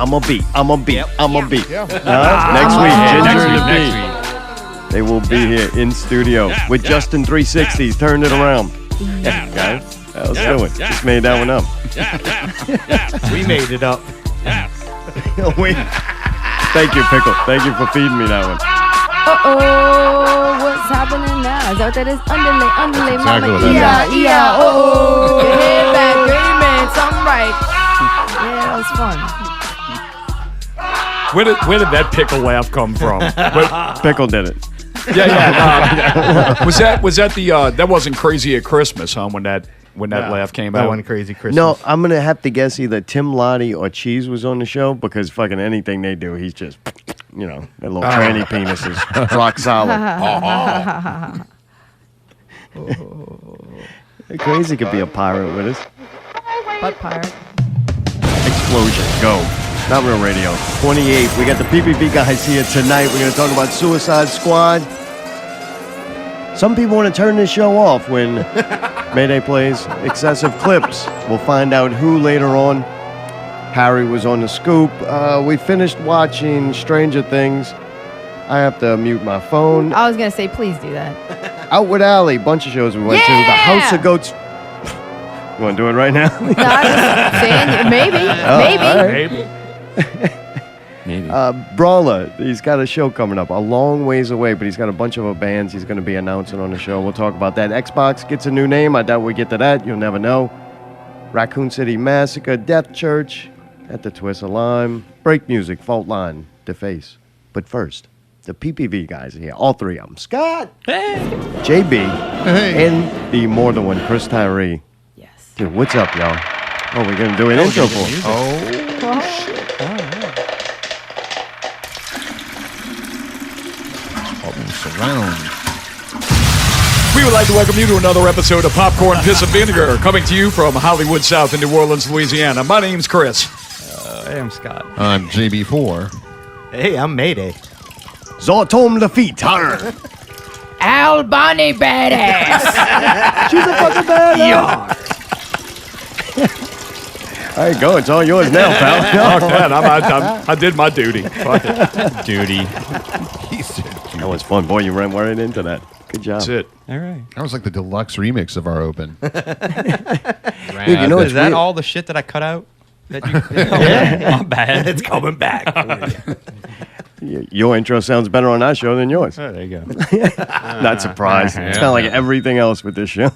I'm a beat. Yeah. Next week, Ginger and the Beat. They will be here in studio with Justin 360s. Turn it around. Yeah, guys. Let's do it. Just made that one up. We made it up. Thank you, Pickle. Thank you for feeding me that one. What's happening now? Is that what that is? Underlay, exactly mama. what that Your head back, great man, something right. Yeah, that was fun. Where did that pickle laugh come from? Pickle did it. Yeah. Was that the that wasn't Crazy at Christmas, huh? When that laugh came out. That one Crazy Christmas. No, I'm going to have to guess either Tim Lottie or Cheese was on the show because fucking anything they do, he's just, you know, that little tranny penis is rock solid. Crazy could be a pirate with us. Butt pirate. Explosion, go. Not Real Radio. 28. We got the PPV guys here tonight. We're going to talk about Suicide Squad. Some people want to turn this show off when Mayday plays excessive clips. We'll find out who later on. Harry was on the scoop. We finished watching Stranger Things. I have to mute my phone. I was going to say, please do that. Outward Alley, bunch of shows we went to. The House of Goats. You want to do it right now? No, I'm just saying, maybe. Maybe. Brawler, he's got a show coming up a long ways away, but he's got a bunch of bands he's going to be announcing on the show. We'll talk about that. Xbox gets a new name. I doubt we get to that. You'll never know. Raccoon City Massacre, Death Church, At the Twist of Lime, Break Music, Fault Line, Deface. But first, the PPV guys are here. All three of them. Scott! Hey! JB! Hey! And the more than one, Chris Tyree. Yes. Dude, what's up, y'all? Oh, we're going to do an intro for him. Oh, shit. Surround. We would like to welcome you to another episode of Popcorn, Piss, and Vinegar, coming to you from Hollywood South in New Orleans, Louisiana. My name's Chris. hey, I'm Scott. I'm JB4. Hey, I'm Mayday. Taomg Lafitte. Al Bonny badass. She's a fucking badass. All right, go. It's all yours now, pal. Fuck that. I did my duty. Fuck it. Duty. That was fun. Boy, you ran right into that. Good job. That's it. All right. That was like the deluxe remix of our open. Dude, you know Is that weird? all the shit that I cut out? That you, yeah. My bad. It's coming back. Your intro sounds better on our show than yours. Oh, there you go. Not surprised. It's kind of like everything else with this show.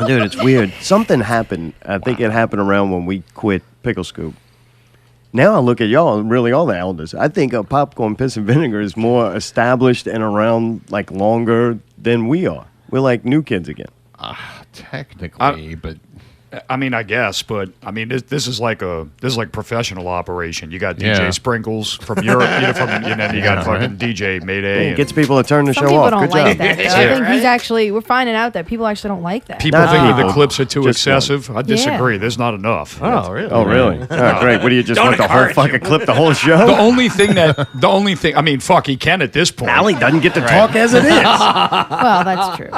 Dude, it's weird. Something happened. I think it happened around when we quit Pickle Scoop. Now I look at y'all, really all the elders. I think Popcorn, Piss, and Vinegar is more established and around like longer than we are. We're like new kids again. Technically, but I mean, I guess, but I mean, this is like professional operation. You got DJ Yeah. Sprinkles from Europe, you got fucking DJ Mayday. It gets people to turn the Some show people off. don't Good like job. that, though. I think he's actually, we're finding out that people actually don't like that. People Not think people. the clips are too Just excessive. I disagree. There's not enough. Oh, really? Oh, really? Oh, great. What do you just want the whole encourage fucking clip, the whole show? The only thing, I mean, fuck, he can at this point. Allie doesn't get to talk as it is. Well, that's true.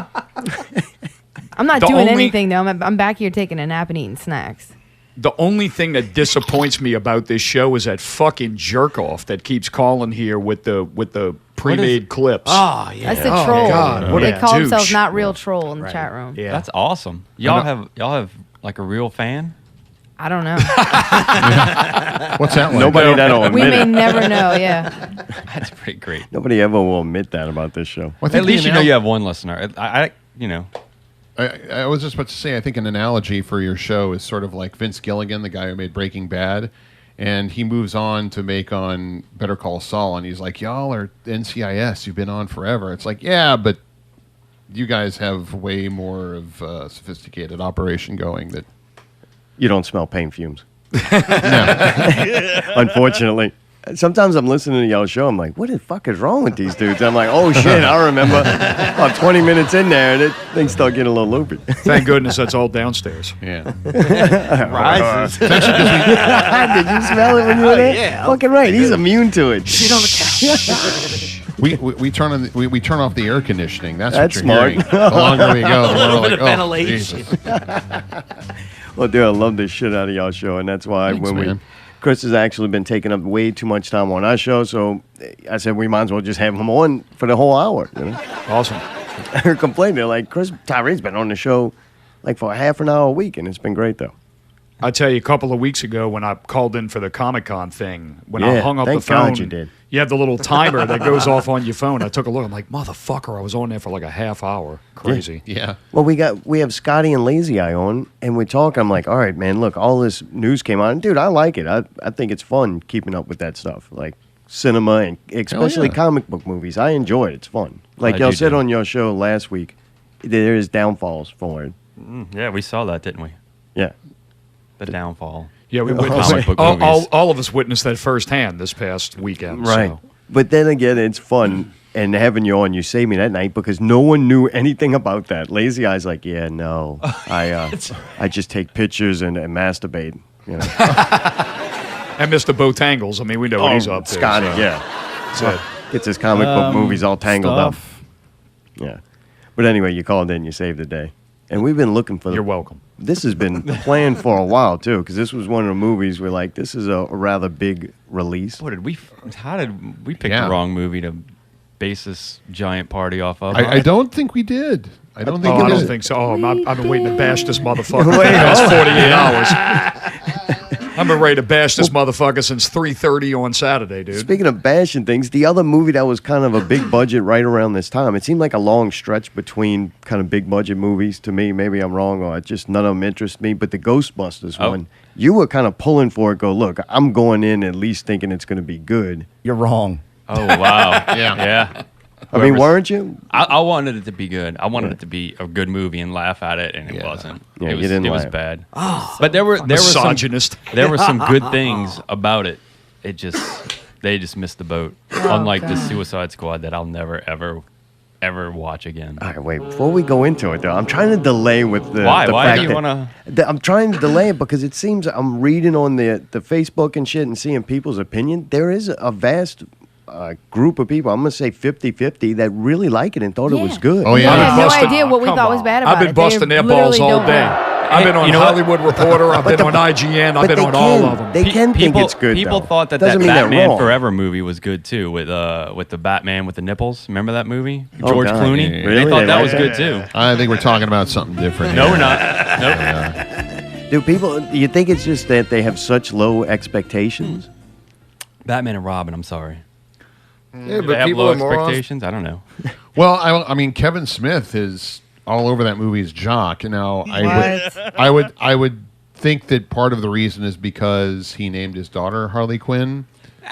I'm not The doing only- anything, though. I'm back here taking a nap and eating snacks. The only thing that disappoints me about this show is that fucking jerk off that keeps calling here with the pre-made clips. Oh, yeah. That's the troll. God, what They a call douche. themselves Not Real Troll in the chat room. Yeah. That's awesome. Y'all have like a real fan? I don't know. what's that like? Nobody that'll We admit may it. never know, yeah. That's pretty great. Nobody ever will admit that about this show. Well, I think At least the you know you have one listener. I I was just about to say, I think an analogy for your show is sort of like Vince Gilligan, the guy who made Breaking Bad, and he moves on to make on Better Call Saul, and he's like, y'all are NCIS, you've been on forever. It's like, yeah, but you guys have way more of a sophisticated operation going that... You don't smell paint fumes. No. Unfortunately. Sometimes I'm listening to y'all's show. I'm like, what the fuck is wrong with these dudes? I'm like, oh shit, I remember. About 20 minutes in there, and things start getting a little loopy. Thank goodness that's all downstairs. Yeah. Rises. Did you smell it when you were there? yeah. Fucking right. He's immune to it. Sit on the couch. We turn on we turn off the air conditioning. That's That's what you're smart. hearing. The longer we go, the A little more bit like, of oh, ventilation. Jesus. Well, dude, I love this shit out of y'all show, and that's why Thanks, man. Chris has actually been taking up way too much time on our show, so I said we might as well just have him on for the whole hour. You know? Awesome. They're complaining. They're like, Tyree's been on the show like for half an hour a week, and it's been great, though. I tell you, a couple of weeks ago when I called in for the Comic-Con thing, when I Yeah, hung up the thank phone, God you did. you have the little timer that goes off on your phone. I took a look. I'm like, motherfucker, I was on there for like a half hour. Crazy. Yeah. Well, we have Scotty and Lazy Eye on, and we're talking. I'm like, all right, man, look, all this news came out. And dude, I like it. I think it's fun keeping up with that stuff, like cinema and especially yeah. comic book movies. I enjoy it. It's fun. Like Glad y'all you said do. on your show last week, there is downfalls for it. Yeah, we saw that, didn't we? Yeah. The downfall. Yeah, we Comic witnessed book all, movies. all of us witnessed that firsthand this past weekend. Right. So. But then again, it's fun. And having you on, you saved me that night because no one knew anything about that. Lazy Eye's like, yeah, no, I just take pictures and masturbate. You know, And Mr. Botangles, I mean, we know what he's up to. Scotty, so. yeah, So, gets his comic book movies all tangled stuff. up. Yeah, but anyway, you called in, you saved the day, and we've been looking for. you're welcome. This has been planned for a while too, because this was one of the movies we're like, this is a rather big release. How did we pick Yeah. the wrong movie to base this giant party off of? I don't think we did. I don't think Oh, we I did. don't think so. Oh, I've been waiting to bash this motherfucker for the past 48 hours. I've been ready to bash this motherfucker since 3:30 on Saturday, dude. Speaking of bashing things, the other movie that was kind of a big budget right around this time, it seemed like a long stretch between kind of big budget movies to me. Maybe I'm wrong, or just none of them interest me. But the Ghostbusters one, you were kind of pulling for it. Go, look, I'm going in at least thinking it's going to be good. You're wrong. Oh wow. Yeah. Yeah. I mean, weren't you? I wanted it to be good. I wanted it to be a good movie and laugh at it, and it wasn't. Yeah, it you was, didn't It was laugh. bad. But there were some Misogynist. there were some good things about it. They just missed the boat. Unlike the Suicide Squad that I'll never ever watch again. All right, wait. Before we go into it, though, I'm trying to delay with the Why? the Why fact do you that- wanna- I'm trying to delay it because it seems I'm reading on the Facebook and shit and seeing people's opinion. There is a vast group of people, I'm going to say 50-50, that really like it and thought it was good. Oh, yeah. I had no busting- idea what we Come thought was on. bad about I've it. been busting They their balls literally all don't day. know. I've been on You know what? Hollywood Reporter. I've been on IGN. I've but been they on all can. of them. They can think it's good, People though. thought that Doesn't mean they're Batman wrong. Forever movie was good too, with the Batman with the nipples. Remember that movie? Oh, George God. Clooney. Yeah. Really? They thought They that like was that? good too. I think we're talking about something different. No, here. we're not. Nope. Do people, you think it's just that they have such low expectations? Batman and Robin. I'm sorry. Yeah, Do they have low expectations? I don't know. Well, I mean, Kevin Smith is all over that movie's jock. Now, I would think that part of the reason is because he named his daughter Harley Quinn,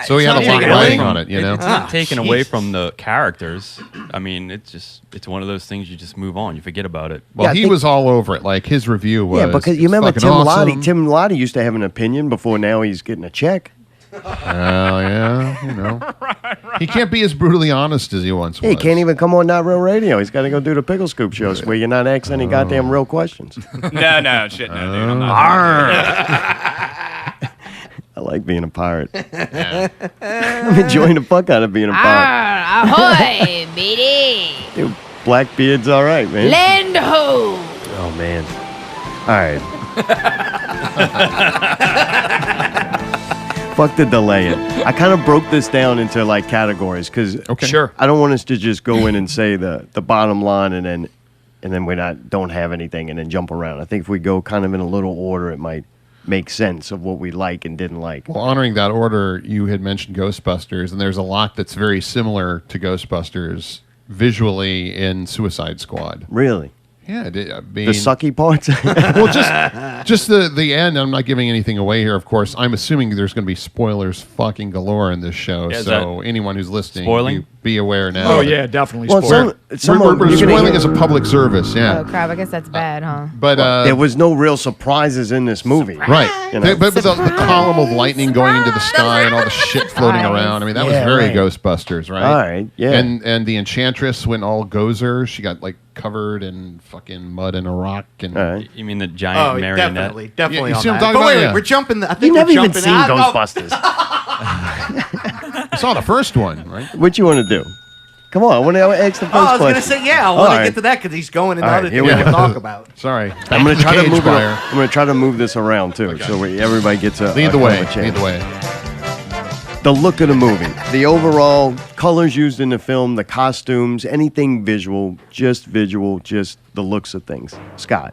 so he had a lot riding on it. You know, It's not taken away from the characters. I mean, it's one of those things you just move on. You forget about it. well, Yeah, I he think- was all over it. Like his review was. Yeah, because you "It's remember fucking Tim awesome." Lottie. Tim Lottie used to have an opinion before now he's getting a check. Oh yeah, you know, he can't be as brutally honest as he once was. He can't even come on Not Real Radio. He's got to go do the Pickle Scoop shows where you're not asking any goddamn real questions. No, shit, no, dude. I'm not. I like being a pirate. I'm enjoying the fuck out of being a pirate. Arr, ahoy, matey. Dude, Blackbeard's all right, man. Land ho. Oh, man. All right. Fuck the delay it. I kind of broke this down into like categories because Sure. I don't want us to just go in and say the bottom line and then we don't have anything and then jump around. I think if we go kind of in a little order, it might make sense of what we like and didn't like. Well, honoring that order, you had mentioned Ghostbusters, and there's a lot that's very similar to Ghostbusters visually in Suicide Squad. Really? Yeah, I mean, The sucky parts? well, just the end. I'm not giving anything away here, of course. I'm assuming there's going to be spoilers fucking galore in this show. Yeah, is so anyone who's listening, spoiling? you be aware now. Oh, yeah, definitely. Well, spoiled. someone we're you're gonna spoiling hear- as a public service. Yeah, Oh crap! I guess that's bad, huh? but there was no real surprises in this movie. right. You know? But the column of lightning going into the sky and all the shit floating Surprise. around. I mean, that Yeah, was very right. Ghostbusters, right? All right, yeah. And the Enchantress went all Gozer. She got like covered in fucking mud and a rock. And All right. You mean the giant Oh, marionette? definitely Yeah, you on see what I'm that. talking But about? wait, Yeah. we're jumping. I You've think never we're even jumping seen out. Ghostbusters. I saw the first one, right? What you want to do? Come on, I want to ask the first Oh, I was question. gonna say I All want right. to get to that because he's going into All right, other here things we we go. can talk about. Sorry. I'm going to try to Cage move it. fire. I'm going to try to move this around too, so everybody gets a Lead the a way. chance. Lead the way. The look of the movie, the overall colors used in the film, the costumes, anything visual, just the looks of things. Scott.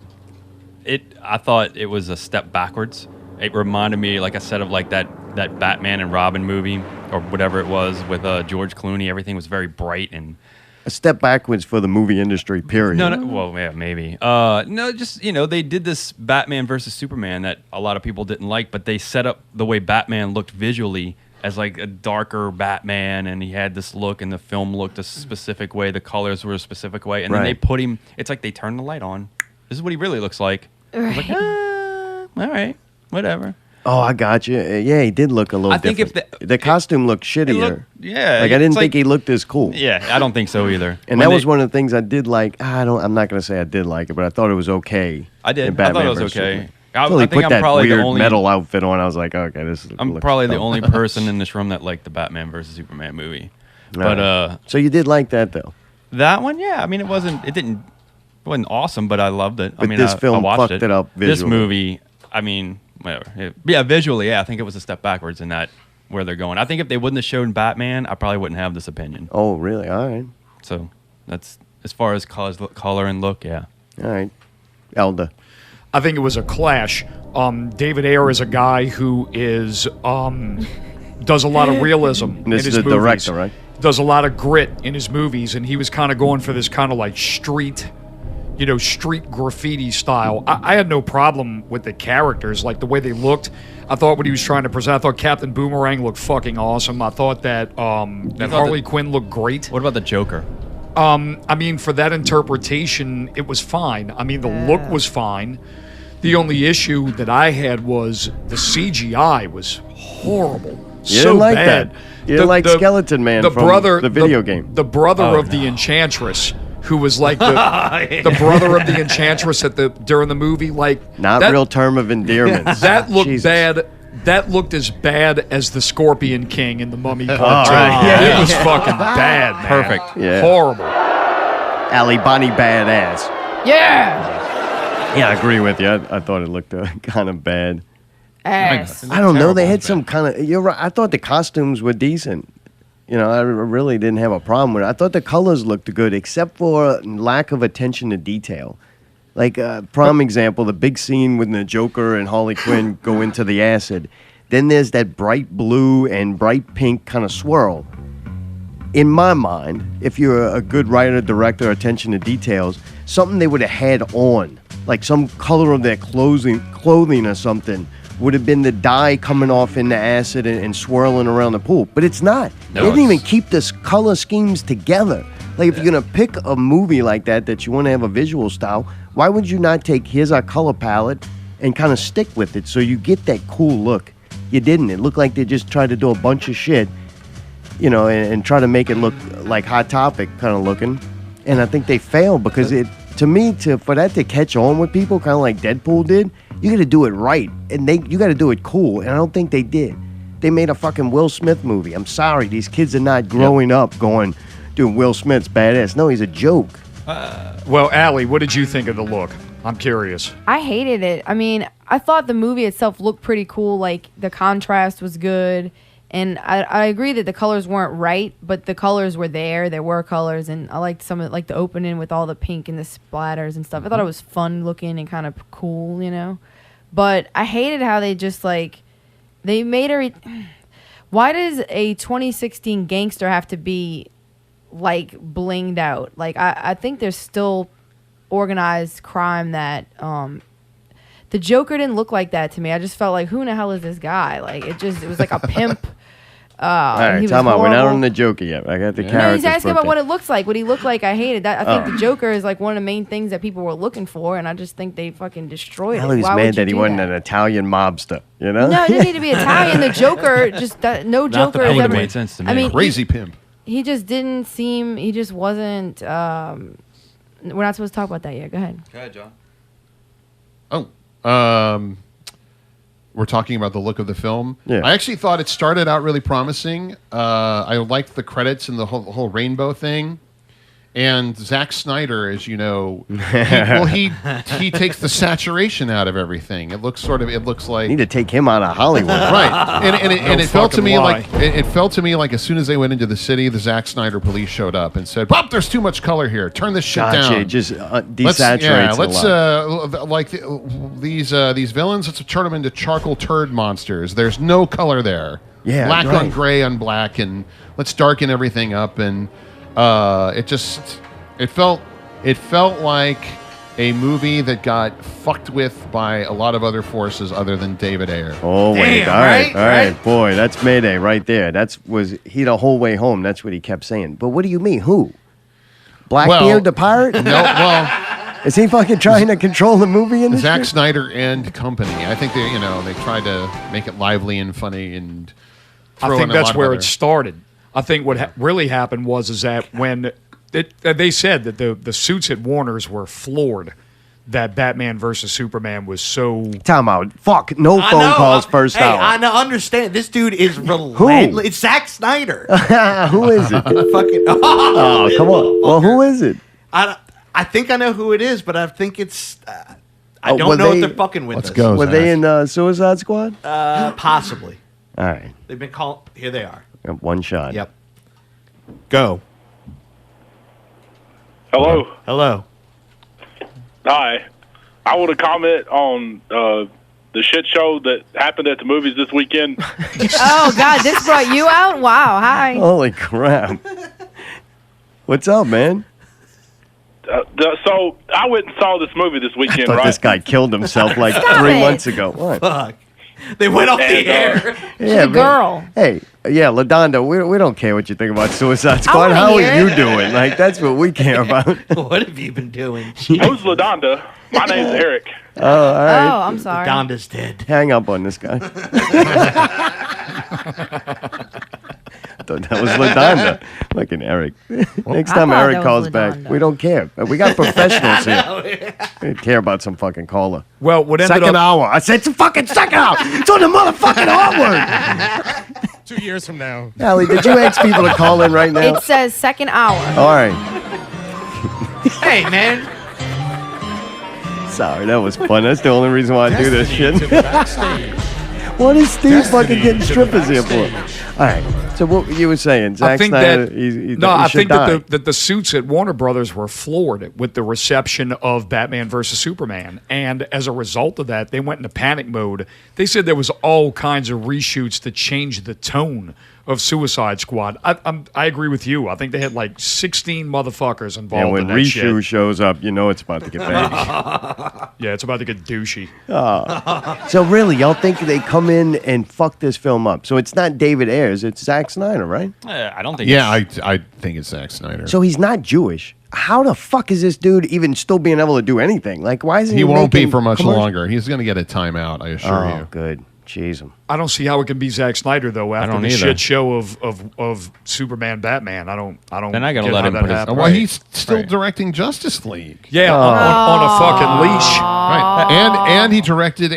I thought it was a step backwards. It reminded me, like I said, of like that Batman and Robin movie or whatever it was with George Clooney. Everything was very bright and A step backwards for the movie industry, period. no, well, yeah, maybe. No, just they did this Batman versus Superman that a lot of people didn't like, but they set up the way Batman looked visually as like a darker Batman, and he had this look, and the film looked a specific way, the colors were a specific way, and then they put him. It's like they turned the light on. This is what he really looks like. I was like, all right, whatever. Oh, I got you. Yeah, he did look a little I think different. if the costume looked shittier. Yeah, Like I didn't it's think he looked as cool. Yeah, I don't think so either. And that was one of the things I did like. I'm not going to say I did like it, but I thought it was okay. I did. in I thought Batman it was versus okay. Superman. I Until he think put I'm that probably the weird only metal outfit on. I was like, okay, this. I'm looks probably the dumb. only person in this room that liked the Batman versus Superman movie. But so you did like that though. that one, yeah. I mean, it wasn't awesome, but I loved it. I But mean, this I film watched fucked it up This visually. movie, I mean, whatever. Visually, yeah. I think it was a step backwards in that where they're going. I think if they wouldn't have shown Batman, I probably wouldn't have this opinion. Oh, really? All right. So that's as far as color and look, yeah. All right. Elda. I think it was a clash. David Ayer is a guy who is does a lot of realism in This his is the movies. director, right? Does a lot of grit in his movies, and he was kind of going for this kind of like street graffiti style. I had no problem with the characters, like the way they looked. I thought what he was trying to present. I thought Captain Boomerang looked fucking awesome. I thought that Harley Quinn looked great. What about the Joker? I mean, for that interpretation, it was fine. I mean, the look was fine. The only issue that I had was the CGI was horrible. You so didn't like bad. that. You didn't like Skeleton Man from the video game. The brother of the Enchantress, who was like the brother of the Enchantress during the movie, like Not that, real term of endearment. That looked Jesus. bad. That looked as bad as the Scorpion King in the Mummy Part 2. right. It was fucking bad, man. Perfect. Yeah. Horrible. Ali Bonnie badass. Yeah. Yeah, I agree with you. I thought it looked kind of bad. Ass. I don't know. They had some kind of. You're right. I thought the costumes were decent. I really didn't have a problem with it. I thought the colors looked good, except for lack of attention to detail. Like, prime example, the big scene when the Joker and Harley Quinn go into the acid. Then there's that bright blue and bright pink kind of swirl. In my mind, if you're a good writer, director, attention to details, something they would have had on, like some color of their clothing or something, would have been the dye coming off in the acid and swirling around the pool. But it's not. No, They didn't even it's- keep this color schemes together. Like, if you're going to pick a movie like that you want to have a visual style, why would you not take, here's our color palette, and kind of stick with it so you get that cool look? You didn't. It looked like they just tried to do a bunch of shit, and try to make it look like Hot Topic kind of looking. And I think they failed because for that to catch on with people, kind of like Deadpool did, you got to do it right, and you got to do it cool. And I don't think they did. They made a fucking Will Smith movie. I'm sorry, these kids are not growing up going, dude, Will Smith's badass. No, he's a joke. Well, Allie, what did you think of the look? I'm curious. I hated it. I mean, I thought the movie itself looked pretty cool. Like, the contrast was good. And I agree that the colors weren't right, but the colors were there. There were colors. And I liked some of like the opening with all the pink and the splatters and stuff. I thought it was fun looking and kind of cool, But I hated how they just they made why does a 2016 gangster have to be blinged out? Like, I think there's still organized crime that the Joker didn't look like that to me. I just felt like, who in the hell is this guy? Like, it was like a pimp. All right, time out. We're not on the Joker yet. I got the characters. No, he's asking about broken. what it looks like. What he looked like, I hated that. I think the Joker is like one of the main things that people were looking for, and I just think they fucking destroyed Hell, it. he was Why mad would you that he do wasn't that? an Italian mobster, No, No, it didn't need to be Italian. The Joker, no Not Joker that has would have ever. made sense to me. I mean, Crazy pimp. he just didn't seem. He just wasn't. We're not supposed to talk about that yet. Go ahead. Go ahead, John. Oh, were talking about the look of the film. Yeah. I actually thought it started out really promising. I liked the credits and the whole rainbow thing. And Zack Snyder, as you know, he takes the saturation out of everything. It looks like Need to take him out of Hollywood. right. And it felt to fucking me lie. like it felt to me like as soon as they went into the city, the Zack Snyder police showed up and said, "Bob, there's too much color here. Turn this shit Gotcha. down." It just desaturates these villains. Let's turn them into charcoal turd monsters. There's no color there. Yeah, black right. on gray on black, and let's darken everything up. And it felt like a movie that got fucked with by a lot of other forces other than David Ayer. Oh, wait. Damn, All right. right? Boy, that's Mayday right there. He the whole way home. That's what he kept saying. But what do you mean? Who? Blackbeard the pirate? No, well, Is he fucking trying to control the movie industry? Zack Snyder and company. I think they tried to make it lively and funny and. I throw think in a that's lot of where other- it started. I think what really happened was that when they said that the suits at Warner's were floored that Batman versus Superman was so. Time out. Fuck. No I phone know, calls I- first hey, hour. I know, understand. This dude is relentless. It's Zack Snyder. Who is it? Fucking. Oh, come on. Well, who is it? I think I know who it is, but I think it's. I Oh, don't were know they- if they're fucking with Let's us. go. Were Zach. they in Suicide Squad? Possibly. All right. They've been called. Here they are. One shot. Yep. Go. Hello. Hello. Hi. I want to comment on the shit show that happened at the movies this weekend. Oh God, this brought you out? Wow. Hi. Holy crap. What's up, man? So I went and saw this movie this I weekend, thought right? this guy killed himself like Stop 3 it. months ago. What? Fuck. They went off the And, air. Yeah, a girl. Hey, yeah, LaDonda, we don't care what you think about Suicide Squad. wanna How hear are you it. doing? Like, that's what we care about. What have you been doing? Who's LaDonda? My name's Eric. Oh, all right. Oh, I'm sorry. Donda's dead. Hang up on this guy. I thought that was LaDonda. Fucking Eric. Next time thought Eric that calls was back, LaDonda. we don't care. We got professionals here. We don't care about some fucking caller. Well, what ended Second up. hour. I said it's a fucking second hour. It's on the motherfucking R-word. 2 years from now. Allie, did you ask people to call in right now? It says second hour. All right. Hey, man. Sorry, that was fun. That's the only reason why I do this shit. To the backstage. What is Steve Destiny fucking getting to the strippers here for? backstage. All right. So what you were saying, I Zack think Snyder, that he I should think die. that the suits at Warner Brothers were floored with the reception of Batman versus Superman, and as a result of that, they went into panic mode. They said there was all kinds of reshoots to change the tone of Suicide Squad. I agree with you. I think they had like 16 motherfuckers involved and when in that Rishu shit. shows up, you know it's about to get bad. Yeah, it's about to get douchey. So really, y'all think they come in and fuck this film up? So it's not David Ayers, it's Zack Snyder, right? I don't think. Yeah, it's- I think it's Zack Snyder. So he's not Jewish. How the fuck is this dude even still being able to do anything? Like, why isn't he he won't be making for much commercial- longer. He's going to get a timeout, I assure Oh, you. good. Jeez. I don't see how it can be Zack Snyder though after don't the either. shit show of Superman Batman. I don't. They're not gonna get let how him that put his- happened. Well, Right. he's still Right. directing Justice League. Yeah, on a fucking leash. Right. And he directed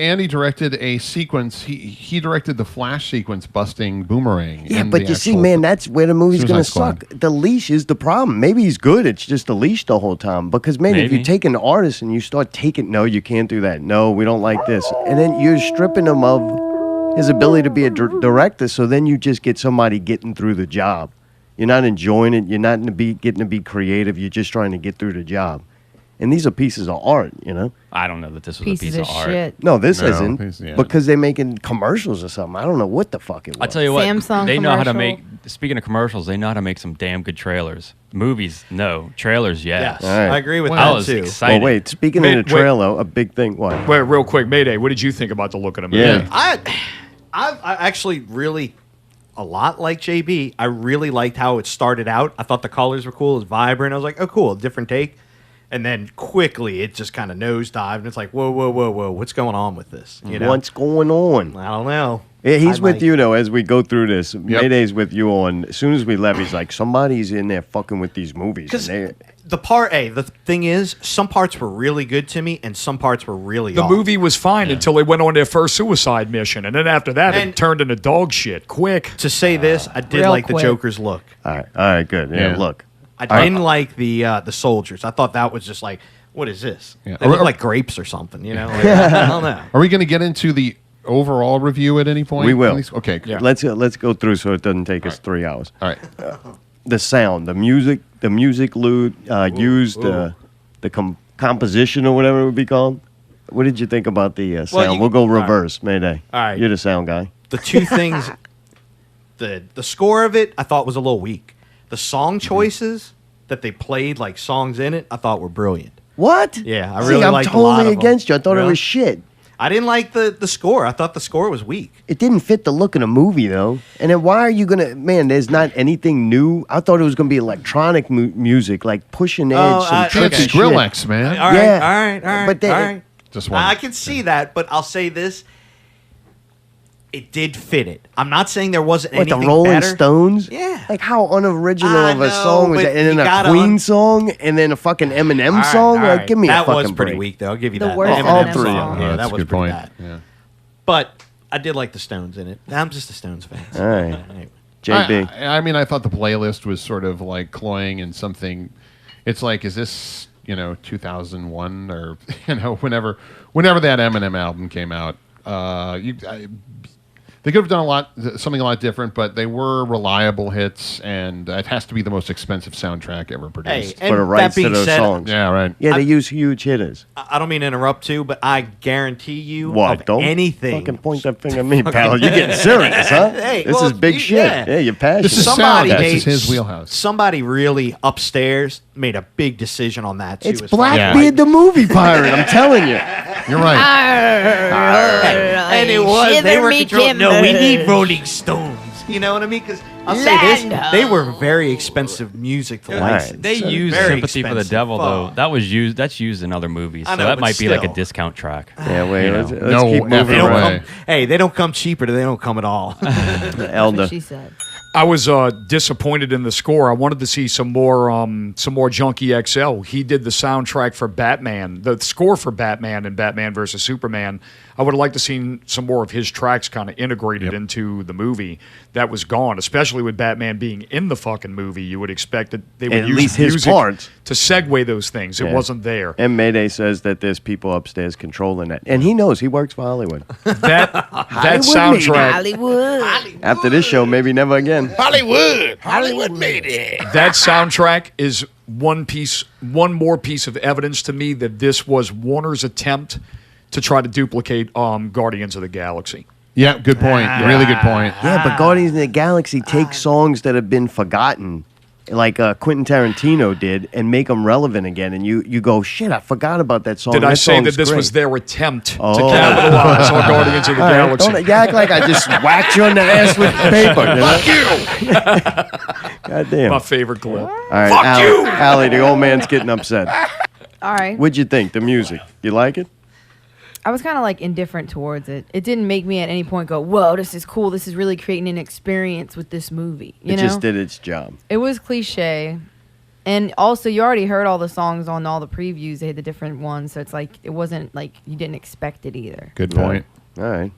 a sequence. He directed the Flash sequence busting Boomerang. Yeah, in but the you see, actual- man, that's where the movie's Suicide going to Squad. suck. The leash is the problem. Maybe he's good. It's just the leash the whole time. Because, man, if you Maybe. take an artist and you start taking, no, you can't do that. No, we don't like this. And then you're stripping him of his ability to be a director. So then you just get somebody getting through the job. You're not enjoying it. You're not getting to be creative. You're just trying to get through the job. And these are pieces of art, you know? I don't know that this was Pieces a of piece of art. shit. No, this No, isn't. yeah. Because they're making commercials or something. I don't know what the fuck it was. I'll tell you what, Samsung they know how to commercial. make. Speaking of commercials, they know how to make some damn good trailers. Movies, no. Trailers, yes. Yes, All right. I agree with I that was too. excited. Well, wait. Speaking Wait, of the trailer, a big thing. What? Wait, real quick, Mayday. What did you think about the look of the movie? Yeah. I actually really a lot like JB. I really liked how it started out. I thought the colors were cool. It was vibrant. I was like, oh, cool, different take. And then quickly it just kind of nosedived, and it's like, whoa, whoa, whoa, whoa, what's going on with this? You know, What's going on? I don't know. Yeah, he's I with might- you though as we go through this. Mayday's with you on. As soon as we left, he's like, somebody's in there fucking with these movies. And The thing is, some parts were really good to me, and some parts were really The off. movie was fine until they went on their first suicide mission, and then after that, And- it turned into dog shit. Quick. To say this, I did Real like quick. the Joker's look. All right, good. Yeah, Yeah. look. I didn't like the soldiers. I thought that was just like, what is this? Yeah. They look like grapes or something, you know? Like, I don't know. Are we going to get into the overall review at any point? We will. Okay. Yeah. Let's go through so it doesn't take us 3 hours. All right. The sound, the music used the composition or whatever it would be called. What did you think about the sound? you- We'll go all right. reverse, Mayday. All right. You're the sound guy. The two things, the score of it, I thought was a little weak. The song choices that they played, like songs in it, I thought were brilliant. What? Yeah, I See, really I'm liked a lot totally of them. against you. I thought it Really? was shit. I didn't like the score. I thought the score was weak. It didn't fit the look of the movie, though. And then why are you gonna? Man, there's not anything new. I thought it was gonna be electronic music, like pushing edge, Oh, some trippy It's shit. Skrillex, man. All right, Yeah. all right. But they- all right. Just one. I can see that, but I'll say this. It did fit it. I'm not saying there wasn't What, the anything Rolling better. Stones? Yeah. Like how unoriginal I of a know, song was but that? And then you a gotta Queen song, and then a fucking Eminem All right, song. all Like, right. give me a that fucking was pretty break. weak, though. I'll give you The that. worst The all Eminem three. song, Oh, yeah, that's that a was good pretty point. bad. Yeah. But I did like the Stones in it. I'm just a Stones fan. so- All right. Anyway. JB. I mean, I thought the playlist was sort of like cloying and something. It's like, is this 2001 or whenever that Eminem album came out? They could have done something a lot different, but they were reliable hits, and it has to be the most expensive soundtrack ever Hey, produced. and For the rights that to being those said, songs. Yeah, right. Yeah, they use huge hitters. I don't mean to interrupt too, but I guarantee you What? of Don't anything. fucking point that finger at me, pal. You're getting serious, huh? Hey, this well, is big shit. yeah. You're passionate. This is Somebody sound. made This is his wheelhouse. Somebody really upstairs made a big decision on that too. It's as far as, Blackbeard the movie pirate. I'm telling you. You're right. and it was they Shiver were me controlling. No, we timbers. need Rolling Stones. You know what I mean? Because I'll say this: Land they were very expensive music to Right. license. They used Very "Sympathy for the expensive. Devil" though. Fuck. That was used. That's used in other movies, I so know, that but might be like a still. discount track. Yeah, wait. You know. Let's No keep moving effing They don't way. around. come, hey, they don't come cheap, or they don't come at all. Elder. She said. I was disappointed in the score. I wanted to see some more Junkie XL. He did the soundtrack for Batman, the score for Batman and Batman versus Superman. I would have liked to see some more of his tracks kind of integrated into the movie. That was gone, especially with Batman being in the fucking movie. You would expect that they would At use least his music parts. to segue those things. It Yeah. wasn't there. And Mayday says that there's people upstairs controlling that. And he knows he works for Hollywood. That Hollywood soundtrack. Hollywood. After this show, maybe never again. That soundtrack is one more piece of evidence to me that this was Warner's attempt to try to duplicate Guardians of the Galaxy. Yeah, good point. Really good point. Yeah, but Guardians of the Galaxy takes songs that have been forgotten, like Quentin Tarantino did, and make them relevant again. And you go, shit, I forgot about that song. Did I That say that song's this great. was their attempt to Oh. capitalize on Guardians of the All right, Galaxy? don't you act like I just whacked you on the ass with paper. Fuck you! God damn. My favorite clip. All right, Allie, the old man's getting upset. All right. What'd you think? The music, you like it? I was kind of like indifferent towards it. It didn't make me at any point go, "Whoa, this is cool. This is really creating an experience with this movie." You It know, just did its job. it was cliche, and also you already heard all the songs on all the previews. They had the different ones, so it's like it wasn't like you didn't expect it either. Good point. All right.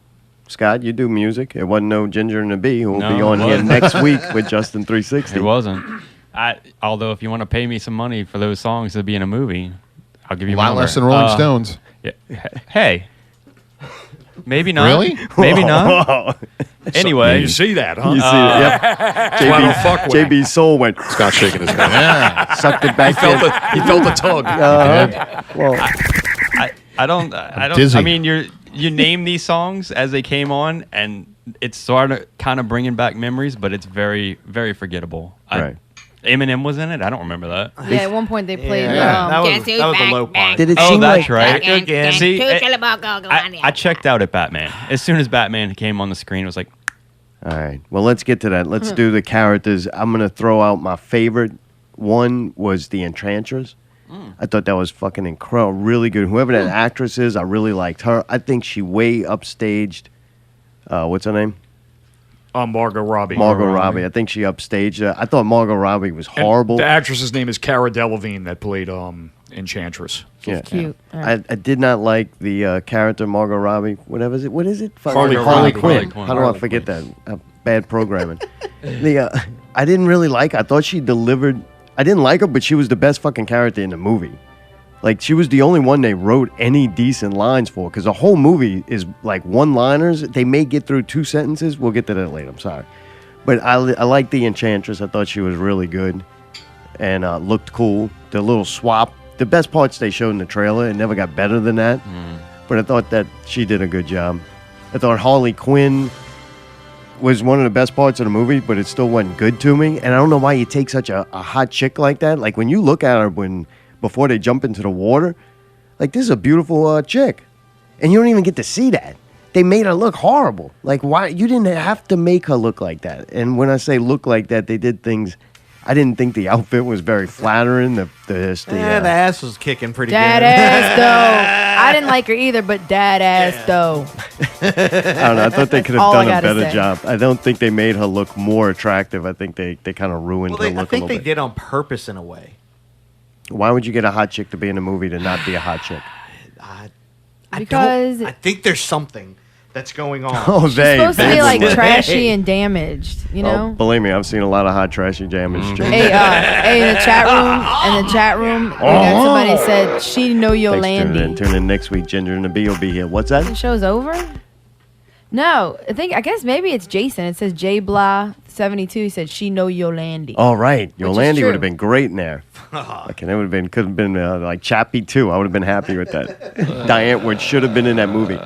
Scott, you do music. It wasn't no Ginger and the Bee who will No, be it on here wasn't. next week with Justin 360. It wasn't. Although if you want to pay me some money for those songs to be in a movie, I'll give you A lot my less than number. Rolling Stones. Yeah. Hey. Maybe not. Really? Maybe not. Anyway, You see that, huh? You see it? Yep. why I don't fuck with him. JB's soul went, Scott shaking his head. Yeah. sucked it back He in. felt the tug. Well, I don't. Dizzy. I mean, you name these songs as they came on, and it's sort of kind of bringing back memories, but it's very, very forgettable. Right. Eminem was in it. I don't remember that. Yeah, at one point they played. Yeah, that was Guess who's that was the back, low back? part. did it Oh, seem that's like right. Again. See, Two I- syllable go on I checked out at Batman. As soon as Batman came on the screen, it was like, All right. Well, let's get to that. Let's do the characters. I'm going to throw out my favorite one was the Enchantress. I thought that was fucking incredible. Really good. Whoever that actress is, I really liked her. I think she way upstaged, what's her name? Margot Robbie. Margot Robbie. I think she upstaged her. I thought Margot Robbie was And horrible. The actress's name is Cara Delevingne that played Enchantress. Yeah. Cute. All right. I did not like the character Margot Robbie. Whatever is it? What is it? Harley Harley Quinn. Quinn. Harley Quinn. How do I forget that? Bad programming. I didn't really like. I thought she delivered. I didn't like her, but she was the best fucking character in the movie. Like, she was the only one they wrote any decent lines for, because the whole movie is like one-liners. They may get through 2 sentences. We'll get to that later. I'm sorry. But I like the Enchantress. I thought she was really good and looked cool. The little swap. The best parts they showed in the trailer. It never got better than that. But I thought that she did a good job. I thought Harley Quinn was one of the best parts of the movie, but it still wasn't good to me. And I don't know why you take such a hot chick like that. Like, when you look at her before they jump into the water, like, this is a beautiful chick. And you don't even get to see that. They made her look horrible. Like, why? You didn't have to make her look like that. And when I say look like that, they did things. I didn't think the outfit was very flattering. The ass was kicking pretty Dad good. ass, though. I didn't like her either, but dad ass, though. I don't know. I thought they could have All I done a gotta better say. job. I don't think they made her look more attractive. I think they kind of ruined Well, her I look a think little they bit. did on purpose in a way. Why would you get a hot chick to be in a movie to not be a hot chick? Because I think there's something that's going on. Oh, she's supposed to be they like would. trashy and damaged, you Oh, know? believe me, I've seen a lot of hot trashy damage. Hey, in the chat room, we got somebody said she know your Thanks, tune in. landy. Tune in next week. Ginger and the Bee will be here. What's that? The show's over? No, I guess maybe it's Jason. It says J Blah 72. He said she know your landy. All right, is Yolandi true. would have been great in there. Like, and it would have been, could have been like Chappie too. I would have been happy with that. Diane Wood should have been in that movie.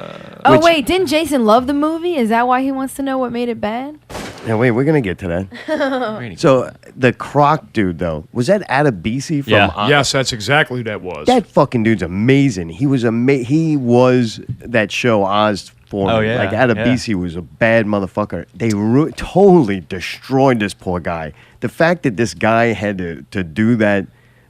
Oh wait, didn't Jason love the movie? Is that why he wants to know what made it bad? Yeah, wait, we're gonna get to that. So the Croc dude though, was that Adebisi from? Yeah. Yes, that's exactly who that was. That fucking dude's amazing. He was He was that show Oz for me. Oh, yeah, Like Adebisi was a bad motherfucker. They totally destroyed this poor guy. The fact that this guy had to do that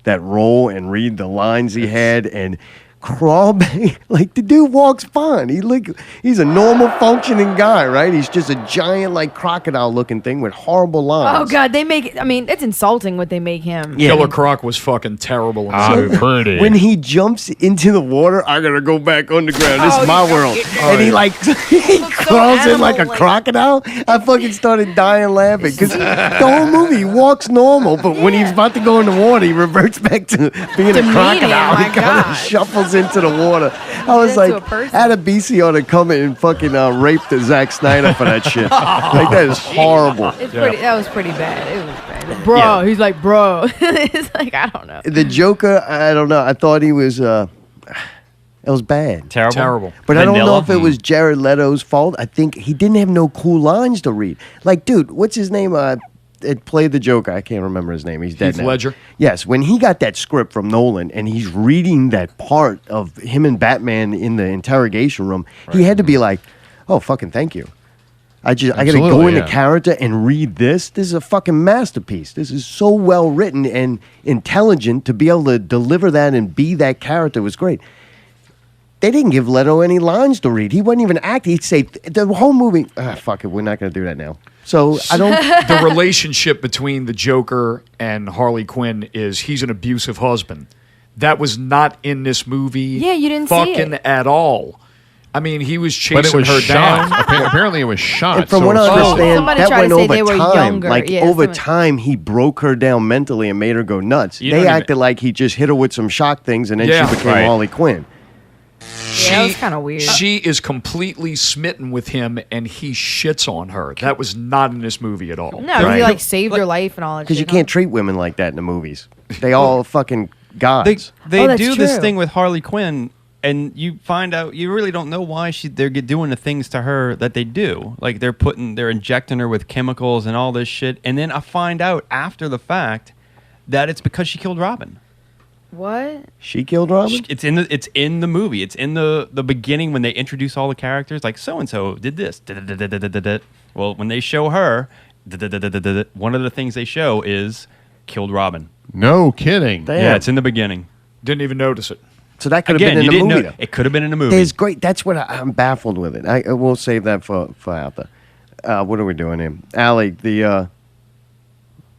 role and read the lines he had and crawl back, like the dude walks fine. He's a normal functioning guy, right? He's just a giant like crocodile looking thing with horrible lines. Oh god, they make. I mean, it's insulting what they make him. Yeah. Killer Croc was fucking terrible in the movie. When he jumps into the water, I gotta go back underground. This is my world. And he like he crawls in like a animal-like. crocodile. I fucking started dying laughing because the whole movie he walks normal, but when he's about to go in the water, he reverts back to being a Demeaning, crocodile. my He kind of God. shuffles into the water. I was that to like, a person. Adebisi ought to come in and fucking rape the Zack Snyder for that shit. Like that is horrible. That was pretty bad. It was bad. Bro, he's like, bro. It's like, I don't know. The Joker, I don't know. I thought he was. It was bad. Terrible. But I don't know Vanilla? if it was Jared Leto's fault. I think he didn't have no cool lines to read. Like, dude, what's his name? It played the Joker. I can't remember his name. He's dead Heath now. Ledger? Yes, when he got that script from Nolan and he's reading that part of him and Batman in the interrogation room, he had to be like, "Oh, fucking thank you." I got to go Absolutely, into yeah. character and read this. This is a fucking masterpiece. This is so well written and intelligent to be able to deliver that and be that character was great. They didn't give Leto any lines to read. He wasn't even acting. He'd say the whole movie. Fuck it, we're not going to do that now. So I don't. The relationship between the Joker and Harley Quinn is he's an abusive husband. That was not in this movie. Yeah, you didn't see fucking it. at all. I mean, he was But chasing it was her shot. down. Apparently, it was shot. And from so what I it's supposed to- understand, Somebody that tried went to say over they were time. younger. Like Yeah, over someone- time, he broke her down mentally and made her go nuts. You They don't even- acted like he just hit her with some shock things, and then Yeah, she became right. Harley Quinn. Yeah, that was kind of weird. She is completely smitten with him, and he shits on her. That was not in this movie at all. No, Right. he like saved her life and all that. Because you shit, can't treat women like that in the movies. They all fucking gods. They Oh, that's do this true. thing with Harley Quinn, and you find out you really don't know why they're doing the things to her that they do. Like they're injecting her with chemicals and all this shit, and then I find out after the fact that it's because she killed Robin. What? She killed Robin? It's in the movie. It's in the beginning when they introduce all the characters. Like so and so did this. Well, when they show her, one of the things they show is killed Robin. No kidding. Damn. Yeah, it's in the beginning. Didn't even notice it. So that could have Again, been you in the didn't movie. know. It could have been in a movie. There's great. That's what I'm baffled with it. I will save that for after. what are we doing here? Allie, the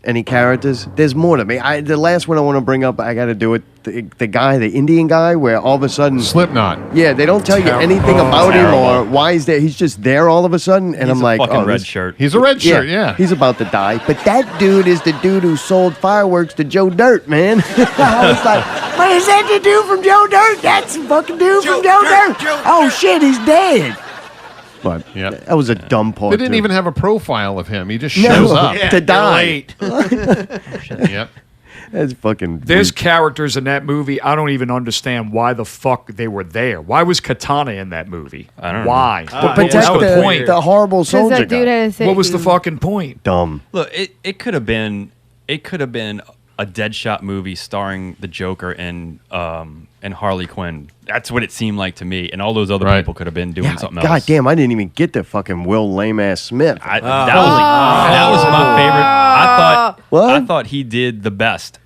any characters? There's more to me. The last one I want to bring up, I got to do it. The guy, the Indian guy, where all of a sudden Slipknot. Yeah, they don't tell you anything about him or why he's there. He's just there all of a sudden, and I'm like, fucking oh, red shirt. He's a red shirt, yeah. He's about to die. But that dude is the dude who sold fireworks to Joe Dirt, man. I was like, what is that the dude from Joe Dirt? That's the fucking dude from Joe Dirt. Oh shit, he's dead. But Yep. that was a dumb part. They didn't too. even have a profile of him. He just shows up. to die. Yep. That's fucking. There's weak. characters in that movie. I don't even understand why the fuck they were there. Why was Katana in that movie? I don't know. Why? What protect was the point? the horrible Because soldier that dude guy. had to say What was the fucking point? Dumb. Look, it could have been a Deadshot movie starring the Joker and Harley Quinn. That's what it seemed like to me, and all those other people could have been doing something else. God damn, I didn't even get the fucking Will lame ass Smith. That was my favorite. What? I thought he did the best.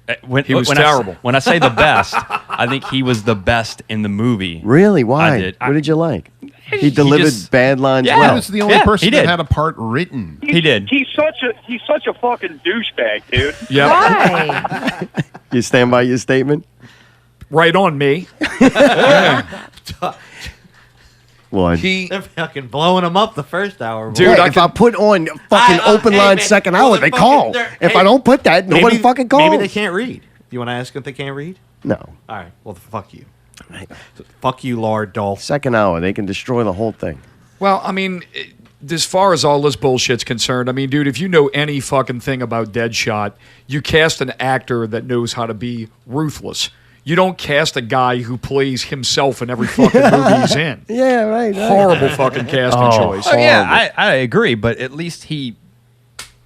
He was terrible. When I say the best, I think he was the best in the movie. Really? Why? I did. What did you like? He delivered just- bad lines Yeah, He well. was the only Yeah, person he that did. had a part written. He did. He's such a fucking douchebag, dude. Yeah, Why? You stand by your statement? right on me. What? They're fucking blowing them up the first hour. boy. Dude, Yeah, I if I can- put on fucking open hey, line man, second hour, they motherfucking- call. they're- If hey, I don't put that, nobody fucking calls. Maybe they can't read. You want to ask if they can't read? No. All right. Well, fuck you. Fuck you, Lord Dolph. Second hour, they can destroy the whole thing. Well, I mean, as far as all this bullshit's concerned, I mean, dude, if you know any fucking thing about Deadshot, you cast an actor that knows how to be ruthless. You don't cast a guy who plays himself in every fucking movie he's in. Yeah, right. Horrible fucking casting choice. Oh, yeah, I agree, but at least he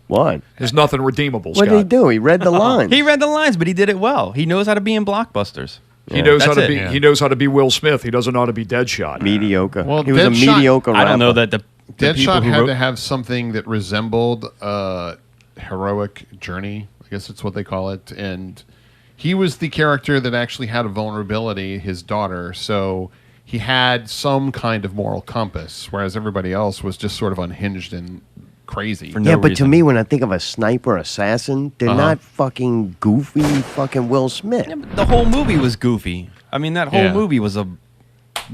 What? There's nothing redeemable, What Scott. did he do? He read the lines. he read the lines, but he did it well. He knows how to be in blockbusters. He knows how That's to it, be. yeah. He knows how to be Will Smith. He doesn't know how to be Deadshot. Mediocre. Well, he was a Deadshot- mediocre rapper. I don't know that the people Deadshot who had wrote, to have something that resembled a heroic journey. I guess that's what they call it. And he was the character that actually had a vulnerability, his daughter. So he had some kind of moral compass, whereas everybody else was just sort of unhinged and crazy. For no Yeah, but to reason. me, when I think of a sniper assassin, they're not fucking goofy fucking Will Smith. Yeah, but the whole movie was goofy. I mean, that whole Yeah. movie was a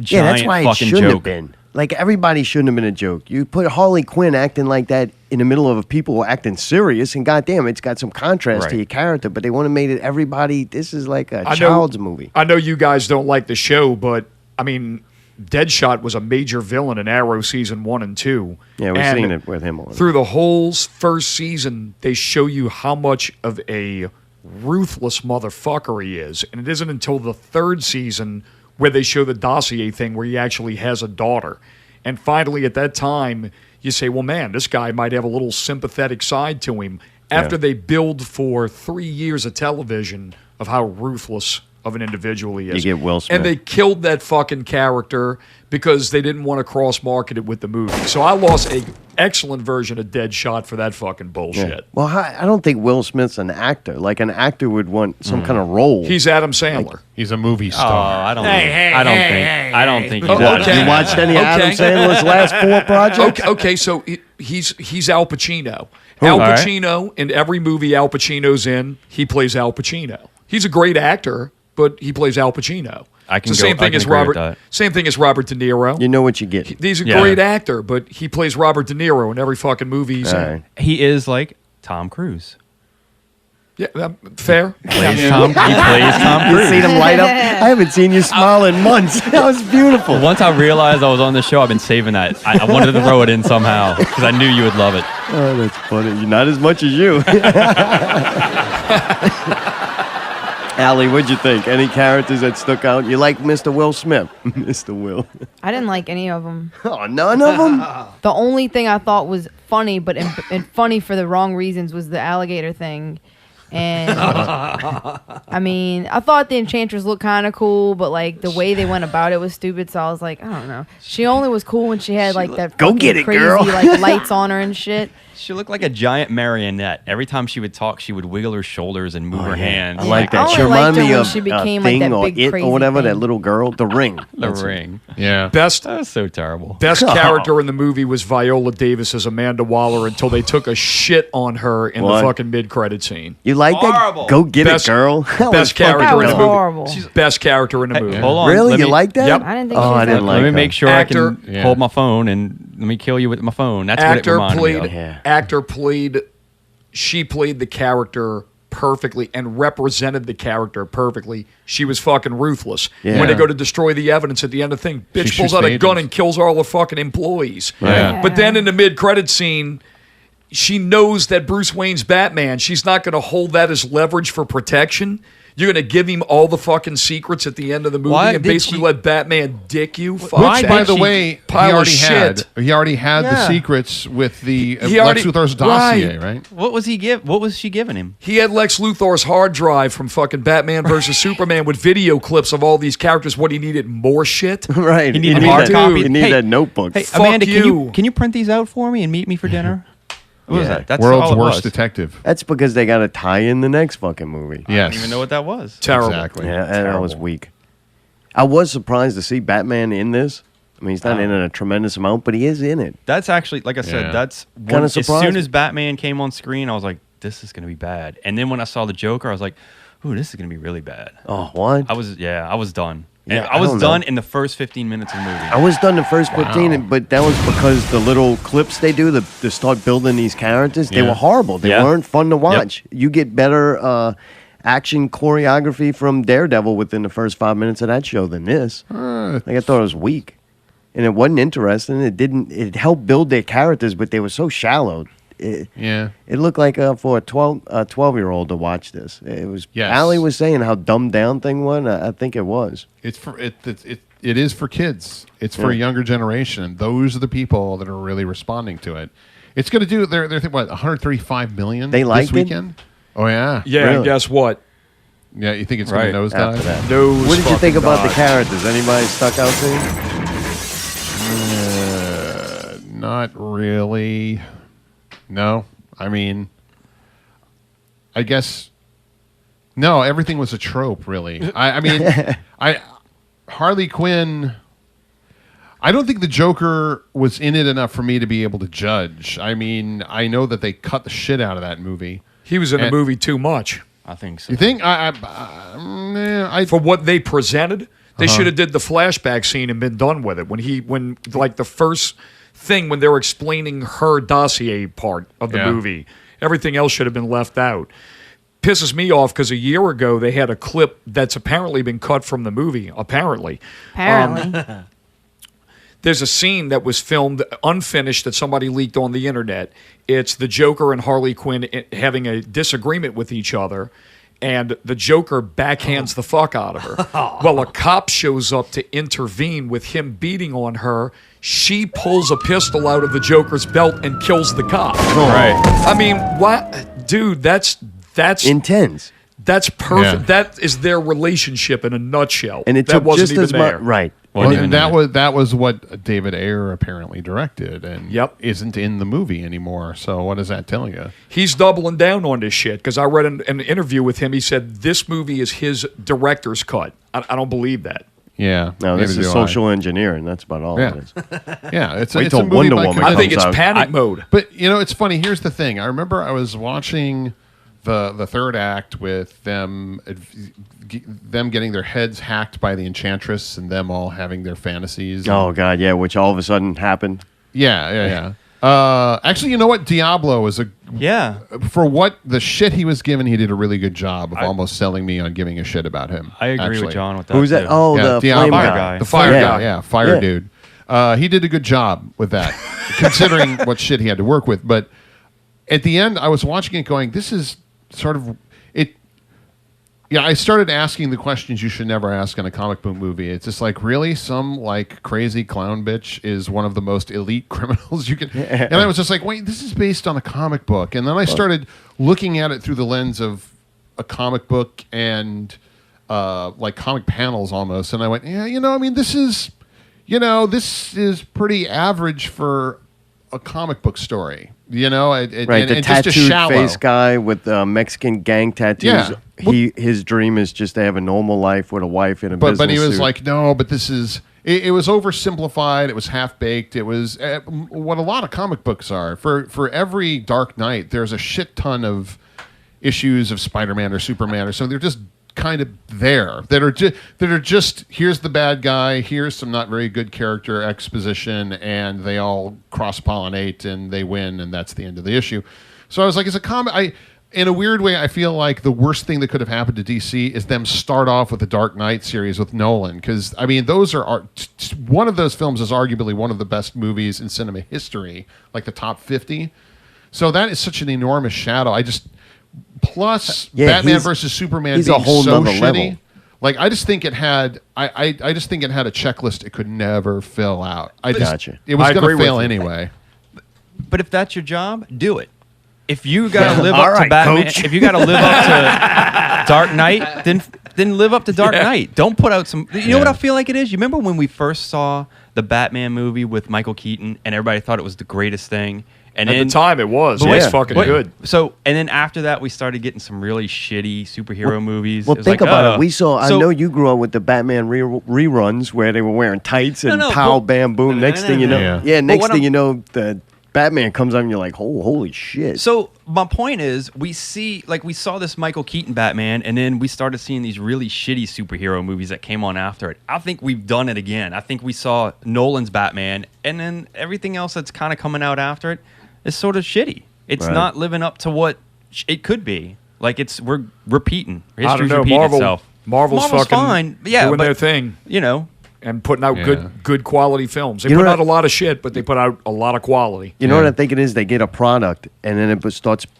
giant Yeah, that's why it fucking shouldn't have joke. been. Like, everybody shouldn't have been a joke. You put Harley Quinn acting like that in the middle of people who are acting serious, and goddamn, it's got some contrast to Right. your character, but they want to make it everybody, this is like a I know- child's movie. I know you guys don't like the show, but I mean, Deadshot was a major villain in Arrow season 1 and 2. Yeah, we've And seen it with him on it. Through the whole first season, they show you how much of a ruthless motherfucker he is. And it isn't until the third season where they show the dossier thing where he actually has a daughter. And finally, at that time, you say, well, man, this guy might have a little sympathetic side to him. After they build for 3 years of television of how ruthless of an individual he is. You get Will Smith. And they killed that fucking character because they didn't want to cross-market it with the movie. So I lost a excellent version of Deadshot for that fucking bullshit. Yeah. Well, I don't think Will Smith's an actor. Like, an actor would want some kind of role. He's Adam Sandler. He's a movie Oh, star. I don't. I don't think he's Oh, that. okay. You watched any Adam Okay. Sandler's last 4 projects? Okay, so he's Al Pacino. Who? Al All right. Pacino, in every movie Al Pacino's in, he plays Al Pacino. He's a great actor, but he plays Al Pacino. I can It's the same go- I thing can as agree with Robert. that. Same thing as Robert De Niro. You know what you get. He's a Yeah. great actor, but he plays Robert De Niro in every fucking movie he's All in. right. He is like Tom Cruise. Yeah, fair. He plays Tom You Cruise. seen him light up? I haven't seen you smile in months. That was beautiful. Once I realized I was on the show, I've been saving that. I wanted to throw it in somehow because I knew you would love it. Oh, that's funny. Not as much as you. Allie, what'd you think? Any characters that stuck out? You like Mr. Will Smith? Mr. Will. I didn't like any of them. Oh, none of them? The only thing I thought was funny, but and funny for the wrong reasons, was the alligator thing. And I mean, I thought the Enchantress looked kind of cool, but like the way they went about it was stupid. So I was like, I don't know. She only was cool when she had like that Go fucking get it, crazy girl. like lights on her and shit. She looked like a giant marionette. Every time she would talk, she would wiggle her shoulders and move her hands. I like I that. She only liked reminded her me when of she became, like, Thing that or big It crazy or whatever, that thing. little girl. The Ring. The That's it. ring. Yeah. Best That was so terrible. Best character in the movie was Viola Davis as Amanda Waller until they took a shit on her in What? the fucking mid-credit scene. You like Horrible. that? Go get Best- it, girl. That best was fucking character That in was the dumb. movie. horrible. Best character in the movie. Hold on. Really? let You me- like that? Yep. I didn't think Oh, she was I didn't that like Let me that. make sure Actor- I can Yeah. hold my phone and let me kill you with my phone. That's what it Actor reminded me played. of. Yeah. Actor played. She played the character perfectly and represented the character perfectly. She was fucking ruthless. Yeah. When they go to destroy the evidence at the end of the thing, bitch She pulls shoots out a the gun agents. and kills all the fucking employees. Yeah. But then in the mid-credit scene, she knows that Bruce Wayne's Batman. She's not going to hold that as leverage for protection. You're going to give him all the fucking secrets at the end of the movie Why and did basically she- let Batman dick you? Fuck Which, that. by the way, he pile of already had. shit. He already had the Yeah. secrets with the He already- Lex Luthor's dossier, right? What was he give? What was she giving him? He had Lex Luthor's hard drive from fucking Batman versus Superman with video clips of all these characters. What he needed more shit. Right. He needed need hard that, copy. You need Hey, that notebook. Hey, Fuck Amanda, you. can you print these out for me and meet me for dinner? What was Yeah. that? That's World's all it worst was. detective. That's because they got to tie in the next fucking movie. I Yes. don't even know what that was. Terrible. Exactly. Yeah, that was Terrible. weak. I was surprised to see Batman in this. I mean, he's not in it a tremendous amount, but he is in it. That's actually, like I Yeah. said, that's Kinda one, as soon surprising. as Batman came on screen, I was like, this is going to be bad. And then when I saw the Joker, I was like, ooh, this is going to be really bad. Oh, what? I was done. Yeah, And I I was don't done know. in the first 15 minutes of the movie. I was done the first 15, but that was because the little clips they do to start building these characters, they Yeah. were horrible. They Yeah. weren't fun to watch. You get better action choreography from Daredevil within the first 5 minutes of that show than this. Like, I thought it was weak. And it wasn't interesting. It helped build their characters, but they were so shallow. Yeah. It looked like for a 12-year-old to watch this. It was. Yes. Allie was saying how dumbed down thing was. I think it was. It's for it is for kids. It's for a younger generation. Those are the people that are really responding to it. It's going to do. They're thinking, what, 135 million. They liked this it? weekend. Oh yeah. Yeah, Really? and guess what? Yeah. You think it's Right. going to After nosedive? that. Nose What did you think fucking about the dive. characters? Anybody stuck out to you? Not really. No. I mean, I guess. No, everything was a trope, really. I mean, Harley Quinn. I don't think the Joker was in it enough for me to be able to judge. I mean, I know that they cut the shit out of that movie. He was in the And- movie too much. I think so. You think? For what they presented, they Uh-huh. should have did the flashback scene and been done with it. When like the first thing when they were explaining her dossier part of the Yeah. movie, everything else should have been left out. Pisses me off because a year ago they had a clip that's apparently been cut from the movie. Apparently. Apparently. There's a scene that was filmed unfinished that somebody leaked on the internet. It's the Joker and Harley Quinn having a disagreement with each other, and the Joker backhands the fuck out of her. Well, a cop shows up to intervene with him beating on her. She pulls a pistol out of the Joker's belt and kills the cop. Right. I mean, what, dude? That's Intense. that's perfect. Yeah. That is their relationship in a nutshell. And it that took wasn't just even as there. much. Right. Wasn't Well, even and there. that was what David Ayer apparently directed, and Yep. isn't in the movie anymore. So what does that tell you? He's doubling down on this shit because I read an interview with him. He said this movie is his director's cut. I don't believe that. Yeah. No, this maybe is do social engineering. That's about all Yeah. it is. Yeah, it's Wait it's till a movie Wonder by Woman I think comes it's out. panic mode. But you know, it's funny. Here's the thing. I remember I was watching the third act with them getting their heads hacked by the Enchantress and them all having their fantasies. Oh God, yeah. Which all of a sudden happened. Yeah. Actually, you know what? Diablo is Yeah. for what the shit he was given. He did a really good job of almost selling me on giving a shit about him. I agree actually. with John with that. Who's that? too. Oh, Yeah, the Diablo. flame Fire guy. guy. The fire Yeah. guy. Yeah, fire Yeah. dude. He did a good job with that, considering what shit he had to work with. But at the end, I was watching it going, this is sort of it. Yeah, I started asking the questions you should never ask in a comic book movie. It's just like, really? Some like crazy clown bitch is one of the most elite criminals you can. And I was just like, wait, this is based on a comic book. And then I started looking at it through the lens of a comic book and like comic panels almost. And I went, yeah, I mean, this is pretty average for a comic book story. You know, Right, and the just a tattooed shallow face guy with Mexican gang tattoos. Yeah. His dream is just to have a normal life with a wife in a business But he was suit. like, no, but this is. It was oversimplified. It was half baked. It was what a lot of comic books are. For every Dark Knight, there's a shit ton of issues of Spider-Man or Superman or something. They're just kind of there that are just here's the bad guy, here's some not very good character exposition, and they all cross-pollinate and they win, and that's the end of the issue. So I was like, as a comic, in a weird way, I feel like the worst thing that could have happened to DC is them start off with the Dark Knight series with Nolan, because I mean, those are one of those films is arguably one of the best movies in cinema history, like the top 50. So that is such an enormous shadow. Plus Batman versus Superman he's being a whole so nother shitty. level. Like I just think it had I just think it had a checklist it could never fill out. Gotcha. It was I going agree to with fail you. anyway. But if that's your job, do it. If you gotta live All up to right, Batman, coach. if you gotta live up to Dark Knight, then live up to Dark Knight. Don't put out some. You know what I feel like it is? You remember when we first saw the Batman movie with Michael Keaton, and everybody thought it was the greatest thing. And At then, the time, it was. It was fucking good. So, and then after that, we started getting some really shitty superhero movies. Well, It was think like, about it. We saw. I So- know you grew up with the Batman reruns where they were wearing tights and No, pow, but- bam, boom. Next thing you know, Yeah. next what thing I'm- you know, the Batman comes out and you're like, oh, holy shit. So my point is, we saw this Michael Keaton Batman, and then we started seeing these really shitty superhero movies that came on after it. I think we've done it again. I think we saw Nolan's Batman, and then everything else that's kind of coming out after it is sort of shitty. It's Right. not living up to what it could be. Like we're repeating. I don't History's know. repeating Marvel, itself. Marvel's fucking fine, yeah, doing but, their thing You know, and putting out Yeah. good quality films. They You know put what out a lot of shit, but they put out a lot of quality. You know what I think it is? They get a product and then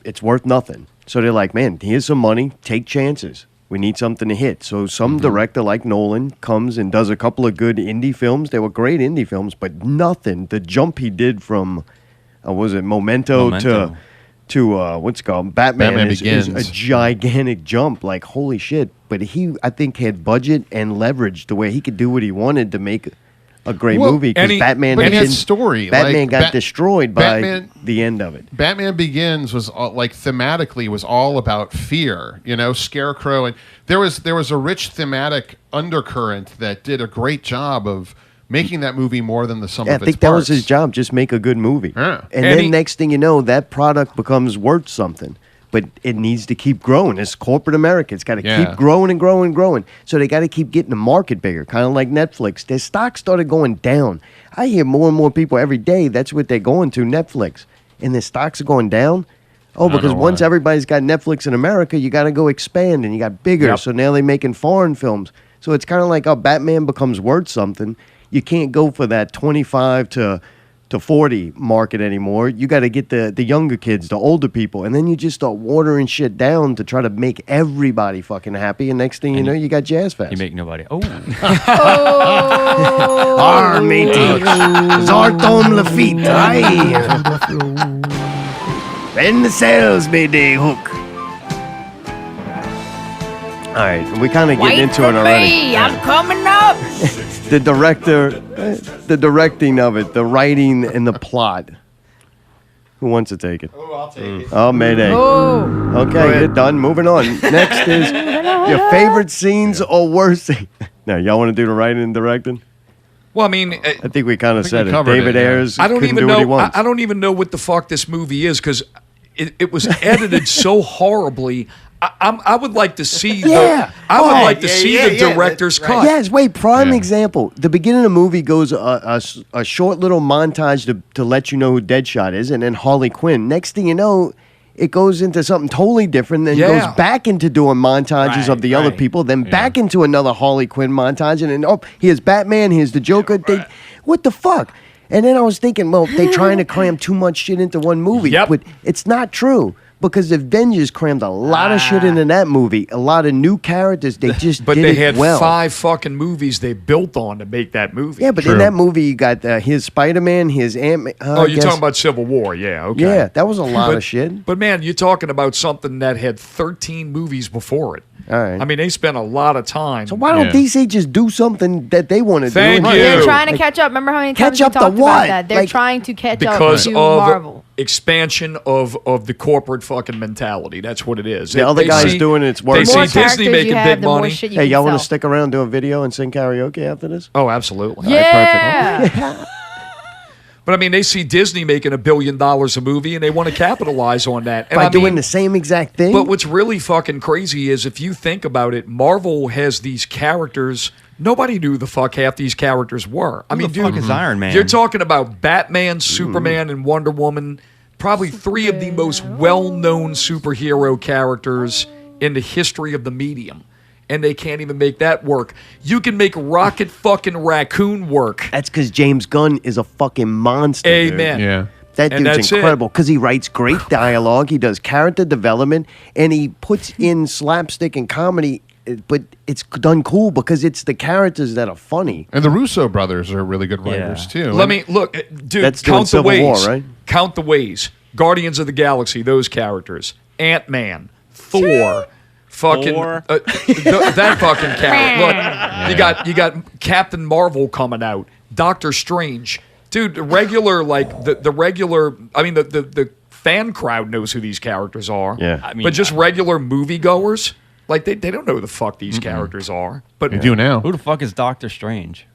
it's worth nothing. So they're like, man, here's some money. Take chances. We need something to hit. So some director like Nolan comes and does a couple of good indie films. They were great indie films, but nothing. The jump he did from, was it Memento. to what's it called? Batman is a Begins. gigantic jump. Like, holy shit. But he, I think, had budget and leverage to where he could do what he wanted to make a great Well, movie. and Because he- Batman but he had didn't- story. Batman Like, got destroyed by Batman- the end of it. Batman Begins was like thematically was all about fear, you know, Scarecrow, and there was a rich thematic undercurrent that did a great job of making that movie more than the sum Yeah, I of its think that was parts. his job. Just make a good movie. Yeah. And And then he- next thing you know, that product becomes worth something. But it needs to keep growing. It's corporate America. It's got to Yeah. keep growing and growing and growing. So they got to keep getting the market bigger, kind of like Netflix. Their stock started going down. I hear more and more people every day, that's what they're going to, Netflix. And their stocks are going down. Oh, don't because know once why. everybody's got Netflix in America, you got to go expand and you got bigger. Yep. So now they're making foreign films. So it's kind of like how Batman becomes worth something. You can't go for that 25 to 40 market anymore. You got to get the younger kids, the older people, and then you just start watering shit down to try to make everybody fucking happy. And next thing you know, you got Jazz Fest. you make nobody. Oh, Arr, matey. Zartom Lafitte. Aye. Bend the sails, Mayday hook. All right, we kind of getting into it already. I'm coming up. The directing of it, the writing and the plot. Who wants to take it? Oh, I'll take it. Oh, Mayday. Oh, Okay, you're done. Moving on. Next is your favorite scenes or worst scene. Now, y'all want to do the writing and directing? Well, I mean, I think we kind of we said it. covered David it, yeah. Ayers I don't couldn't even do what he know. wants. I don't even know what the fuck this movie is because it was edited so horribly. I would like to see. Yeah. I would Oh, like to see the director's cut. Yes, wait, prime Yeah. example. The beginning of the movie goes a short little montage to let you know who Deadshot is, and then Harley Quinn. Next thing you know, it goes into something totally different, then Yeah. goes back into doing montages of the other people, then back into another Harley Quinn montage, and then, oh, here's Batman, here's the Joker. What the fuck? And then I was thinking, well, they're trying to cram too much shit into one movie. Yep. But it's not true. because the Avengers crammed a lot of shit into that movie. A lot of new characters. They just But did they it had well. 5 fucking movies they built on to make that movie. Yeah, but in that movie, you got his Spider-Man, his Ant-Man. Oh, you're talking about Civil War. Yeah, okay. Yeah, that was a lot But- of shit. But man, you're talking about something that had 13 movies before it. All right. I mean, they spent a lot of time. So why don't DC just do something that they want to do? Thank you. They're trying to catch up. Remember how many times Catch we up to talked what? about that? They're Like- trying to catch because up of to Marvel. expansion of the corporate fucking mentality. That's what it is. The other guy's doing it's working. They The more see Disney characters you making have, big the more money. shit you Hey, can y'all want sell. to stick around, do a video, and sing karaoke after this? Oh, absolutely. Yeah. But I mean, they see Disney making $1 billion a movie, and they want to capitalize on that. And By I doing mean, the same exact thing? But what's really fucking crazy is if you think about it, Marvel has these characters. Nobody knew the fuck half these characters were. I Who mean, the fuck dude, is Iron Man? You're talking about Batman, Superman, and Wonder Woman. Probably 3 of the most well-known superhero characters in the history of the medium. And they can't even make that work. You can make Rocket fucking Raccoon work. That's because James Gunn is a fucking monster. dude. Amen. Yeah. That And dude's that's it. incredible because he writes great dialogue, he does character development, and he puts in slapstick and comedy, but it's done cool because it's the characters that are funny. And the Russo brothers are really good writers too. Let me look, dude. That's doing count the Civil ways. War, right? Count the ways. Guardians of the Galaxy. Those characters. Ant-Man. Thor. Fucking Thor. that fucking character. Look, you got Captain Marvel coming out. Doctor Strange. Dude, the regular the regular. I mean the fan crowd knows who these characters are. Yeah. I mean, but just regular moviegoers, like they don't know who the fuck these characters are. But they do now. Who the fuck is Doctor Strange?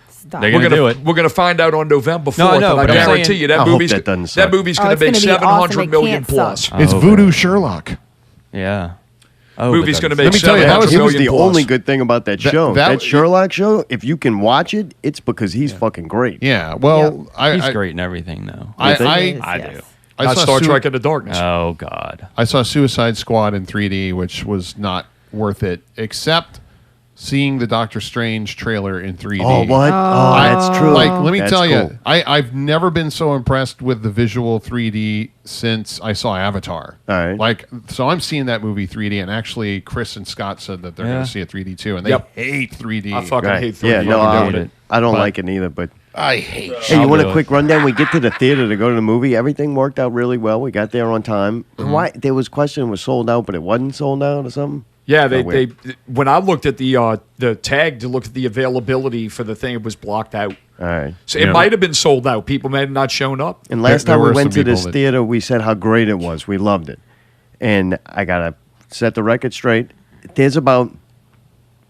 Stop. They're we're gonna do it. We're gonna find out on November 4th. No, I know, and I but I'm guarantee saying- you I that hope movie's that doesn't suck. that movie's Oh, gonna it's make gonna be 700 awesome. It million can't plus. suck. It's hope Voodoo it- Sherlock. Yeah. Oh, Movie's but gonna that's- make Let me tell you, that 700 was- It was million the plus. only good thing about that show. that- That Sherlock show, if you can watch it, it's because he's fucking great. Yeah. Well, He's I great in everything, though. I think? I, Yes, I yes. do. I Not saw Star Su- Trek Into Darkness. Oh God. I saw Suicide Squad in 3D, which was not worth it, except seeing the Doctor Strange trailer in 3D. Oh, what? Oh, that's true. Like, let me That's tell cool. you, I've never been so impressed with the visual 3D since I saw Avatar. All right. Like, so I'm seeing that movie 3D, and actually, Chris and Scott said that they're Yeah. going to see it 3D too, and they Yep. hate 3D. I fucking Right. hate 3D. Yeah, no, I'm doing it. I don't But- like it either, but. I hate. Hey, you I'll want do a it. quick rundown? We get to the theater to go to the movie. Everything worked out really well. We got there on time. Why? There was question it was sold out, but it wasn't sold out or something. Yeah, Oh, they weird. when I looked at the tag to look at the availability for the thing, it was blocked out. All right. So it might have been sold out. People may have not shown up. And last There time we were went some to this people that- theater, we said how great it was. We loved it. And I got to set the record straight. There's about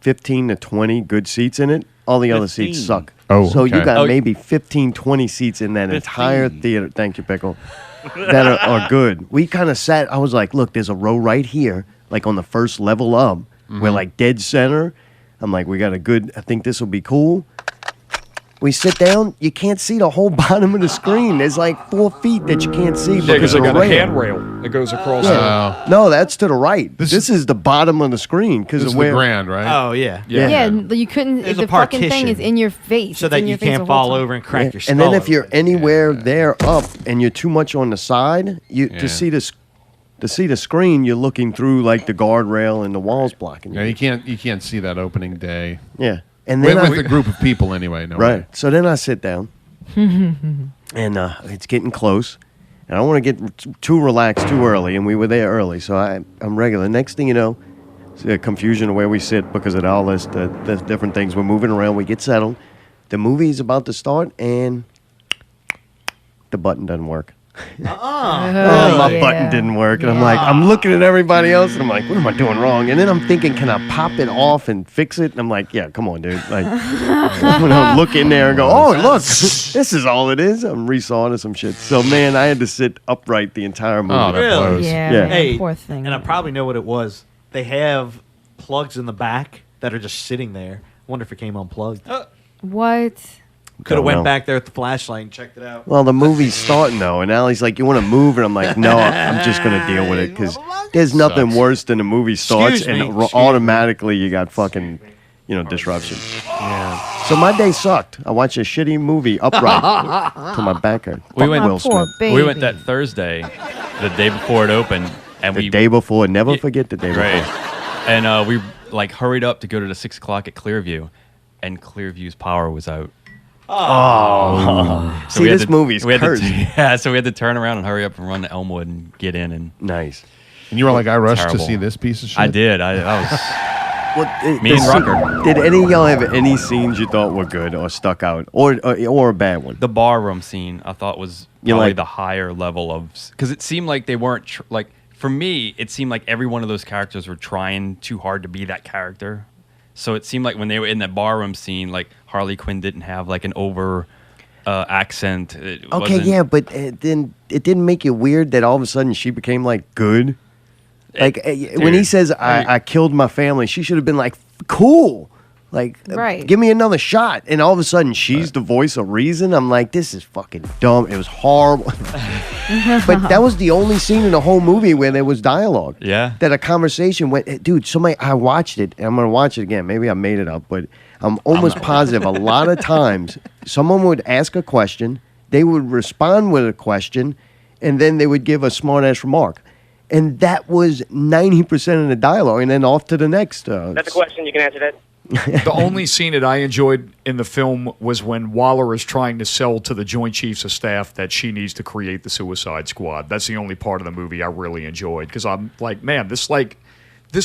15 to 20 good seats in it. All the other seats 15. suck. Oh, so you okay. got Oh. maybe 15, 20 seats in that entire theater. Thank you, Pickle. That are good. We kind of sat, I was like, look, there's a row right here, like on the first level up. We're like dead center. I'm like, we got a good, I think this will be cool. We sit down, you can't see the whole bottom of the screen. There's like 4 feet that you can't see Yeah, because because they of the got a rail. handrail that goes across. Yeah. No, that's to the right. This is the bottom of the screen because This of is where. the Grand, right? Oh yeah. Yeah. Yeah, you couldn't. There's the a fucking thing partition is in your face, so It's that in you your face can't the whole fall time. over and crack your skull. And then if open. you're anywhere there up and you're too much on the side, you Yeah. to see this. To see the screen, you're looking through like the guardrail and the walls blocking you. Yeah, you can't see that opening day Yeah, and then with I, a group of people anyway. No right. way. So then I sit down, and it's getting close, and I don't want to get too relaxed too early. And we were there early, so I'm regular. Next thing you know, it's a confusion of where we sit because of all this, the different things. We're moving around. We get settled. The movie's about to start, and the button doesn't work. Oh, my button didn't work. And I'm like, I'm looking at everybody else, and I'm like, what am I doing wrong? And then I'm thinking, can I pop it off and fix it? And I'm like, yeah, come on, dude. Like, I'm gonna look in there and go, oh, look, this is all it is. I'm resawing some shit. So, man, I had to sit upright the entire movie. Oh, that Really? blows. Yeah, Yeah. man, Hey, poor thing. and I probably know what it was. They have plugs in the back that are just sitting there. I wonder if it came unplugged. What? Could have Don't went know. back there with the flashlight and checked it out. Well, the movie's starting, though, and Allie's like, you want to move? And I'm like, no, I'm just going to deal with it because there's nothing Sucks. worse than the movie starts Excuse me. and Excuse automatically you got fucking, disruption. Yeah. So my day sucked. I watched a shitty movie upright to my back hurt. We Fuck went- Will Poor Smith. baby. We went that Thursday, the day before it opened, and The we day before. Never forget the day before. right, and we like hurried up to go to the 6 o'clock at Clearview, and Clearview's power was out. Oh. So See, we had this to- movie's we had to- cursed. Yeah, so we had to turn around and hurry up and run to Elmwood and get in. And Nice. And you were like, I rushed Terrible. to see this piece of shit. I did. I was. Me and Rucker. Did any of y'all have any scenes you thought were good or stuck out, or a bad one? The barroom scene I thought was You probably like- the higher level of, because it seemed like they weren't like, for me it seemed like every one of those characters were trying too hard to be that character. So it seemed like when they were in that barroom scene, like Harley Quinn didn't have like an over accent. It Okay, wasn't- yeah, but then it didn't make it weird that all of a sudden she became like good. Like when he dude, says I killed my family, she should have been like cool. Like, Right. give me another shot. And all of a sudden, she's the voice of reason. I'm like, this is fucking dumb. It was horrible. But that was the only scene in the whole movie where there was dialogue. Yeah. That a conversation went, dude, I watched it, and I'm going to watch it again. Maybe I made it up, but I'm almost positive a lot of times someone would ask a question, they would respond with a question, and then they would give a smart-ass remark. And that was 90% of the dialogue, and then off to the next. That's a question. You can answer that. The only scene that I enjoyed in the film was when Waller is trying to sell to the Joint Chiefs of Staff that she needs to create the Suicide Squad. That's the only part of the movie I really enjoyed because I'm like, man, this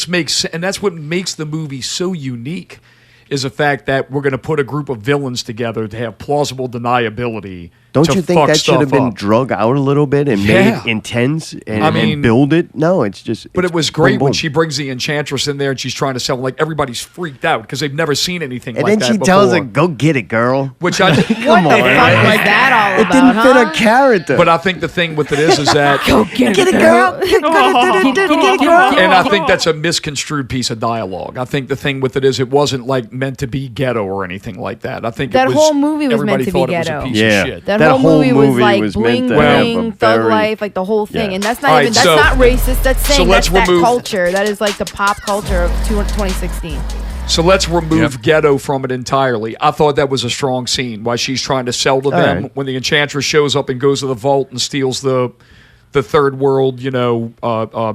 makes, and that's what makes the movie so unique is the fact that we're going to put a group of villains together to have plausible deniability. Don't to you think fuck that should have stuff been up. drug out a little bit and Yeah. made intense and, I mean- and build it? No, it's just. But it's it was boom, great when boom. she brings the Enchantress in there and she's trying to sell. Like everybody's freaked out because they've never seen anything And like then that she before. tells her, "Go get it, girl." Which I Come on, What the fuck man. was that all It about, didn't fit huh? her character. But I think the thing with it is that get it, girl. Get it, girl. And I think that's a misconstrued piece of dialogue. I think the thing with it is it wasn't like meant to be ghetto or anything like that. I think That it was, whole movie was meant everybody to be thought it was ghetto. a piece Yeah. of shit. That, That whole whole movie was movie like was bling meant to have bling, a thug very- life, like the whole thing. Yeah. And that's All not right, even that's so- not racist. That's saying let's that's remove- that culture. That is like the pop culture of 2016. So let's remove ghetto from it entirely. I thought that was a strong scene. Why she's trying to sell to them right. when the Enchantress shows up and goes to the vault and steals the third world,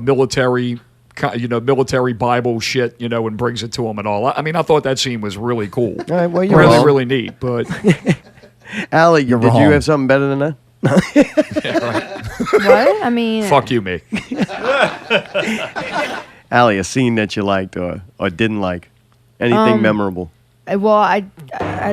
military. Military Bible shit, and brings it to them and all. I mean, I thought that scene was really cool. All right, well, you're really, wrong. really neat. But Allie, did wrong. you have something better than that? What? I mean, fuck you, me. Allie, a scene that you liked or didn't like? Anything memorable? well, I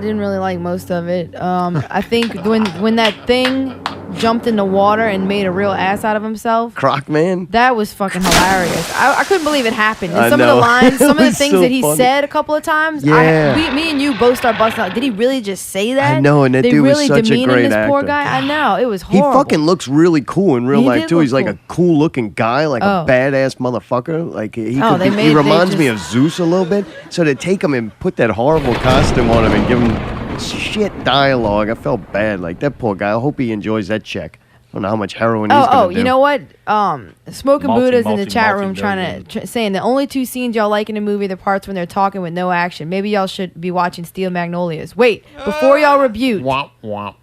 didn't really like most of it. I think when that thing jumped in the water and made a real ass out of himself. Croc Man? That was fucking hilarious. I couldn't believe it happened. And I some of know. the lines, It some of the was things so that he funny. said a couple of times, Yeah. me and you both start busting out. Did he really just say that? I know, and that they dude was really such a demeaning great this poor actor. guy. I know, it was He horrible. fucking looks really cool in real He life did too. look He's like a cool looking guy, like Oh. a badass motherfucker. Like he, Oh, could they be, made- he they reminds me of just- Zeus a little bit. So to take him and put that horrible costume on him and give him shit dialogue, I felt bad. Like that poor guy. I hope he enjoys that check. I don't know how much heroin he's gonna do. You know what? Smoking Buddha's in the multi, chat multi room billion. saying the only two scenes y'all like in the movie are the parts when they're talking with no action. Maybe y'all should be watching Steel Magnolias. Wait, before y'all rebuke, Womp womp.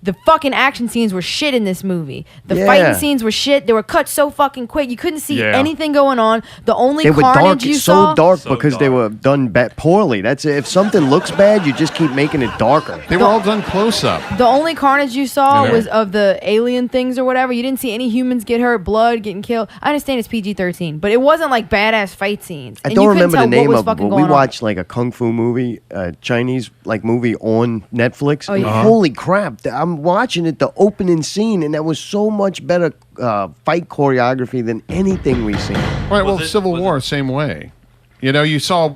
the fucking action scenes were shit in this movie. The Yeah. fighting scenes were shit. They were cut so fucking quick. You couldn't see Yeah. anything going on. The only They were carnage dark, you so saw. dark So because they dark. were done poorly. That's if something looks bad, you just keep making it darker. They were all done close up. The only carnage you saw Yeah. was of the alien things or whatever. You didn't see any humans get hurt, blood getting killed. I understand it's PG-13, but it wasn't like badass fight scenes. I And don't you couldn't remember tell the what name was of it, fucking but we going on. watched like a kung fu movie, Chinese like movie on Netflix. Oh, And yeah. holy crap! I'm watching it, the opening scene, and that was so much better fight choreography than anything we've seen. Right, well, it- Civil was War, same way. You saw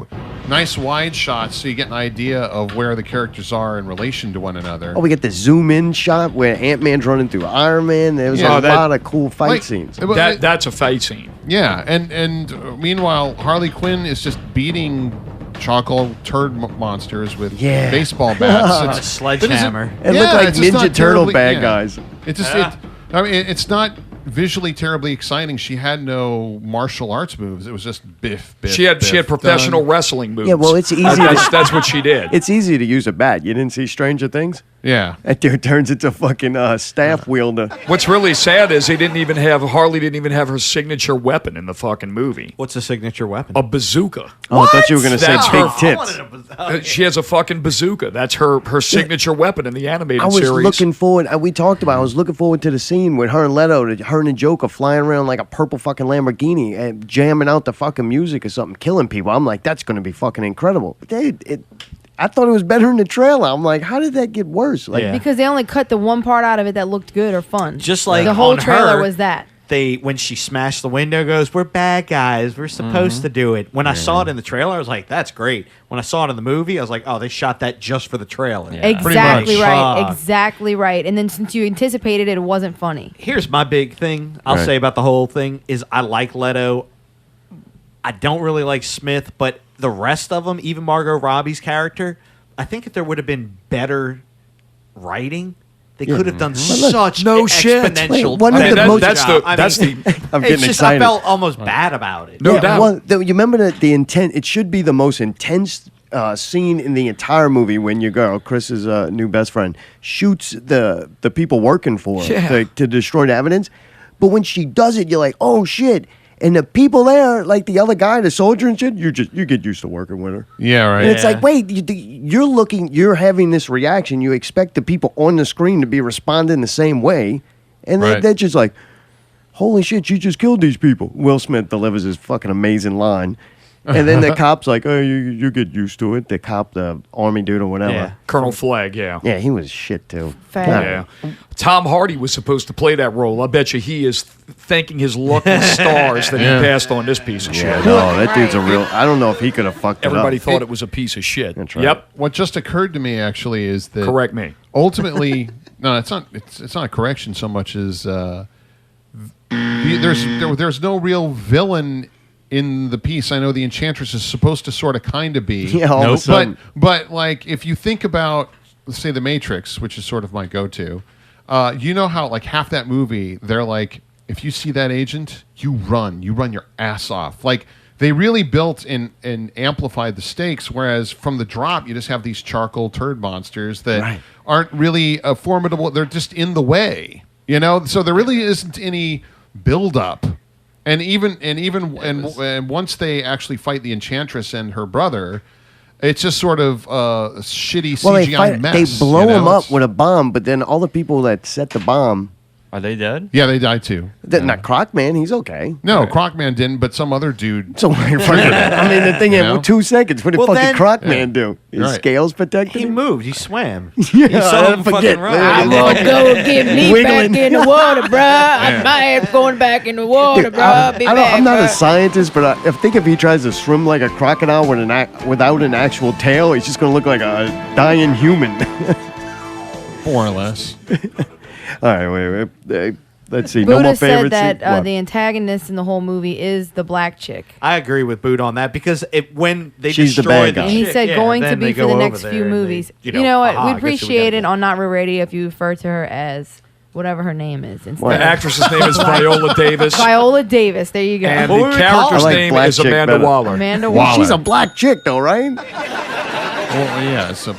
nice wide shots so you get an idea of where the characters are in relation to one another. Oh, we get the zoom in shot where Ant-Man's running through Iron Man. There was Yeah, a that- lot of cool fight Like, scenes. That's a fight scene. Yeah, and meanwhile, Harley Quinn is just beating charcoal turd monsters with Yeah. baseball bats. Sledgehammer. It looked like it's just Ninja not Turtle terribly- bad yeah. guys. It's just, it's not visually terribly exciting. She had no martial arts moves. It was just biff, biff. She had biff, professional done. wrestling moves. Yeah, well, it's easy. That's what she did. It's easy to use a bat. You didn't see Stranger Things? Yeah. That dude turns into fucking staff wielder. What's really sad is Harley didn't even have her signature weapon in the fucking movie. What's a signature weapon? A bazooka. Oh, I thought you were going to say That's big her- tits. She has a fucking bazooka. That's her signature weapon in the animated I was series. looking forward. We talked about. I was looking forward to the scene with her and Leto, her and the Joker flying around like a purple fucking Lamborghini and jamming out the fucking music or something, killing people. I'm like, that's going to be fucking incredible. But I thought it was better in the trailer. I'm like, how did that get worse? Like, Because they only cut the one part out of it that looked good or fun. Just like the whole on trailer her, was that. When she smashed the window, goes, "We're bad guys. We're supposed to do it." When I saw it in the trailer, I was like, "That's great." When I saw it in the movie, I was like, "Oh, they shot that just for the trailer." Yeah. Exactly Pretty much. right. Exactly right. And then since you anticipated it, it wasn't funny. Here's my big thing I'll Right. say about the whole thing is I like Leto. I don't really like Smith, but the rest of them, even Margot Robbie's character, I think if there would have been better writing, they could have done such no shit. exponential. Wait, one of better the most- that's job. the I that's mean, the I'm it's getting just excited. I felt almost bad about it. No doubt. Well, you remember that the intent? It should be the most intense scene in the entire movie when your girl, Chris's new best friend, shoots the people working for her Yeah. to destroy the evidence. But when she does it, you're like, oh shit. And the people there, like the other guy, the soldier and shit, you get used to working with her. Yeah, right. And it's like, wait, you're having this reaction. You expect the people on the screen to be responding the same way. And Right. they're just like, holy shit, you just killed these people. Will Smith delivers his fucking amazing line. And then the cop's like, oh, you get used to it. The cop, the army dude or whatever. Yeah. Colonel Flagg, yeah. Yeah, he was shit too. Fat. Yeah. Tom Hardy was supposed to play that role. I bet you he is thanking his lucky stars that Yeah. he passed on this piece of Yeah, shit. no, that dude's a real. I don't know if he could have fucked Everybody it up. thought it was a piece of shit. That's right. Yep. What just occurred to me actually is that Correct me. ultimately, no, it's not. It's not a correction so much as there's no real villain in the piece. I know the Enchantress is supposed to sort of kind of be. Yeah, all of a sudden. But like if you think about, let's say, The Matrix, which is sort of my go-to, you know how like half that movie they're like, if you see that agent, you run your ass off. Like they really built and amplified the stakes, whereas from the drop you just have these charcoal turd monsters that Right. aren't really formidable. They're just in the way, you know. So there really isn't any build-up. And once they actually fight the Enchantress and her brother, it's just sort of a shitty Well, CGI mess. they blow you know? him up with a bomb, but then all the people that set the bomb, Are they dead? Yeah, they died too. not Crocman, he's okay. No, Crocman didn't, but some other dude. So I mean, the thing You in know? 2 seconds. What did Well, fucking then- Crocman do? His Right. scales protected He him? moved. He swam. Yeah, You saw him fucking run. I'm gonna go get me Wiggling. back in the water, bruh. I'm might going back in the water, Dude, bruh. Be back, I'm not a bruh. scientist, but I think if he tries to swim like a crocodile without an actual tail, he's just going to look like a dying human. More or less. All right, wait. Let's see. No more Buddha said favorites. that What? the antagonist in the whole movie is the black chick. I agree with Boot on that because when they She's the destroy bad guy. And he chick, said yeah, going to then be they for go the over next there few and they, movies. you You know what? aha, We'd guess who we appreciate gotta it get. on Not Real Radio if you refer to her as whatever her name is. The Instead. actress's name is Viola Davis. Viola Davis. There you go. And What the would we call character's her? I like name Black is Chick Amanda better. Waller. Amanda Waller. Waller. She's a black chick, though, right? Well, yeah. So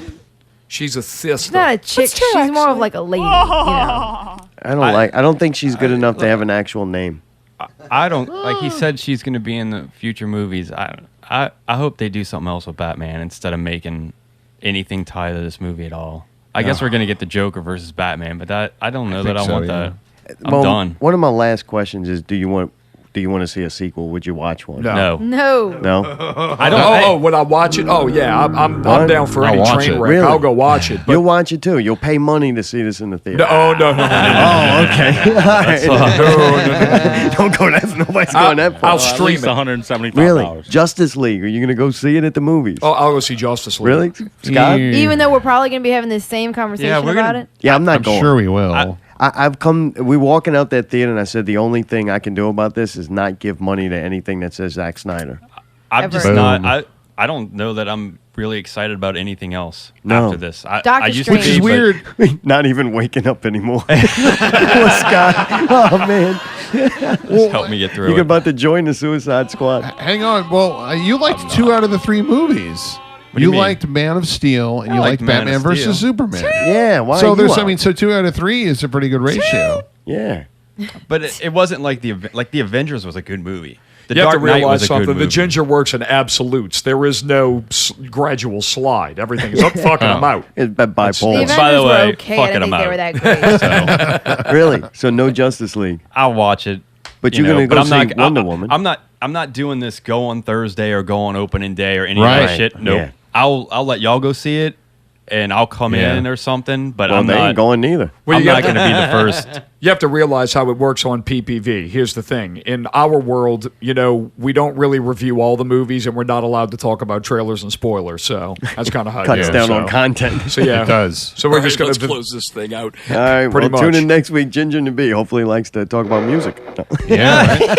She's a sister. She's not a chick. She's more of like a lady. You know? I don't think she's good enough to have an actual name. I don't like. He said she's going to be in the future movies. I hope they do something else with Batman instead of making anything tied to this movie at all. I guess we're going to get the Joker versus Batman, but I don't know that I think so, want yeah. that. I'm done. One of my last questions is: Do you want to see a sequel? Would you watch one? No. No. No. No. I don't. Oh, would I watch it? Oh, yeah. I'm down for I'll any watch train it. wreck. Really? I'll go watch it. But You'll watch it too. You'll pay money to see this in the theater. no, no. Oh, okay. All right. Don't go that. Nobody's going that far. I'll stream it. $175. Really? Justice League? Are you gonna go see it at the movies? Oh, I'll go see Justice League. Really, Scott? Even though we're probably going to be having this same conversation Yeah, we're about gonna- it. Yeah, I'm not I'm going. sure we will. I've come. We're walking out that theater, and I said the only thing I can do about this is not give money to anything that says Zack Snyder. I'm Ever. just Boom. not. I don't know that I'm really excited about anything else No. after this. Doctor I used to Strange. be, Which is but- weird. Not even waking up anymore. Poor Scott. Oh man. Just help me get through You're it. about to join the Suicide Squad. Hang on. Well, you liked 2 out of the 3 movies. do you mean? liked Man of Steel and you liked liked Man Batman of versus Steel. Superman. Yeah, why? So are there's, you I mean, out? so 2 out of 3 is a pretty good ratio. Yeah. But it wasn't like the Avengers was a good movie. The You have to Dark Knight realize was a good something. The movie. ginger works in absolutes. There is no gradual slide. Everything is up, fucking them out. It's The bipolar. Avengers By the way, were okay. I fucking didn't think them they were out. that great. Really? So no Justice League. I'll watch it. But you you're know, gonna go but see Wonder Woman. I'm not doing this go on Thursday or go on opening day or any of Right. that shit. Nope. Yeah. I'll let y'all go see it and I'll come Yeah. in or something. But Well, I'm they not ain't going neither. Well, I'm you not got- going to be the first. You have to realize how it works on PPV. Here's the thing. In our world, you know, we don't really review all the movies and we're not allowed to talk about trailers and spoilers. So that's kind of how it Cuts goes. down so. on content. So, yeah. It does. So we're just going Let's to close this thing out. All right, Pretty well, tune much. in next week. Ginger and B hopefully likes to talk about music. Yeah. Right?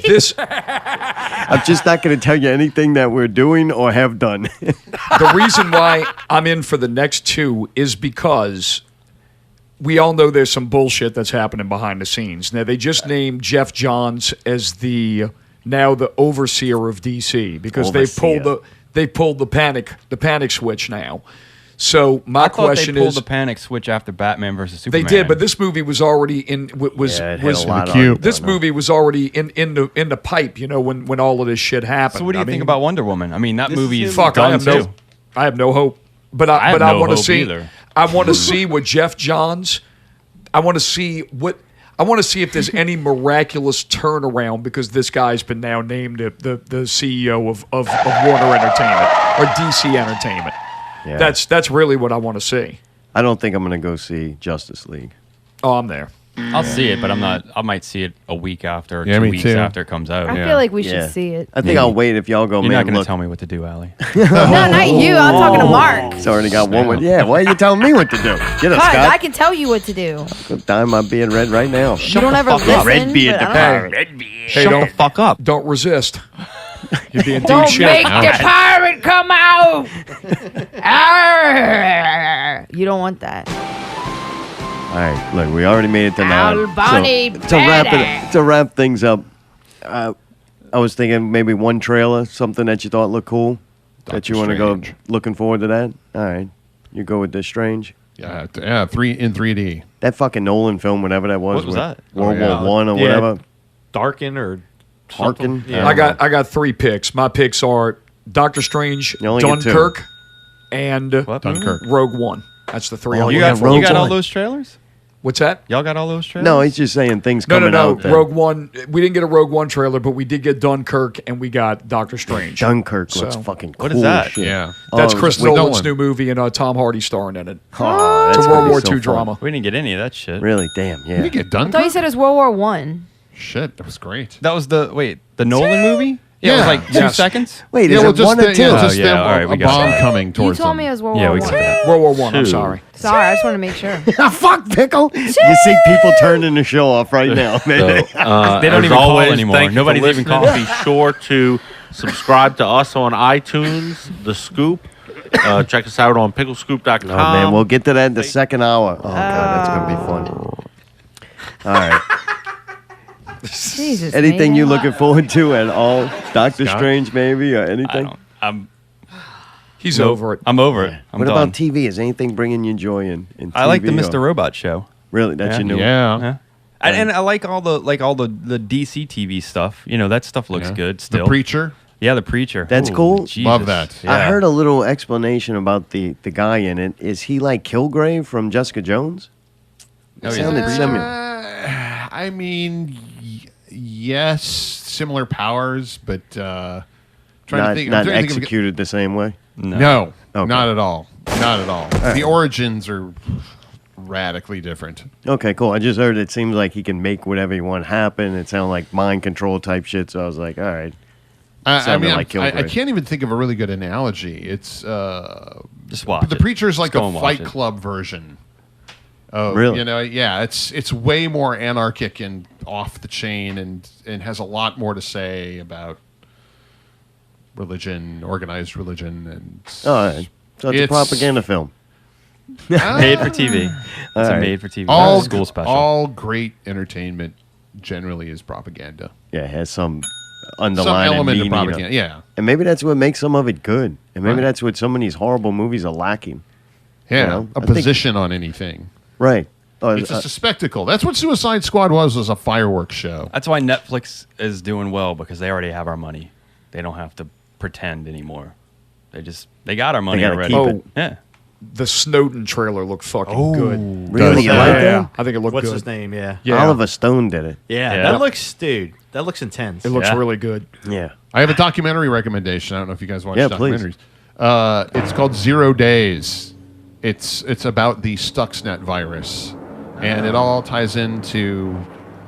this. I'm just not going to tell you anything that we're doing or have done. The reason why I'm in for the next 2 is because we all know there's some bullshit that's happening behind the scenes. Now they just named Jeff Johns as the overseer of DC because they pulled the panic switch now. So my I thought question they pulled is, the panic switch after Batman versus they Superman. did, but this movie was already in was Yeah, it had was a lot of queue. argument this on it. movie was already in the pipe. You know when all of this shit happened. So what do you I think mean, about Wonder Woman? I mean, that movie is Fuck, done too. I have no hope. But I have no want to hope see. either. I want to see what Jeff Johns. I want to see if there's any miraculous turnaround because this guy's been now named the CEO of Warner Entertainment or DC Entertainment. Yeah. That's really what I want to see. I don't think I'm going to go see Justice League. Oh, I'm there. I'll see it, but I'm not. I might see it a week after, or Yeah, 2 me weeks too. after it comes out. I Yeah. feel like we Yeah. should see it. I think I'll wait if y'all go, You're not man, going to look, tell me what to do, Allie. No, not you. I'm talking to Mark. it's already got one with, yeah, why are you telling me what to do? Get us, Cuz I Scott. can tell you what to do. Go dye my beard red right now. You don't ever listen. Red beard but the I don't know. pirate. Hey, don't fuck up. don't resist. You're being deep Don't shit. make the pirate come out. Arr. You don't want that. All right, look, we already made it to 9. Bonny To wrap things up, I was thinking maybe one trailer, something that you thought looked cool, that you want to go Strange. looking forward to that. All right, you go with this Strange. Yeah, 3 in 3D. That fucking Nolan film, whatever that was. What was with that? World Oh, yeah. War One or Yeah. whatever. Darken or Harkin? something. Yeah. I got 3 picks. My picks are Doctor Strange, You only get 2. Dunkirk, and What? Dunkirk. Rogue One. That's the 3. Oh, I'm You yeah, looking got, for. you got all One. those trailers? What's that? Y'all got all those trailers? No, he's just saying things No, coming out. that- Rogue One. We didn't get a Rogue One trailer, but we did get Dunkirk and we got Doctor Strange. Dunkirk looks So, fucking cool. what is as that? shit. Yeah. That's Oh, Chris with Nolan's Nolan. new movie and Tom Hardy starring in it. Oh, It's that's a gonna World be War so II fun. drama. We didn't get any of that shit. Really? Damn, yeah. You get I Dunkirk? thought you said it was World War One. Shit, that was great. That was the Nolan movie? Yeah, it was Yeah. like 2 Yes. seconds. Wait, Yeah, is well, it just 1 or 2? just yeah, them, all right, a we got bomb that. coming You towards told them. me it was World Yeah, War we One. got that. World War One. I'm 2. sorry. Sorry, I just want to make sure. Fuck, Pickle. You see people turning the show off right now, man. They don't as even call always, anymore. thank you Nobody's for even listening. calling. Be sure to subscribe to us on iTunes, The Scoop. Check us out on picklescoop.com. Oh, man, we'll get to that in the second hour. Oh, God, that's going to be fun. All right. Jesus. Anything man. you looking forward to at all? Doctor Scott? Strange, maybe, or I anything? don't. I'm He's over it. I'm over it. I'm What done. about TV? Is anything bringing you joy in TV? I like the or- Mr. Robot show. Really? That's your new one? Yeah. Yeah. And I like all the DC TV stuff. You know, that stuff looks Yeah. good still. The Preacher. Yeah, the Preacher. That's Ooh, cool. Jesus. Love that. Yeah. I heard a little explanation about the guy in it. Is he like Kilgrave from Jessica Jones? It Oh, he's sounded the similar. I mean, yes, similar powers, but trying Not, to think. not I'm trying to think of- executed the same way. No, Okay. not at all. Not at all. The origins are radically different. Okay, cool. I just heard it seems like he can make whatever he want happen. It sounded like mind control type shit. So I was like, all right. I Sounded mean, like I Kilgrave. can't even think of a really good analogy. It's Just watch the it. Preacher's like Just go the and watch Fight it. Club version. Oh, Really? You know, yeah, it's way more anarchic and off the chain, and has a lot more to say about religion, organized religion, and All right. So it's a propaganda film. Made for TV. It's a right. made for TV all school special. all great entertainment generally is propaganda. Yeah, it has some Some underlying element of meaning, propaganda. Yeah. And maybe that's what makes some of it good. And maybe Right. that's what some of these horrible movies are lacking. Yeah. know, A I think- position on anything. Right. It's just a spectacle. That's what Suicide Squad was a fireworks show. That's why Netflix is doing well, because they already have our money. They don't have to pretend anymore. They got our money gotta already. keep it. Yeah. The Snowden trailer looked fucking good. Really? You like that? I think it looked What's good. his name? Yeah. Yeah. Oliver Stone did it. Yeah. Yeah. That looks, dude. That looks intense. It looks Yeah. really good. Yeah. I have a documentary recommendation. I don't know if you guys watch Yeah, please. documentaries. It's called 0 Days. It's about the Stuxnet virus, and it all ties into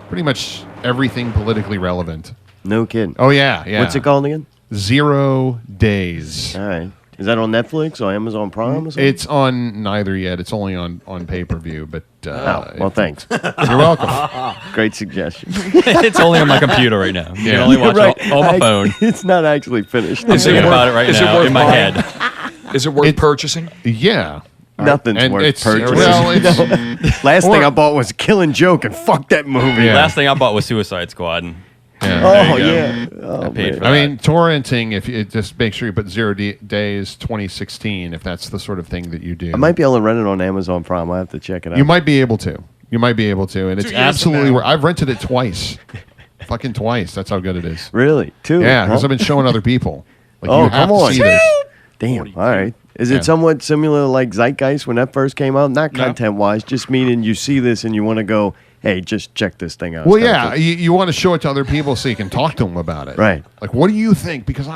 pretty much everything politically relevant. No kidding. Oh yeah, yeah. What's it called again? 0 Days. All right. Is that on Netflix or Amazon Prime or something? It's on neither yet. It's only on pay-per-view. But well, thanks. you're welcome. Great suggestion. It's only on my computer right now. You Yeah. can only watch Right. it on my phone. It's not actually finished. I'm thinking about it right is it now worth in my buying? head. Is it worth It- purchasing? Yeah. Nothing's And worth it's purchasing. well, it's Last thing I bought was Killing Joke, and fuck that movie. Yeah. Last thing I bought was Suicide Squad. And Oh, There you go. yeah. Oh, I paid man. for I that. mean, torrenting. If you just make sure you put 0 Days 2016, if that's the sort of thing that you do, I might be able to rent it on Amazon Prime. I have to check it out. You might be able to. You might be able to, and it's 2 years from absolutely. now. I've rented it twice, fucking twice. That's how good it is. Really? Two? Yeah, because Huh? I've been showing other people. Like, Oh, you have come to on. see this. Damn. All right. Is Yeah. it somewhat similar like Zeitgeist when that first came out? Not No. content-wise, just meaning you see this and you want to go, hey, just check this thing out. Well, It's yeah, kinda you want to show it to other people so you can talk to them about it. Right. Like, what do you think? Because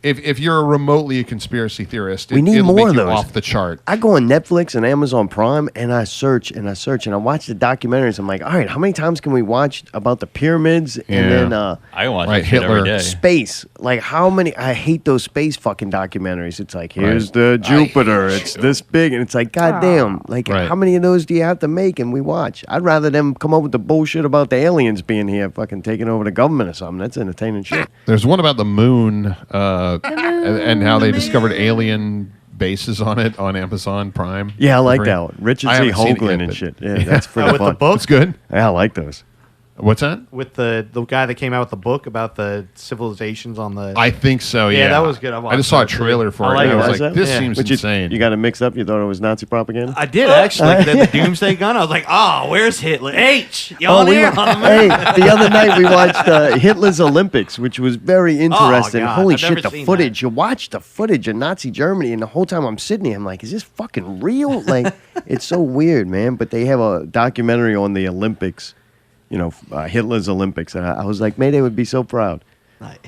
if you're remotely a conspiracy theorist, We need it'll more make of you those. off the chart. I go on Netflix and Amazon Prime and I search and I search and I watch the documentaries. I'm like, all right, how many times can we watch about the pyramids and Yeah. then I watch Right, that shit every Hitler. day. space? Like, how many? I hate those space fucking documentaries. It's like, here's the Jupiter. It's this big. And it's like, goddamn. Like, Right. how many of those do you have to make and we watch? I'd rather them come up with the bullshit about the aliens being here, fucking taking over the government or something. That's entertaining shit. There's one about the moon, and how they discovered alien bases on it on Amazon Prime. Yeah, I like Great. that one. Richard I C. haven't seen it Hoagland yet, and but- shit. Yeah, that's pretty with fun. the book It's good. Yeah, I like those. What's that? with the guy that came out with the book about the civilizations on the. I think so. Yeah, Yeah, that was good. I I just saw a watched that, too. trailer for I it. like and I it. was Was like, that? this Yeah. seems But insane. you got it mixed up. You thought it was Nazi propaganda? I did actually. the Doomsday Gun. I was like, oh, where's Hitler? H, y'all we there? wa- hey, the other night we watched Hitler's Olympics, which was very interesting. God, Holy I've shit, never the seen footage. You watch the footage of Nazi Germany, and the whole time I'm sitting here, I'm like, is this fucking real? Like, it's so weird, man. But they have a documentary on the Olympics, Hitler's Olympics. And I was like, Mayday would be so proud.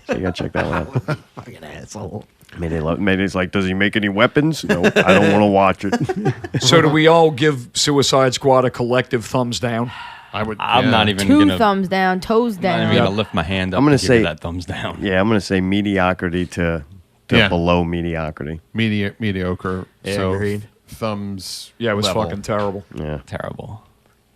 So you got to check that one out. Fucking asshole. Mayday's like, does he make any weapons? No, I don't want to watch it. So do we all give Suicide Squad a collective thumbs down? I would. I'm yeah. not even 2 gonna. thumbs down, toes I'm not down. even gonna lift my hand up. I'm gonna and give you say- that thumbs down. Yeah, I'm going to say mediocrity to Yeah. below mediocrity. mediocre. Yeah, so agreed. thumbs. Yeah, it was level. fucking terrible. Yeah. Terrible.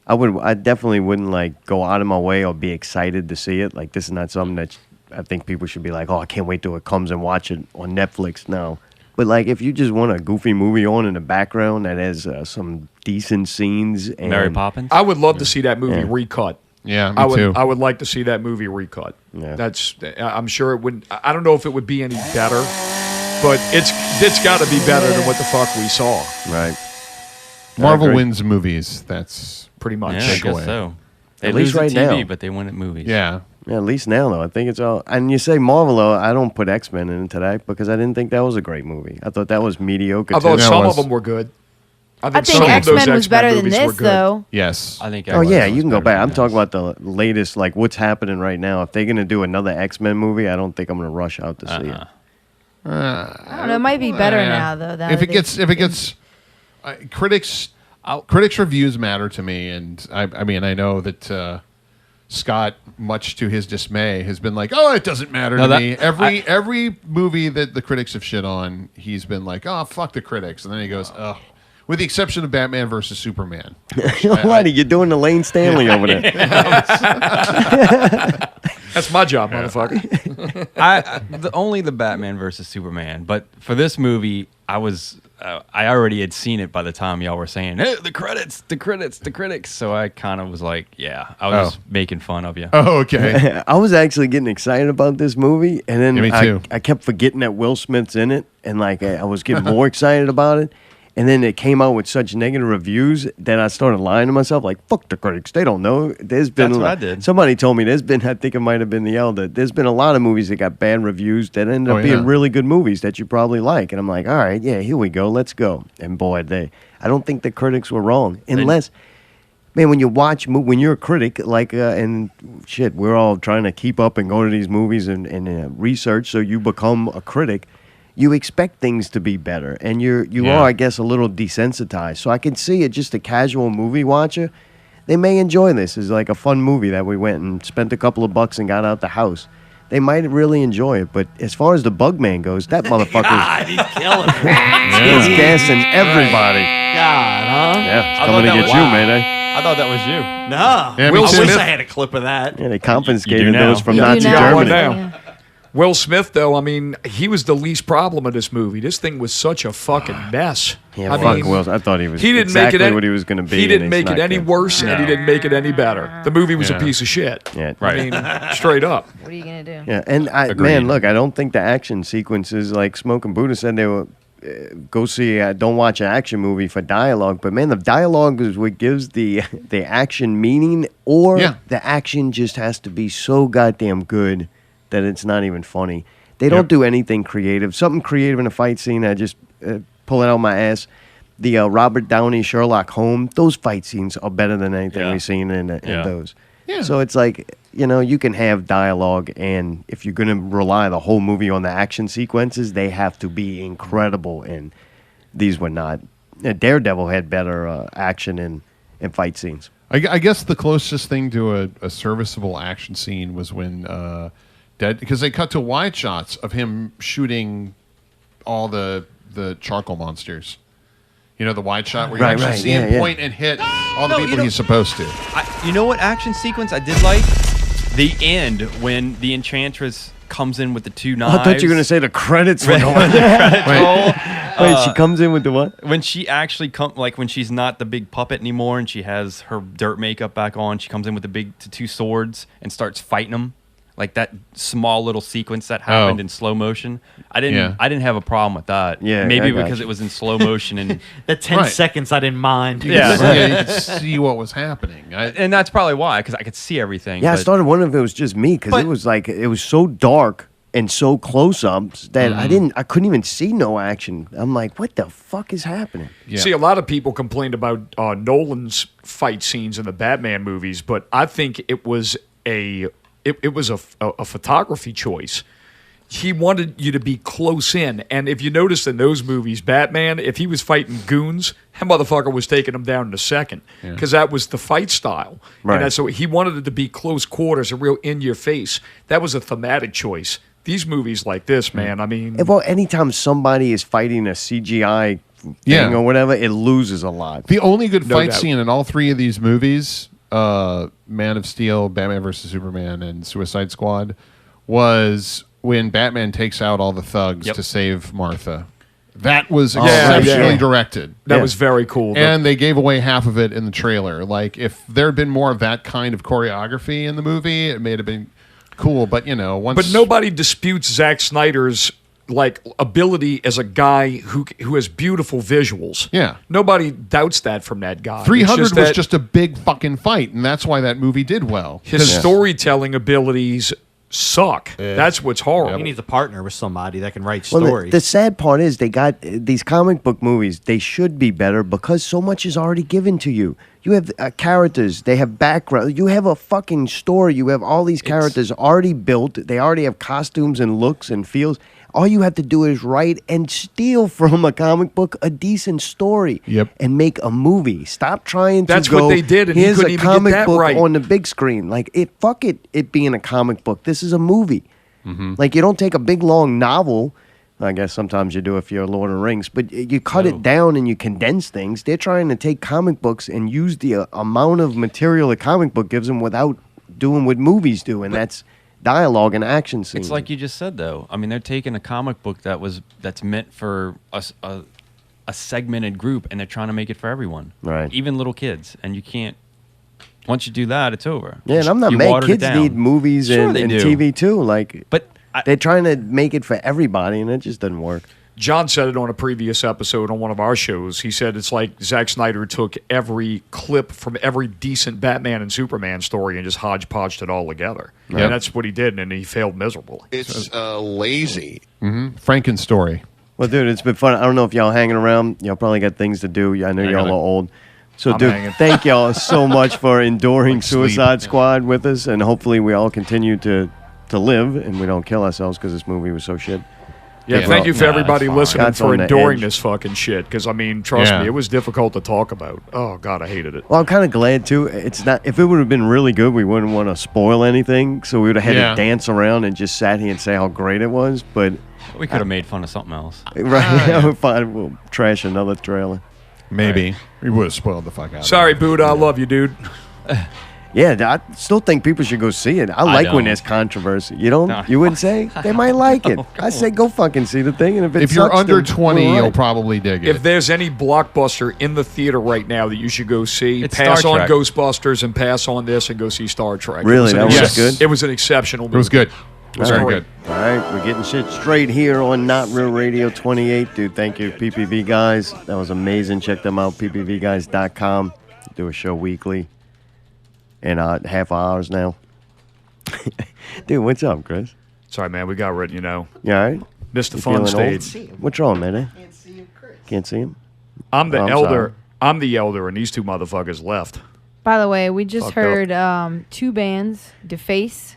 I definitely wouldn't like go out of my way or be excited to see it. Like, this is not something that I think people should be like, oh, I can't wait till it comes and watch it on Netflix. No. But like, if you just want a goofy movie on in the background that has some decent scenes and Mary Poppins. I would love to see that movie Yeah. recut. Yeah, me I would. too. I would like to see that movie recut. Yeah. That's. I'm sure it would. I don't know if it would be any better, but it's got to be better than what the fuck we saw. right. Marvel agree. wins movies. That's Pretty much. Yeah, I Take guess away. so. They At lose least right at TV, now. but they win at movies. yeah. Yeah, at least now though, I think it's all. And you say Marvel though, I don't put X-Men into that because I didn't think that was a great movie. I thought that was mediocre. I thought too. Yeah, it some was. of them were good. I think some of X those Men was better than movies were this, good. though. Yes. I think. Oh yeah, X-Men you can was go better back. than I'm talking this. about the latest, like what's happening right now. If they're gonna do another X-Men movie, I don't think I'm gonna rush out to see it. I don't know. It might be better Yeah. now, though. That If it gets, critics reviews matter to me, and I mean I know that Scott, much to his dismay, has been like, oh, it doesn't matter No, to that- me. Every movie that the critics have shit on, he's been like, oh, fuck the critics, and then he goes, oh. With the exception of Batman versus Superman. Alrighty, you're doing the Lane Stanley over there. That's my job, motherfucker. Only the Batman versus Superman. But for this movie, I I already had seen it by the time y'all were saying, "Hey, the credits, the critics, the critics." So I kind of was like, "Yeah, I was making fun of you." Oh, okay. I was actually getting excited about this movie, and then Yeah, me too. I kept forgetting that Will Smith's in it, and like I was getting more excited about it. And then it came out with such negative reviews that I started lying to myself, like, fuck the critics. They don't know. There's been That's what I did. Somebody told me I think it might have been The Elder. There's been a lot of movies that got bad reviews that ended up being really good movies that you probably like. And I'm like, all right, yeah, here we go. Let's go. And boy, I don't think the critics were wrong. Unless, man, when you watch, when you're a critic, like, and shit, we're all trying to keep up and go to these movies and research, so you become a critic. You expect things to be better, and you are, I guess, a little desensitized. So I can see it. Just a casual movie watcher, they may enjoy this. It's like a fun movie that we went and spent a couple of bucks and got out the house. They might really enjoy it. But as far as the Bugman goes, that motherfucker God, he's killing me. is gassing everybody. God, huh? Yeah, it's I coming to thought get that you, was- Mayday. I thought that was you. No. Yeah, me Will too. Smith. I wish Smith- I had a clip of that. Yeah, they confiscated now. those from Yeah, Nazi you got one Germany. now. Will Smith, though, I mean, he was the least problem of this movie. This thing was such a fucking mess. Yeah, I fuck mean, Will. I thought he was he didn't exactly make it any, what he was going to be. He and didn't he's make not it any good. worse, and he didn't make it any better. The movie was a piece of shit. Yeah, Right. I mean, straight up. What are you gonna do? Yeah, and Agreed. man, look, I don't think the action sequences, like Smoke and Buddha said, they were go see. Don't watch an action movie for dialogue, but man, the dialogue is what gives the action meaning, or the action just has to be so goddamn good that it's not even funny. They don't do anything creative. Something creative in a fight scene, I just pull it out of my ass. The Robert Downey Sherlock Holmes, those fight scenes are better than anything we've seen in those. Yeah. So it's like, you can have dialogue, and if you're going to rely the whole movie on the action sequences, they have to be incredible, and these were not. Daredevil had better action and fight scenes. I guess the closest thing to a serviceable action scene was when because they cut to wide shots of him shooting all the charcoal monsters. The wide shot where you actually see him point and hit all the people he's supposed to. You know what action sequence I did like? The end when the Enchantress comes in with the two knives. I thought you were going to say the credits were going. Wait, she comes in with the what? When she actually when she's not the big puppet anymore and she has her dirt makeup back on, she comes in with the two swords and starts fighting them. Like that small little sequence that happened in slow motion. I didn't have a problem with that. Yeah, maybe I got because you. it was in slow motion and The 10 seconds I didn't mind. You could see what was happening. and that's probably why, because I could see everything. Yeah, I but- started wondering if it was just me, because it was so dark and so close-ups that I couldn't even see no action. I'm like, what the fuck is happening? Yeah. See, a lot of people complained about Nolan's fight scenes in the Batman movies, but I think it was a photography choice. He wanted you to be close in, and if you notice in those movies, Batman, if he was fighting goons, that motherfucker was taking them down in a second, because that was the fight style. Right. And so he wanted it to be close quarters, a real in your face. That was a thematic choice. These movies like this, man, I mean, Well, anytime somebody is fighting a CGI thing or whatever, it loses a lot. The only good No fight doubt. scene in all three of these movies, Man of Steel, Batman vs. Superman, and Suicide Squad, was when Batman takes out all the thugs to save Martha. That was exceptionally directed. that was very cool. And they gave away half of it in the trailer. Like, if there had been more of that kind of choreography in the movie, it may have been cool. But, once... But nobody disputes Zack Snyder's ability as a guy who has beautiful visuals. Yeah. Nobody doubts that from that guy. 300 It's was that just a big fucking fight, and that's why that movie did well. his storytelling abilities suck. That's what's horrible. He needs a partner with somebody that can write Well, stories. the sad part is they got these comic book movies. They should be better because so much is already given to you. You have characters. They have background. You have a fucking story. You have all these characters already built. They already have costumes and looks and feels. All you have to do is write and steal from a comic book a decent story and make a movie. Stop trying to That's go, what they did, and he here's couldn't a even get comic that book right. on the big screen. Like, fuck it being a comic book. This is a movie. Like, you don't take a big, long novel. I guess sometimes you do if you're Lord of the Rings, but you cut it down and you condense things. They're trying to take comic books and use the amount of material a comic book gives them without doing what movies do, and that's dialogue and action scenes. It's like you just said, though. I mean, they're taking a comic book that's meant for a a segmented group, and they're trying to make it for everyone, Right. Even little kids, and you can't. Once you do that, it's over. Yeah, and I'm not You mad. watered it Kids down. need movies Sure and, they and do. TV too. Like, But they're trying to make it for everybody, and it just doesn't work. John said it on a previous episode on one of our shows. He said it's like Zack Snyder took every clip from every decent Batman and Superman story and just hodgepodged it all together. Yep. And that's what he did, and he failed miserably. It's lazy. Franken story. Well, dude, it's been fun. I don't know if y'all hanging around. Y'all probably got things to do. I know y'all are old. So, I'm dude, hanging. thank y'all so much for enduring Like sleep. Suicide Squad with us, and hopefully we all continue to live and we don't kill ourselves because this movie was so shit. Yeah, Yeah, thank you for well, everybody that's fine. listening That's for on the enduring edge. this fucking shit. Because, I mean, trust Yeah. me, it was difficult to talk about. Oh, God, I hated it. Well, I'm kind of glad too. It's not. If it would have been really good, we wouldn't want to spoil anything. So we would have had Yeah. to dance around and just sat here and say how great it was. But we could have made fun of something else. right, we'll fine. We'll trash another trailer. Maybe. We would have spoiled the fuck out of it. Sorry, Buddha, I love you, dude. Yeah, I still think people should go see it. I like when don't. there's controversy. You don't? No. You wouldn't say? They might like it. I say go fucking see the thing, and if it If you're sucks, under then 20, all right. you'll probably dig If it. there's any blockbuster in the theater right now that you should go see, It's pass Star on Trek. Ghostbusters and pass on this and go see Star Trek. Really? That was Yes. good? It was an exceptional movie. It was good. It was Very great. good. All right, we're getting shit straight here on Not Real Radio 28. Dude, thank you, PPV guys. That was amazing. Check them out, ppvguys.com. Do a show weekly. And half hours now. Dude, what's up, Chris? Sorry, man, we got rid, you know, You all right? missed the You fun feeling old? stage. What's wrong, man? Can't see him? I'm the Oh, I'm elder. sorry. I'm the elder, and these two motherfuckers left. By the way, we just Fucked up. heard two bands, Deface,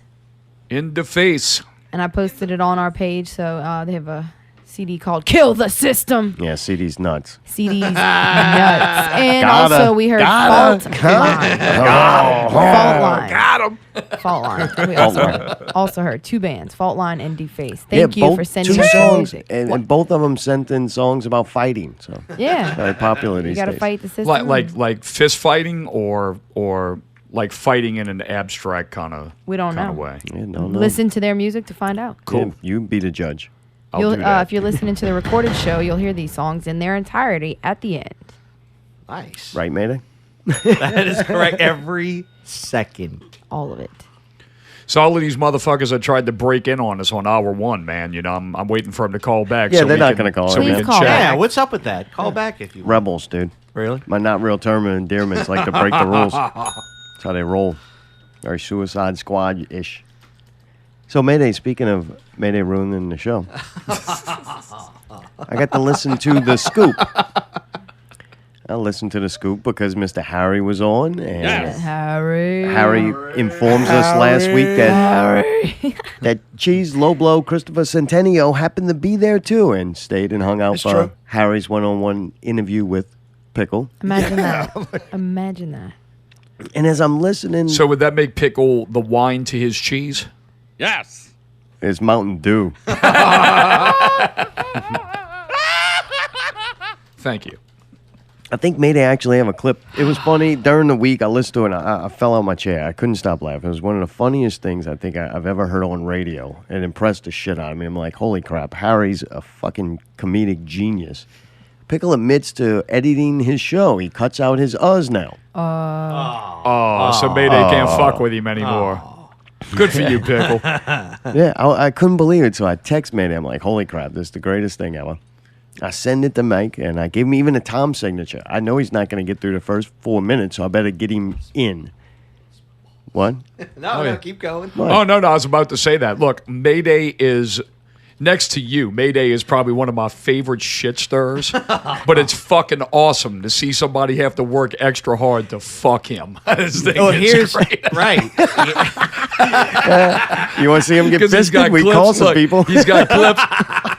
In the face. and I posted it on our page. So they have a CD called "Kill the System." Yeah, CD's nuts. CD's nuts, and Gotta- also we heard gotta- Fault Line. Fault Line. Got him. Fault Line. We also heard two bands, Fault Line and Deface. Yeah, Thank you both for sending two us your songs, music. and both of them sent in songs about fighting. So Yeah, very popular you these got to days. fight the system. Like fist fighting or like fighting in an abstract kind of We don't know. way. Yeah, no, no. Listen to their music to find out. Cool. Yeah, you be the judge. I'll You'll, do that. if you're listening to the recorded show, you'll hear these songs in their entirety at the end. Nice. Right, Mayday? That is correct. Every second. All of it. So all of these motherfuckers that tried to break in on us on hour one, man, you know, I'm waiting for them to call back. Yeah, so they're we not can- gonna call so in, we man. can Please call chat. back. Yeah, what's up with that? Call back if you want. Rebels, dude. Really? My not real term of endearments like to break the rules. That's how they roll. Very Suicide Squad-ish. So Mayday, speaking of Mayday ruining the show, I got to listen to The Scoop. I listened to The Scoop because Mr. Harry was on, and Harry. Harry informs us last week that Cheese Low Blow Christopher Centineo happened to be there too and stayed and hung out for Harry's one-on-one interview with Pickle. Imagine that. Imagine that. And as I'm listening, So would that make Pickle the wine to his cheese? Yes. it's Mountain Dew. Thank you. I think Mayday actually have a clip. It was funny. During the week, I listened to it, and I fell out my chair. I couldn't stop laughing. It was one of the funniest things I think I've ever heard on radio. It impressed the shit out of me. I'm like, holy crap, Harry's a fucking comedic genius. Pickle admits to editing his show. He cuts out his us now. Oh, so Mayday can't fuck with him anymore. Good for you, Pickle. Yeah, I couldn't believe it. So I text Mayday. I'm like, holy crap, this is the greatest thing ever. I send it to Mike, and I gave him even a Tom signature. I know he's not going to get through the first 4 minutes, so I better get him in. What? No, keep going. Oh, no, I was about to say that. Look, Mayday is next to you. Mayday is probably one of my favorite shit stirrers, but it's fucking awesome to see somebody have to work extra hard to fuck him. This thing Oh, is here's great. right. You want to see him get Because he's got fisted? We clips. call some Look, people. He's got clips.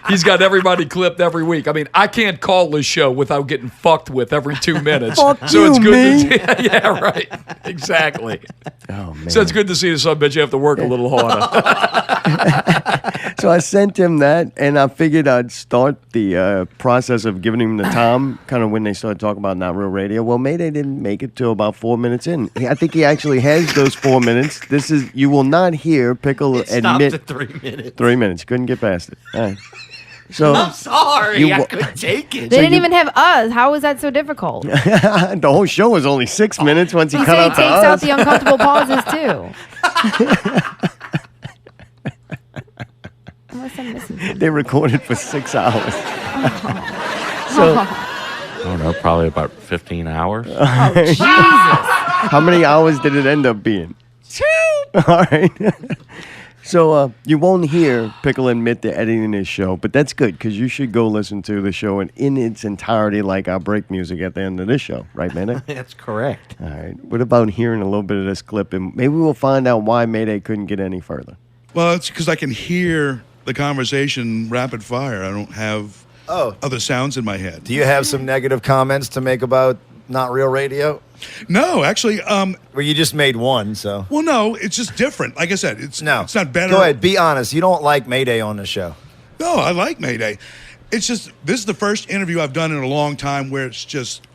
He's got everybody clipped every week. I mean, I can't call this show without getting fucked with every 2 minutes. Fuck so it's you, good me. to see. Yeah, right. Exactly. Oh, man. So it's good to see the son bitch you have to work a little harder. So I sent him that, and I figured I'd start the process of giving him the Tom, kind of when they started talking about Not Real Radio. Well, Mayday didn't make it till about 4 minutes in. I think he actually has those 4 minutes. You will not hear Pickle It stopped admit at 3 minutes. 3 minutes. Couldn't get past it. All right. So I'm sorry. You I wa- couldn't take it. They didn't even have us. How was that so difficult? the whole show was only 6 minutes once he He cut said he out takes the out us. the uncomfortable pauses too. Unless I'm missing something. They recorded for 6 hours. So I don't know, probably about 15 hours. Oh, Jesus. how many hours did it end up being? 2. All right. So you won't hear Pickle admit to editing this show, but that's good because you should go listen to the show in its entirety like our break music at the end of this show. Right, Mayday? That's correct. All right. What about hearing a little bit of this clip, and maybe we'll find out why Mayday couldn't get any further. Well, it's because I can hear the conversation rapid fire. I don't have other sounds in my head. Do you have some negative comments to make about Not Real Radio? No, actually, Well, you just made one, so. well, no, it's just different. Like I said, it's not better. Go ahead, be honest. You don't like Mayday on the show. No, I like Mayday. It's just this is the first interview I've done in a long time where it's just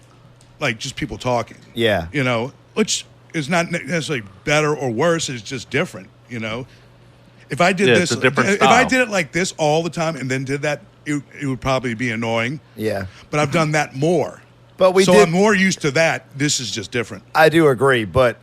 like just people talking. Yeah. You know, which is not necessarily better or worse. It's just different. You know, if I did Yeah, this, it's a different if I style. did it like this all the time and then did that, it would probably be annoying. Yeah. But I've done that more. But so I'm more used to that. This is just different. I do agree, but,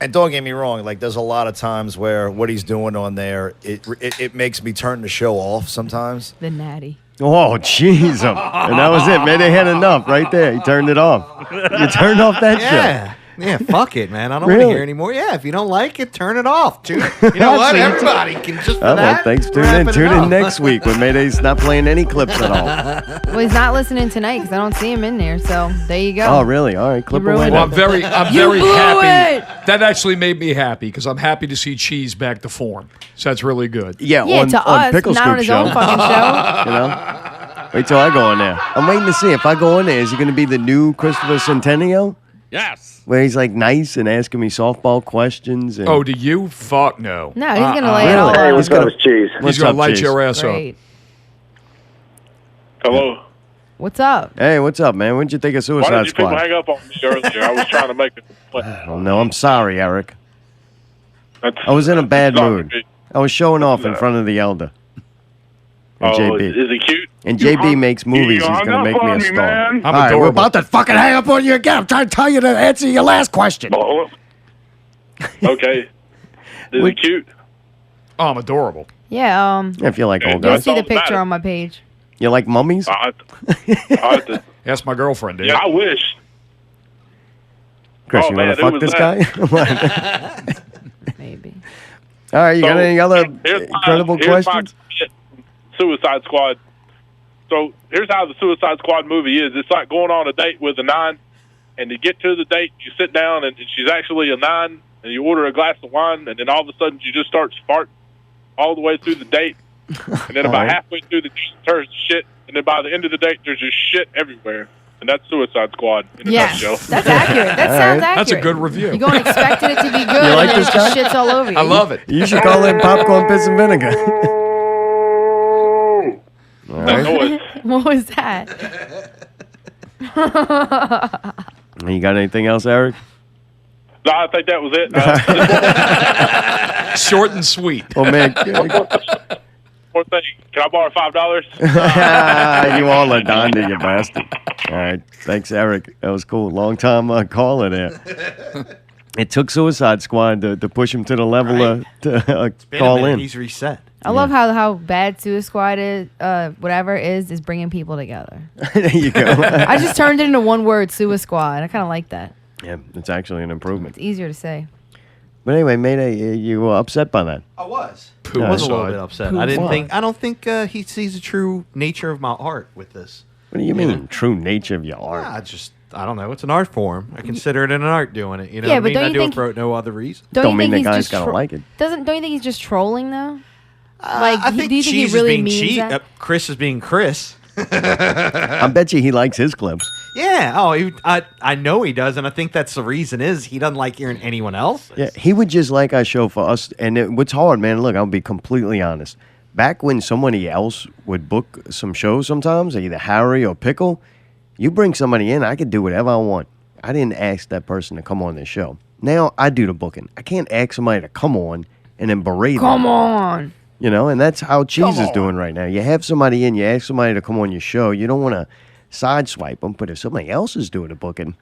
and don't get me wrong, like there's a lot of times where what he's doing on there, it makes me turn the show off sometimes. The natty. Oh, jeez. And that was it. Mayday had enough right there. He turned it off. You turned off that show. Yeah. Yeah, fuck it, man. I don't want Really? to hear anymore. Yeah, if you don't like it, turn it off. You know what? Everybody can just for Oh, well, that. thanks for tuning in. wrap it Tune in up. next week when Mayday's not playing any clips at all. Well, he's not listening tonight because I don't see him in there. So there you go. Oh, really? All right, clip You away. ruined Well, then. I'm You very blew happy. it! That actually made me happy because I'm happy to see Cheese back to form. So that's really good. Yeah, Yeah, on, to on us, Pickle not Scoop on his show. own fucking show. You know? Wait till I go in there. I'm waiting to see if I go in there. Is he going to be the new Christopher Centineo? Yes. Where he's like nice and asking me softball questions. And Oh, do you? Fuck no. No, he's gonna lay it all Really? out. He's gonna, He's what's gonna up, light Cheese? your ass Great. Hello. What's up? Hey, what's up, man? What'd you think of Why Suicide did you people Squad? hang up on me earlier? I was trying to make it. Oh, no, I'm sorry, Eric. That's- I was in a bad that's not mood. good. I was showing off in front of the elder. And Oh, JB. is it cute? And You JB hung- makes you movies. He's hung going to up make me on a star. man. I'm All right, we're adorable. about to fucking hang up on you again. I'm trying to tell you to answer your last question. Oh, okay. Is it cute? Oh, I'm adorable. Yeah. If you like Yeah, old You'll guys. see the all that picture matters. on my page. You like mummies? I have to- That's my girlfriend, dude. yeah, I wish. Chris, Oh, you man, want to who fuck was this guy? Maybe. All right, you got any other here's my- incredible here's my questions? Suicide Squad. So here's how the Suicide Squad movie is. It's like going on a date with a 9, and to get to the date, you sit down, and she's actually a 9, and you order a glass of wine, and then all of a sudden you just start farting all the way through the date, and then about Alright. halfway through the date, it turns to shit, and then by the end of the date, there's just shit everywhere. And that's Suicide Squad in a Yeah, nutshell. that's accurate. That sounds accurate. That's a good review. You're going expecting it to be good, You like and then this it just guy? shits all over you. I love it. You should call it popcorn, piss, and vinegar. All That right. noise. What was that? You got anything else, Eric? No, I think that was it. Short and sweet. Oh, man. One thing. Can I borrow $5? You all are done, you bastard. All right. Thanks, Eric. That was cool. Long time caller there. It took Suicide Squad to push him to the level to call in. He's reset. I love how bad Suicide Squad is, whatever is bringing people together. There you go. I just turned it into one word, Suicide Squad. I kind of like that. Yeah, it's actually an improvement. It's easier to say. But anyway, Mayday, you were upset by that. I was. Poo I was a little aside. bit upset. Poo I didn't aside. think. I don't think he sees the true nature of my art with this. What do you mean, true nature of your art? I don't know. It's an art form. I consider it an art doing it. You know Yeah, what I but mean? don't I you do think- it for no other reason. Don't, Don't you mean think the he's guy's just gotta like it. Don't you think he's just trolling though? I think do you think he Cheese really is being means cheat. that? Chris is being Chris. I bet you he likes his clips. Yeah. Oh, I know he does, and I think that's the reason is he doesn't like hearing anyone else. Yeah, he would just like our show for us. And what's hard, man, look, I'll be completely honest. Back when somebody else would book some shows sometimes, either Harry or Pickle, you bring somebody in, I could do whatever I want. I didn't ask that person to come on this show. Now I do the booking. I can't ask somebody to come on and then berate them. Come on. You know, and that's how Cheese is doing right now. You have somebody in, you ask somebody to come on your show. You don't want to sideswipe them, but if somebody else is doing the booking,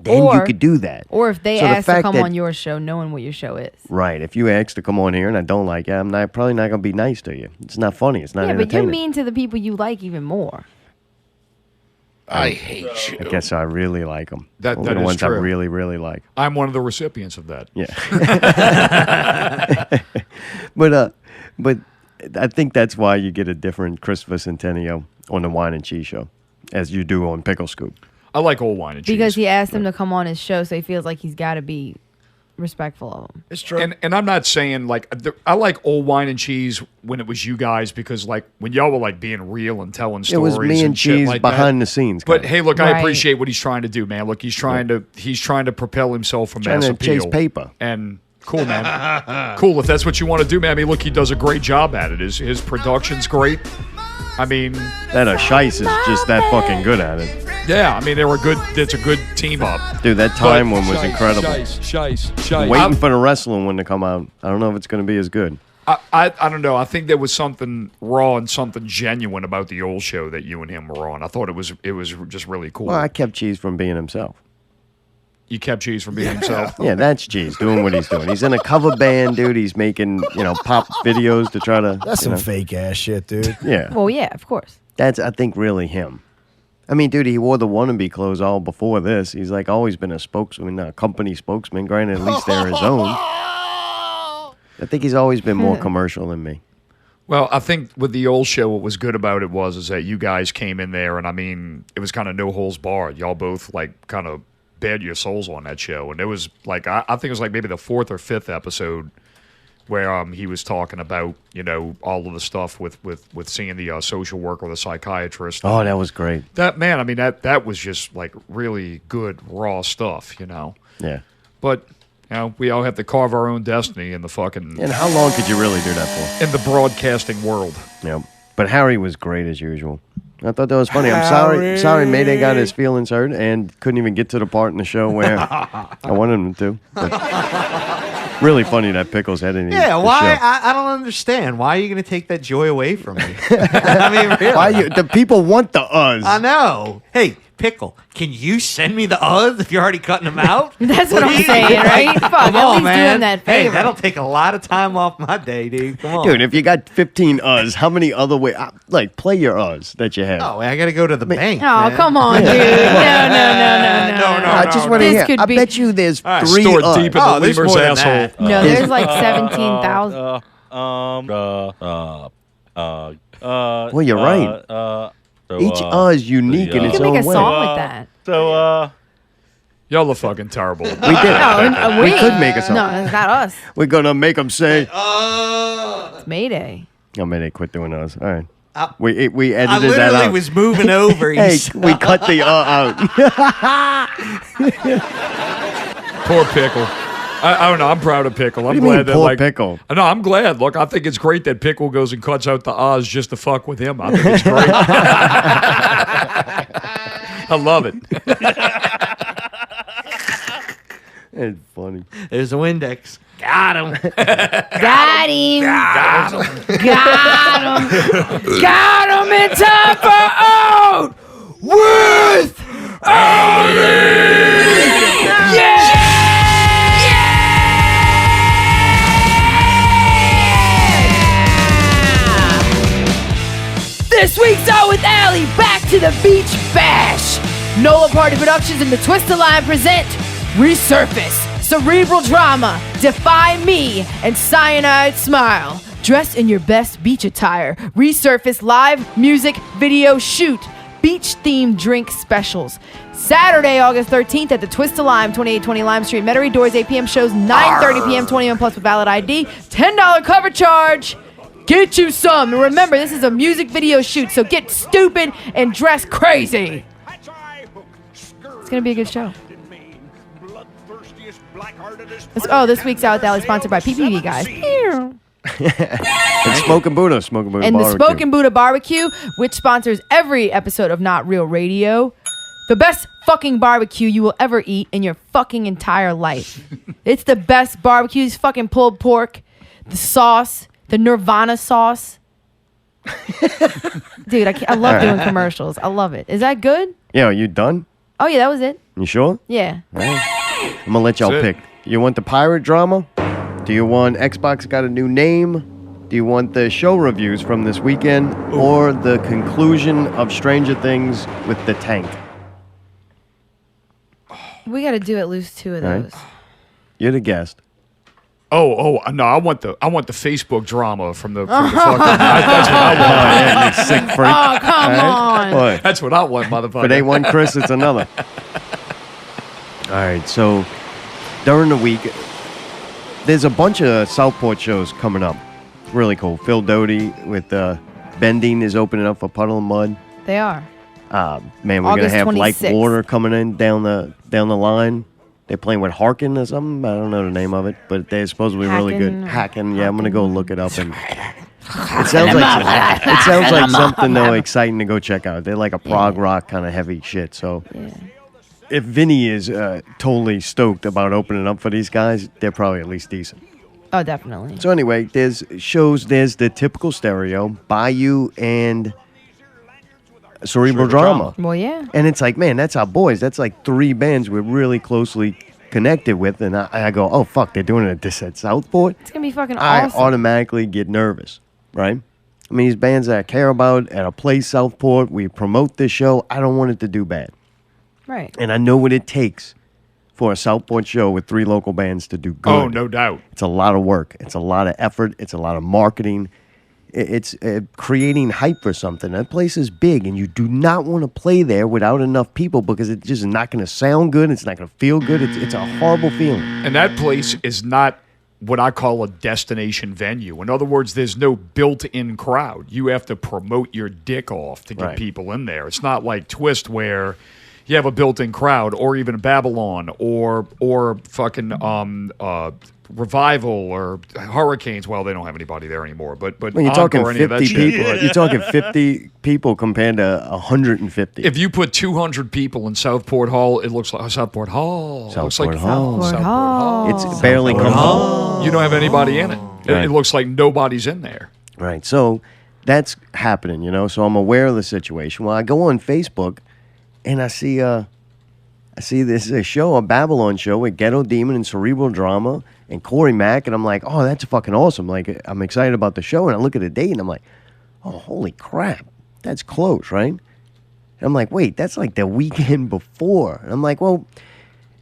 then you could do that. Or if they So the ask to fact come that- on your show, knowing what your show is. Right. If you ask to come on here and I don't like you, I'm probably not going to be nice to you. It's not funny. It's not Yeah, but entertaining. you're mean to the people you like even more. I hate you. I guess I really like them. That the is ones I true. really, really like. I'm one of the recipients of that. Yeah. But I think that's why you get a different Christopher Centineo on the Wine and Cheese show as you do on Pickle Scoop. I like old wine and cheese. Because he asked him to come on his show, so he feels like he's got to be respectful of him. It's true. And I'm not saying like I like old wine and cheese when it was you guys because like when y'all were like being real and telling It stories. was me and shit Cheese like behind that. the scenes. But kinda. hey, look, I Right. appreciate what he's trying to do, man. Look, he's trying to propel himself from Trying mass to chase appeal. paper. And cool, man. Cool if that's what you want to do, man. I mean, look, he does a great job at it. His production's great. I mean, that Shice is just that fucking good at it. yeah. I mean, it's a good team up. Dude, that time one was incredible. Shice. Waiting for the wrestling one to come out. I don't know if it's going to be as good. I don't know. I think there was something raw and something genuine about the old show that you and him were on. I thought it was just really cool. Well, I kept Cheese from being himself. You kept Cheese from being himself. Yeah, that's Cheese doing what he's doing. He's in a cover band, dude. He's making, pop videos to try to. That's some fake ass shit, dude. Yeah. Well, yeah, of course. That's, I think, really him. I mean, dude, he wore the wannabe clothes all before this. He's like always been a spokesman, a company spokesman. Granted, at least they're his own. I think he's always been more commercial than me. Well, I think with the old show, what was good about it was that you guys came in there, and I mean, it was kind of no holds barred. Y'all both like kind of bared your souls on that show, and it was like I think it was like maybe the 4th or 5th episode where he was talking about all of the stuff with seeing the social worker or the psychiatrist. Oh, that was great. That man, I mean that was just like really good raw stuff, Yeah. But we all have to carve our own destiny in the fucking And how long could you really do that for? in the broadcasting world. Yeah. But Harry was great as usual. I thought that was funny. I'm sorry Mayday got his feelings hurt and couldn't even get to the part in the show where I wanted him to. But really funny that Pickles had in Yeah, the why? show. I don't understand. Why are you going to take that joy away from me? I mean, really. The people want the us. I know. Hey, Pickle, can you send me the if you're already cutting them out? That's what I'm saying, right? Fuck, Come at on, least man. doing that Hey, favor. that'll take a lot of time off my day, dude. Come on. Dude, if you got 15 us, how many other way? Play your us that you have. Oh, I got to go to the bank. Oh, man. come on, dude. No. I just want to This hear. could I be- bet you there's right, 3 Stored us. deep in Oh, the there's lemur's more than asshole. that. No, there's like 17,000. Well, you're right. Each us unique in You its can own make a way. song with that. Y'all are fucking terrible. We did. No, we could make a song. No, it's not us. We're gonna make them say. It's Mayday. Oh man, they quit doing us. All right. I- We I edited that literally out. was moving over. Hey, we cut the out. Poor Pickle. I don't know. I'm proud of Pickle. I'm do you glad mean, that poor Pickle? No, I'm glad. Look, I think it's great that Pickle goes and cuts out the Oz just to fuck with him. I think it's great. I love it. It's funny. There's a Windex. Got him. Got him. Got him in time for out with Ali. Yeah. This week's Out with Ali, back to the beach bash. Nola Party Productions and the Twist Line present Resurface, Cerebral Drama, Defy Me, and Cyanide Smile. Dress in your best beach attire. Resurface live music video shoot. Beach-themed drink specials. Saturday, August 13th at the Twist of Lime, 2820 Lime Street, Metairie. Doors 8 p.m. Shows 9:30 p.m. 21 plus with valid ID. $10 cover charge. Get you some. And remember, this is a music video shoot, so get stupid and dress crazy. It's going to be a good show. This week's Out with Ali, sponsored by PPVGuys. And Smoking Buddha And the barbecue. Smoking Buddha Barbecue, which sponsors every episode of Not Real Radio. The best fucking barbecue you will ever eat in your fucking entire life. It's the best barbecue. It's fucking pulled pork, the sauce, The Nirvana sauce. Dude, I love doing commercials. I love it. Is that good? Yeah, are you done? Oh, yeah, that was it. You sure? Yeah. All right. I'm going to let y'all That's it. pick. You want the pirate drama? Do you want Xbox got a new name? Do you want the show reviews from this weekend? Or the conclusion of Stranger Things with the tank? We got to do at least 2 of All right. those. You're the guest. Oh no! I want the Facebook drama from the fucking. That's what I want. Yeah, you sick freak. Oh, come on. What? That's what I want, motherfucker. If it ain't one Chris, it's another. All right, so during the week, there's a bunch of Southport shows coming up. Really cool. Phil Doty with Bending is opening up for Puddle of Mud. They are. Man, we're August gonna have Like 26th. Water coming in down the line. They're playing with Harkin or something. I don't know the name of it, but they're supposedly really good. Hacking. Yeah, I'm gonna go look it up. And it sounds like something though exciting to go check out. They're like a prog rock kind of heavy shit. So if Vinny is totally stoked about opening up for these guys, they're probably at least decent. Oh, definitely. So anyway, there's shows. There's the typical stereo, Bayou, and Cerebral Drama. Well, yeah. And it's like, man, that's our boys. That's like 3 bands we're really closely connected with. And I go, oh, fuck, they're doing this at Southport? It's going to be fucking I awesome. automatically get nervous, right? I mean, these bands that I care about at a place, Southport, we promote this show. I don't want it to do bad. Right. And I know what it takes for a Southport show with 3 local bands to do good. Oh, no doubt. It's a lot of work. It's a lot of effort. It's a lot of marketing. It's creating hype for something. That place is big, and you do not want to play there without enough people because it's just not going to sound good. It's not going to feel good. It's a horrible feeling. And that place is not what I call a destination venue. In other words, there's no built-in crowd. You have to promote your dick off to get Right. people in there. It's not like Twist where you have a built-in crowd, or even Babylon, or fucking Revival or Hurricanes. Well, they don't have anybody there anymore. But When you're Encore, talking any of that 50 shit. people, you're talking 50 people compared to 150. If you put 200 people in Southport Hall, it looks like Southport Hall. It looks like Southport Hall. Southport Hall. It's barely come home. You don't have anybody in it. Right. It looks like nobody's in there. Right. So that's happening, you know. So I'm aware of the situation. Well, I go on Facebook and I see this show, a Babylon show with Ghetto Demon and Cerebral Drama and Corey Mack, and I'm like, oh, that's fucking awesome. Like, I'm excited about the show, and I look at the date, and I'm like, oh, holy crap, that's close, right? And I'm like, wait, that's like the weekend before. And I'm like, well,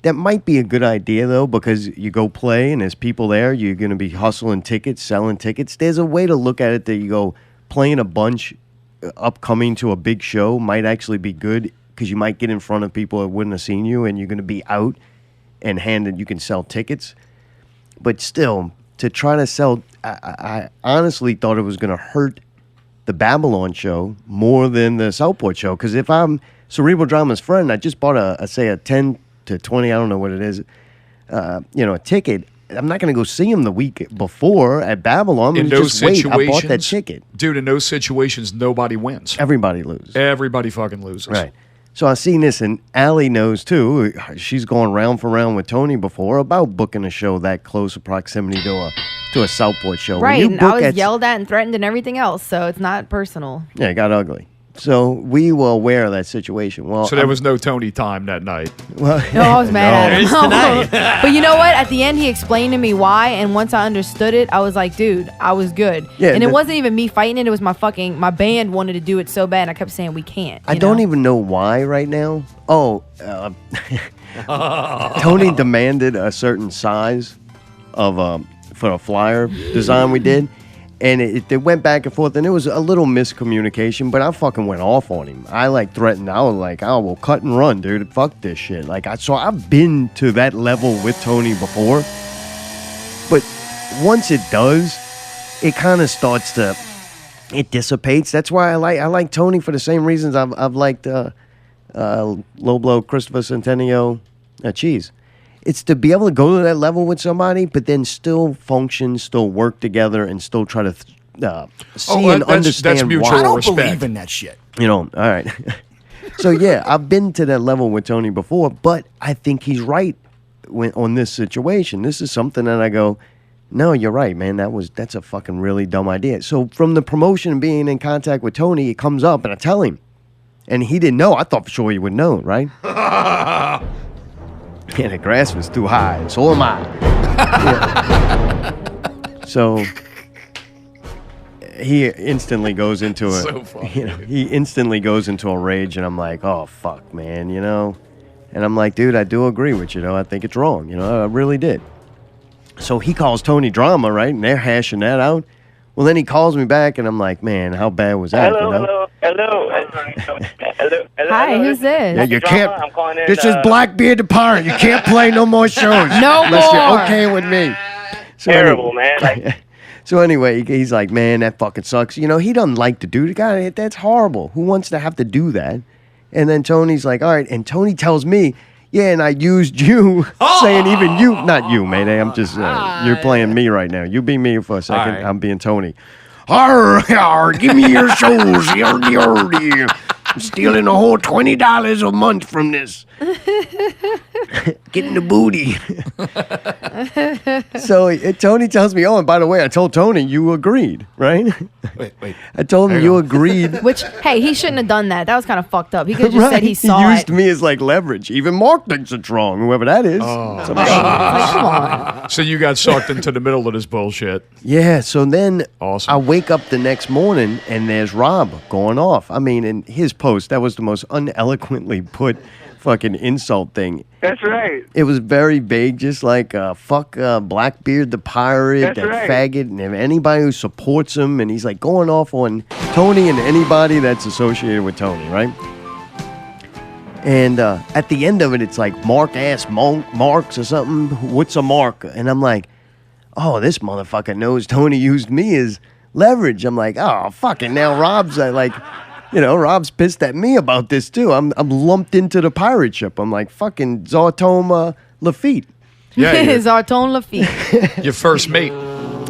that might be a good idea, though, because you go play, and there's people there, you're going to be hustling tickets, selling tickets. There's a way to look at it that you go, playing a bunch upcoming to a big show might actually be good, because you might get in front of people that wouldn't have seen you, and you're going to be out and you can sell tickets. But still, to try to sell, I honestly thought it was going to hurt the Babylon show more than the Southport show. Because if I'm Cerebral Drama's friend, I just bought a 10 to 20, I don't know what it is, a ticket. I'm not going to go see him the week before at Babylon. In I'm gonna those just wait. I bought that situations, ticket. dude, in those situations, nobody wins. Everybody loses. Everybody fucking loses. Right. So I've seen this, and Allie knows too. She's gone round for round with Tony before about booking a show that close of proximity to a Southport show. When Right. you And I book was yelled at and threatened and everything else, so it's not personal. Yeah, it got ugly. So we were aware of that situation. Well, So there was no Tony time that night. Well, No, I was mad at him. tonight. But you know what? At the end, he explained to me why, and once I understood it, I was like, dude, I was good. Yeah, and it the- wasn't even me fighting it. It was my band wanted to do it so bad, and I kept saying, we can't. I you don't know? even know why right now. Oh, Tony demanded a certain size of for a flyer design we did. And it went back and forth, and it was a little miscommunication, but I fucking went off on him. I threatened. I was like, oh, well, cut and run, dude. Fuck this shit. So I've been to that level with Tony before. But once it does, it kind of starts to, it dissipates. That's why I like Tony for the same reasons I've liked Low Blow, Christopher Centineo, Cheese. It's to be able to go to that level with somebody, but then still function, still work together, and still try to see and understand that's mutual why. I don't respect. believe in that shit. All right. So, yeah, I've been to that level with Tony before, but I think he's right on this situation. This is something that I go, No, you're right, man. That's a fucking really dumb idea. So from the promotion and being in contact with Tony, it comes up, and I tell him. And he didn't know. I thought for sure he would know, right? Yeah, the grass was too high, and so am I. Yeah. So he instantly goes into a So funny, he instantly goes into a rage, and I'm like, oh fuck, man, you know. And I'm like, dude, I do agree with you, I think it's wrong, I really did. So he calls Tony Drama, right? And they're hashing that out. Well, then he calls me back, and I'm like, man, how bad was that? Hello. Hi, who's this? Yeah, you can't. I'm calling in, This is Blackbeard the Pirate. You can't play no more shows. No unless more. you're okay with me. So Terrible, man. So anyway, he's like, man, that fucking sucks. He doesn't like to do the guy. That's horrible. Who wants to have to do that? And then Tony's like, all right. And Tony tells me, yeah, and I used you, saying even you, not you, Mayday. I'm just, you're playing me right now. You be me for a second. right. I'm being Tony. Arr, arr, give me your shows. I'm stealing a whole $20 a month from this. Getting the booty. So Tony tells me, oh, and by the way, I told Tony you agreed, right? Wait. I told him you agreed. Which, hey, he shouldn't have done that. That was kind of fucked up. He could have just said he saw He it. used me as like leverage. Even Mark thinks it's wrong, whoever that is. Like, come on. So you got sucked into the middle of this bullshit. Yeah, so then Awesome. I wake up the next morning and there's Rob going off. I mean, in his post, that was the most uneloquently put fucking insult thing. That's right. It was very vague, just like fuck Blackbeard the Pirate, That's that right. faggot, and anybody who supports him. And he's like going off on Tony and anybody that's associated with Tony, right? And at the end of it, it's like Mark asked Marks or something. What's a mark? And I'm like, oh, this motherfucker knows Tony used me as leverage. I'm like, oh, fucking now Rob's like, Rob's pissed at me about this too. I'm lumped into the pirate ship. I'm like fucking Taomg Lafitte. Yeah, Zartone Lafitte. your first mate.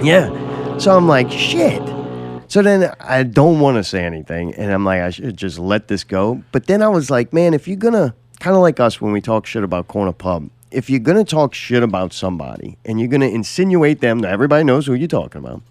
Yeah. So I'm like, shit. So then I don't want to say anything, and I'm like, I should just let this go. But then I was like, man, if you're gonna, kind of like us when we talk shit about Corner Pub, if you're gonna talk shit about somebody and you're gonna insinuate them, that everybody knows who you're talking about,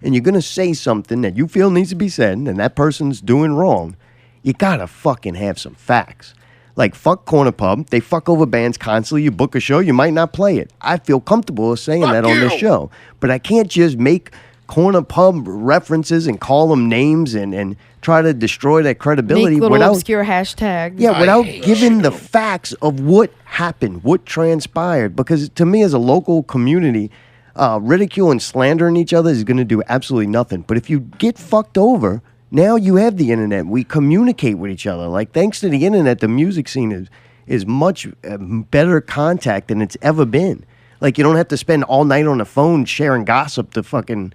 and you're gonna say something that you feel needs to be said, and that person's doing wrong, you gotta fucking have some facts. Like, fuck Corner Pub. They fuck over bands constantly. You book a show, you might not play it. I feel comfortable saying that on this show. But I can't just make Corner Pub references and call them names and try to destroy their credibility Make little without obscure hashtags. yeah, without giving the facts of what happened, what transpired. Because to me, as a local community, ridicule and slandering each other is going to do absolutely nothing. But if you get fucked over, now you have the internet. We communicate with each other. Like, thanks to the internet, the music scene is much better contact than it's ever been. Like, you don't have to spend all night on the phone sharing gossip to fucking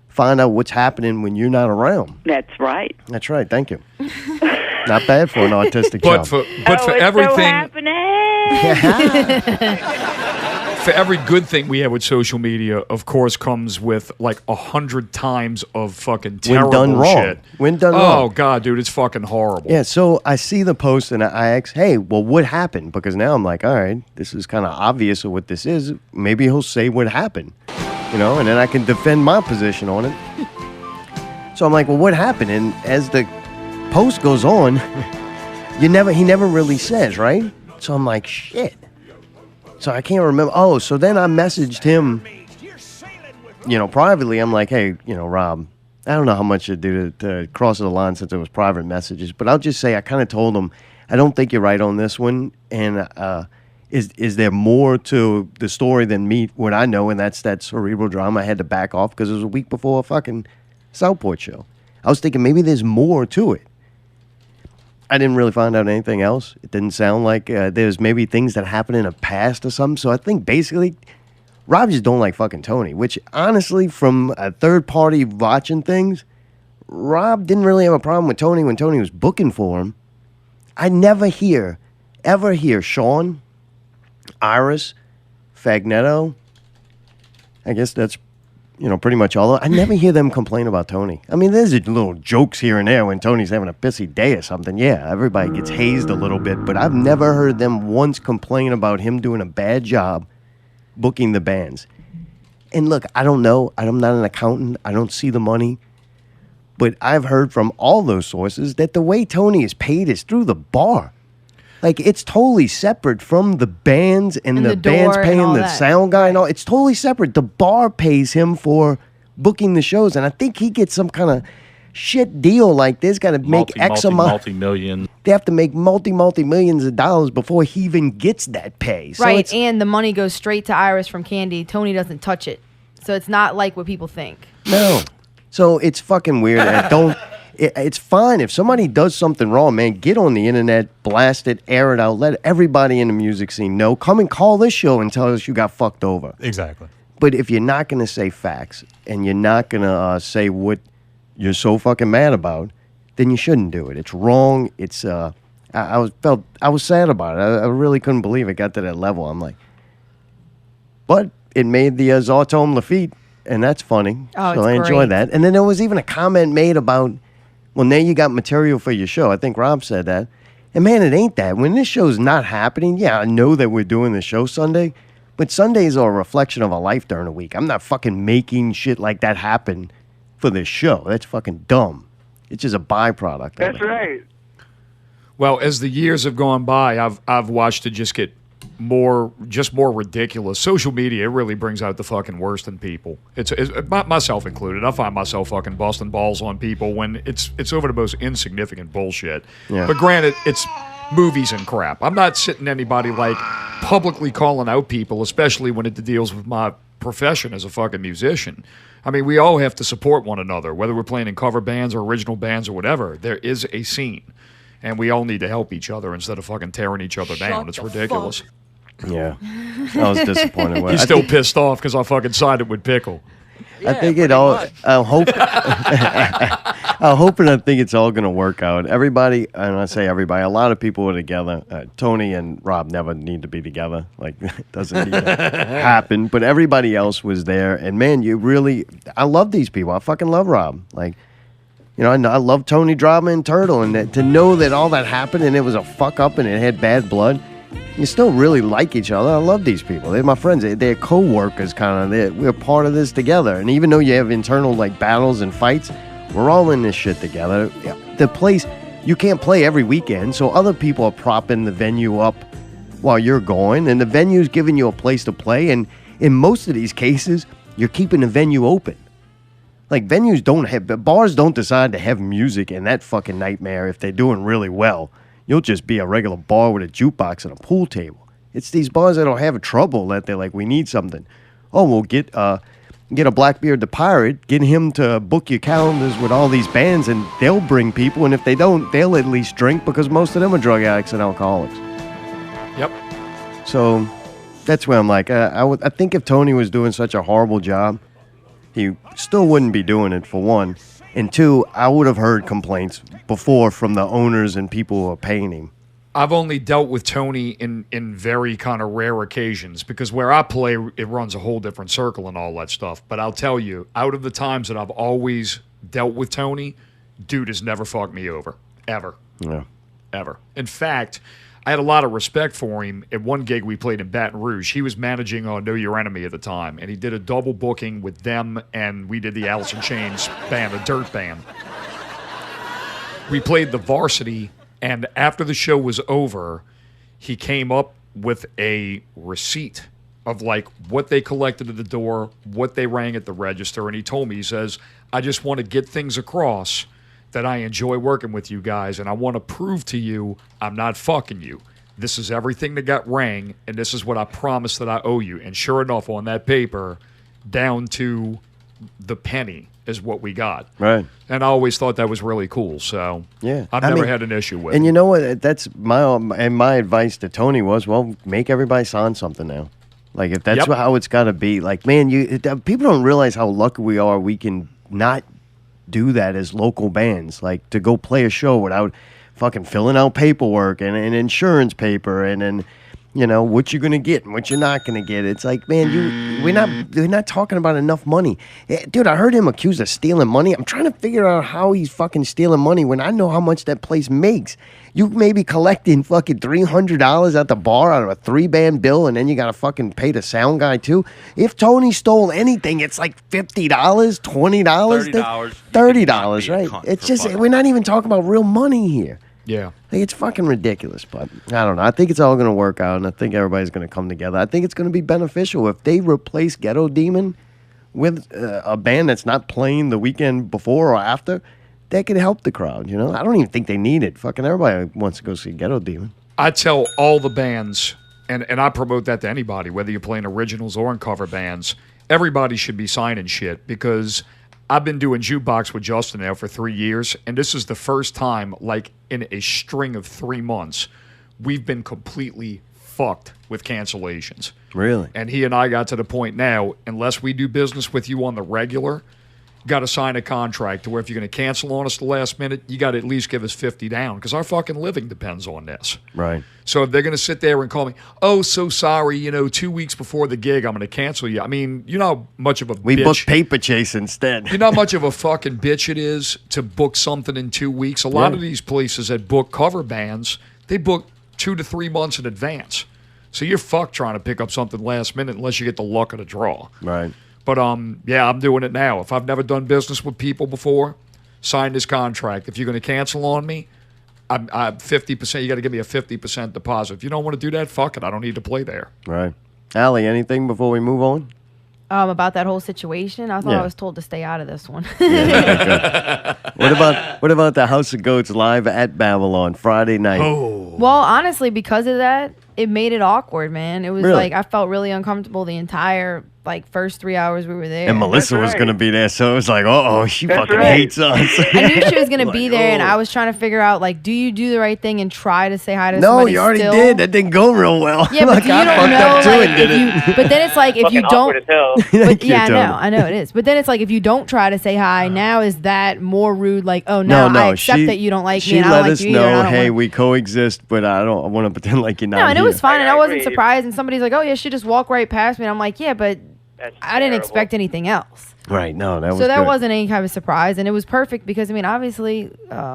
find out what's happening when you're not around. That's right. That's right. Thank you. Not bad for an autistic But child. for it's everything, so happening. for every good thing we have with social media, of course, comes with like 100 times of fucking terrible done wrong. shit. When done oh wrong. God, dude, it's fucking horrible. Yeah, so I see the post and I ask, hey, well, what happened? Because now I'm like, all right, this is kind of obvious of what this is. Maybe he'll say what happened, and then I can defend my position on it. So I'm like, well, what happened? And as the post goes on, he never really says, right? So I'm like, shit. So I can't remember. Oh, so then I messaged him, privately. I'm like, hey, Rob, I don't know how much you do to cross the line since it was private messages, but I'll just say I kind of told him, I don't think you're right on this one. And is there more to the story than what I know? And that's that cerebral drama. I had to back off because it was a week before a fucking Southport show. I was thinking maybe there's more to it. I didn't really find out anything else. It didn't sound like there's maybe things that happened in the past or something. So I think basically Rob just don't like fucking Tony, which honestly, from a third party watching things, Rob didn't really have a problem with Tony when Tony was booking for him. I never ever hear Sean, Iris, Fagnetto. I guess that's pretty much all. I never hear them complain about Tony. I mean, there's little jokes here and there when Tony's having a pissy day or something. Yeah, everybody gets hazed a little bit, but I've never heard them once complain about him doing a bad job booking the bands. And look, I don't know. I'm not an accountant. I don't see the money. But I've heard from all those sources that the way Tony is paid is through the bar. Like, it's totally separate from the bands and the band's door and paying all the that. sound guy and all. It's totally separate. The bar pays him for booking the shows. And I think he gets some kind of shit deal like this. Got to make X amount. Multi-million. They have to make multi-millions of dollars before he even gets that pay. So Right, it's- and the money goes straight to Iris from Candy. Tony doesn't touch it. So it's not like what people think. No. So it's fucking weird. And it's fine if somebody does something wrong, man. Get on the internet, blast it, air it out, let everybody in the music scene know. Come and call this show and tell us you got fucked over. Exactly. But if you're not going to say facts and you're not going to say what you're so fucking mad about, then you shouldn't do it. It's wrong. It's I was sad about it. I really couldn't believe it got to that level. I'm like, but it made the Taomg Lafitte, and that's funny. Oh, so it's I enjoy great. that. And then there was even a comment made about, well, now you got material for your show. I think Rob said that. And man, it ain't that. When this show's not happening, yeah, I know that we're doing the show Sunday, but Sundays are a reflection of a life during the week. I'm not fucking making shit like that happen for this show. That's fucking dumb. It's just a byproduct. That's right. Well, as the years have gone by, I've watched it just get more ridiculous. Social media, it really brings out the fucking worst in people. It's myself included. I find myself fucking busting balls on people when it's over the most insignificant bullshit. Yeah. But granted, it's movies and crap. I'm not sitting anybody like publicly calling out people, especially when it deals with my profession as a fucking musician. I mean, we all have to support one another, whether we're playing in cover bands or original bands or whatever. There is a scene. And we all need to help each other instead of fucking tearing each other down. It's ridiculous. Yeah. I was disappointed. He's still pissed off because I fucking sided with Pickle. I think it all. I hope. I hope and I think it's all going to work out. Everybody, and I say everybody, a lot of people are together. Tony and Rob never need to be together. Like, it doesn't need to happen. But everybody else was there, and man, you really. I love these people. I fucking love Rob. Like, you know, I love Tony Drama and Turtle, and that, to know that all that happened and it was a fuck up and it had bad blood. You still really like each other. I love these people. They're my friends. They're co-workers, kind of. We're part of this together. And even though you have internal like battles and fights, we're all in this shit together. The place, you can't play every weekend, so other people are propping the venue up while you're going, and the venue's giving you a place to play. And in most of these cases, you're keeping the venue open. Like, bars don't decide to have music in that fucking nightmare if they're doing really well. You'll just be a regular bar with a jukebox and a pool table. It's these bars that don't have trouble that they're like, we need something. Oh, we'll get a Blackbeard the Pirate, get him to book your calendars with all these bands, and they'll bring people. And if they don't, they'll at least drink because most of them are drug addicts and alcoholics. Yep. So that's where I'm like, I think if Tony was doing such a horrible job, he still wouldn't be doing it, for one. And two, I would have heard complaints before from the owners and people who are paying him. I've only dealt with Tony in very kind of rare occasions because where I play, it runs a whole different circle and all that stuff. But I'll tell you, out of the times that I've always dealt with Tony, dude has never fucked me over. Ever. Yeah. Ever. In fact, I had a lot of respect for him at one gig we played in Baton Rouge. He was managing Know Your Enemy at the time, and he did a double booking with them, and we did the Alice in Chains band, a dirt band. We played the Varsity, and after the show was over, he came up with a receipt of like what they collected at the door, what they rang at the register, and he told me, he says, I just want to get things across that I enjoy working with you guys, and I want to prove to you I'm not fucking you. This is everything that got rang, and this is what I promise that I owe you. And sure enough, on that paper, down to the penny is what we got. Right. And I always thought that was really cool. So yeah, I've never had an issue with it. And you know what? That's my advice to Tony was, well, make everybody sign something now. Like, if that's how it's got to be. Like, man, people don't realize how lucky we are. We can not do that as local bands, like to go play a show without fucking filling out paperwork and insurance paper and You know what you're gonna get and what you're not gonna get. It's like, man, we're not talking about enough money, dude. I heard him accused of stealing money. I'm trying to figure out how he's fucking stealing money when I know how much that place makes. You may be collecting fucking $300 at the bar out of a 3-band bill, and then you gotta fucking pay the sound guy too. If Tony stole anything, it's like $50, $20, $30, right? It's just we're not even talking about real money here. Yeah. Like, it's fucking ridiculous, but I don't know. I think it's all going to work out, and I think everybody's going to come together. I think it's going to be beneficial if they replace Ghetto Demon with a band that's not playing the weekend before or after. That could help the crowd, you know? I don't even think they need it. Fucking everybody wants to go see Ghetto Demon. I tell all the bands, and I promote that to anybody, whether you're playing originals or in cover bands, everybody should be signing shit, because I've been doing jukebox with Justin now for 3 years, and this is the first time, like in a string of 3 months, we've been completely fucked with cancellations. Really? And he and I got to the point now, unless we do business with you on the regular, got to sign a contract to where if you're going to cancel on us the last minute, you got to at least give us 50 down, because our fucking living depends on this. Right. So if they're going to sit there and call me, oh, so sorry, 2 weeks before the gig, I'm going to cancel you. I mean, you know how much of a We bitch. booked Paper Chase instead. You know how much of a fucking bitch it is to book something in 2 weeks? A lot of these places that book cover bands, they book 2 to 3 months in advance. So you're fucked trying to pick up something last minute unless you get the luck of the draw. Right. But yeah, I'm doing it now. If I've never done business with people before, sign this contract. If you're going to cancel on me, I'm 50%. You got to give me a 50% deposit. If you don't want to do that, fuck it. I don't need to play there. Right. Allie, anything before we move on? About that whole situation, I thought Yeah. I was told to stay out of this one. What about the House of Goats live at Babylon Friday night? Well, honestly, because of that, it made it awkward, man. It was Really? like I felt really uncomfortable the entire first 3 hours we were there. And Melissa was going to be there, so it was like, she That's fucking right. hates us. I knew she was going to be there, and oh. I was trying to figure out, do you do the right thing and try to say hi to No, somebody you already still? did. That didn't go real well. Yeah, but Like, you I don't fucked know, up too like, and did it. but then it's like, if you Fucking awkward as hell. don't, Thank but, you, yeah, Tony. I know it is. But then it's like, if you don't try to say hi, now is that more rude? Like, oh, now No, I accept she- that you don't like she me, and I let don't like us you either. and I know, don't hey, want- we coexist, but I want to pretend like you're not No, and it here. was fine, and I wasn't agree. surprised. And somebody's like, "Oh yeah, she just walked right past me," and I'm like, "Yeah, but That's I didn't terrible. expect anything else." Right, no, that was So that good. wasn't any kind of surprise, and it was perfect because I mean, obviously,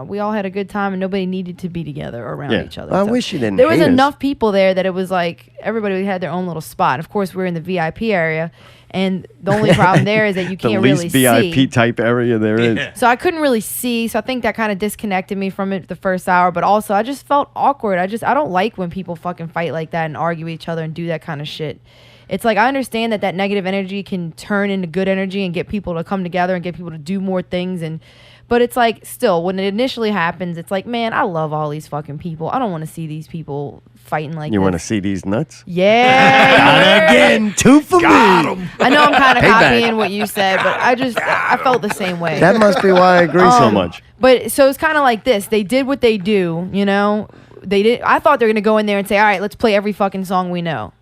we all had a good time, and nobody needed to be together around Yeah. each other. I So wish you didn't There was hate us. enough people there that it was like everybody had their own little spot. And of course, we're in the VIP area, and the only problem there is that you the can't least really VIP see. type area there is. So I couldn't really see. So I think that kind of disconnected me from it the first hour. But also, I just felt awkward. I don't like when people fucking fight like that and argue with each other and do that kind of shit. It's like I understand that negative energy can turn into good energy and get people to come together and get people to do more things. But it's like still when it initially happens, it's like, man, I love all these fucking people. I don't want to see these people fighting like You this. want to see these nuts? Yeah. Got it again. 2 for me. I know I'm kind of Payback. copying what you said, but I felt the same way. That must be why I agree so much. But so it's kind of like this. They did what they do, you know. They did. I thought they were gonna go in there and say, "All right, let's play every fucking song we know,"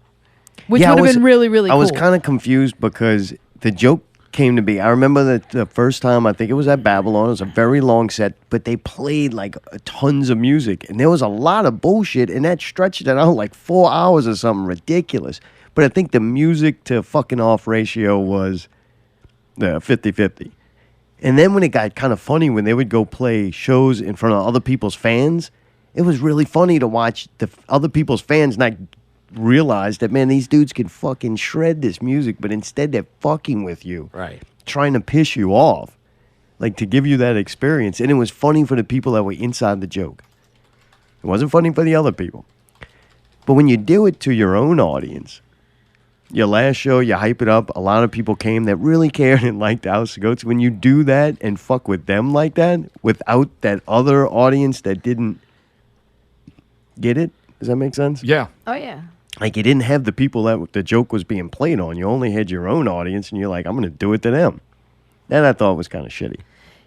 which Yeah, I would have was- been really, really I cool. was kind of confused because the joke came to be. I remember that the first time, I think it was at Babylon. It was a very long set, but they played like tons of music, and there was a lot of bullshit, and that stretched it out like 4 hours or something ridiculous. But I think the music to fucking off ratio was the 50-50. And then when it got kind of funny, when they would go play shows in front of other people's fans, it was really funny to watch the other people's fans not realize that, man, these dudes can fucking shred this music, but instead they're fucking with you. Right. Trying to piss you off. Like, to give you that experience. And it was funny for the people that were inside the joke. It wasn't funny for the other people. But when you do it to your own audience, your last show, you hype it up. A lot of people came that really cared and liked the House of Goats. When you do that and fuck with them like that, without that other audience that didn't get it, does that make sense? Yeah. Oh yeah. Like, you didn't have the people that the joke was being played on. You only had your own audience, and you're like, I'm going to do it to them. That I thought was kind of shitty.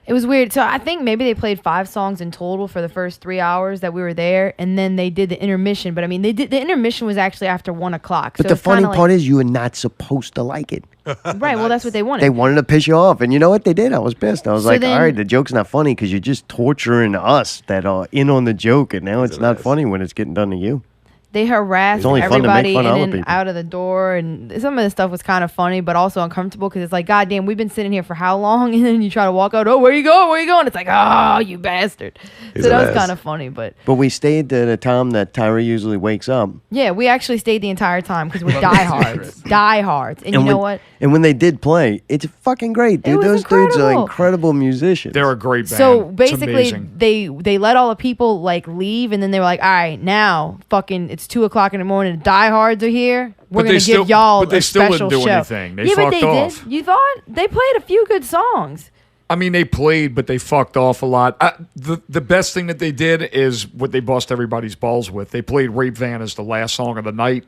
It was weird. So I think maybe they played 5 songs in total for the first 3 hours that we were there, and then they did the intermission. But I mean, the intermission was actually after 1 o'clock. But so the it's kinda funny part is you were not supposed to like it. right. Well, that's what they wanted. They wanted to piss you off. And you know what they did? I was pissed. I was So like, then- all right, the joke's not funny because you're just torturing us that are in on the joke, and now it's not funny when it's getting done to you. They harassed It's only fun to make everybody fun of in other and people. out of the door, and some of the stuff was kind of funny, but also uncomfortable because it's like, goddamn, we've been sitting here for how long? And then you try to walk out. Oh, where you going? Where you going? It's like, oh, you bastard. He's So an that was ass. kind of funny, but But we stayed at a time that Tyree usually wakes up. yeah, we actually stayed the entire time because we're diehards, diehards, and you know what? And when they did play, it's fucking great, dude. was Those dudes are incredible. incredible musicians. They're a great band. So It's basically, amazing. they let all the people like leave, and then they were like, all right, now fucking it's 2:00 in the morning. The diehards are here. We're But gonna they still- give y'all but they a still didn't special do show. anything. They yeah, but fucked they off. did. You thought they played a few good songs. I mean, they played, but they fucked off a lot. The best thing that they did is what they bust everybody's balls with. They played Rape Van as the last song of the night,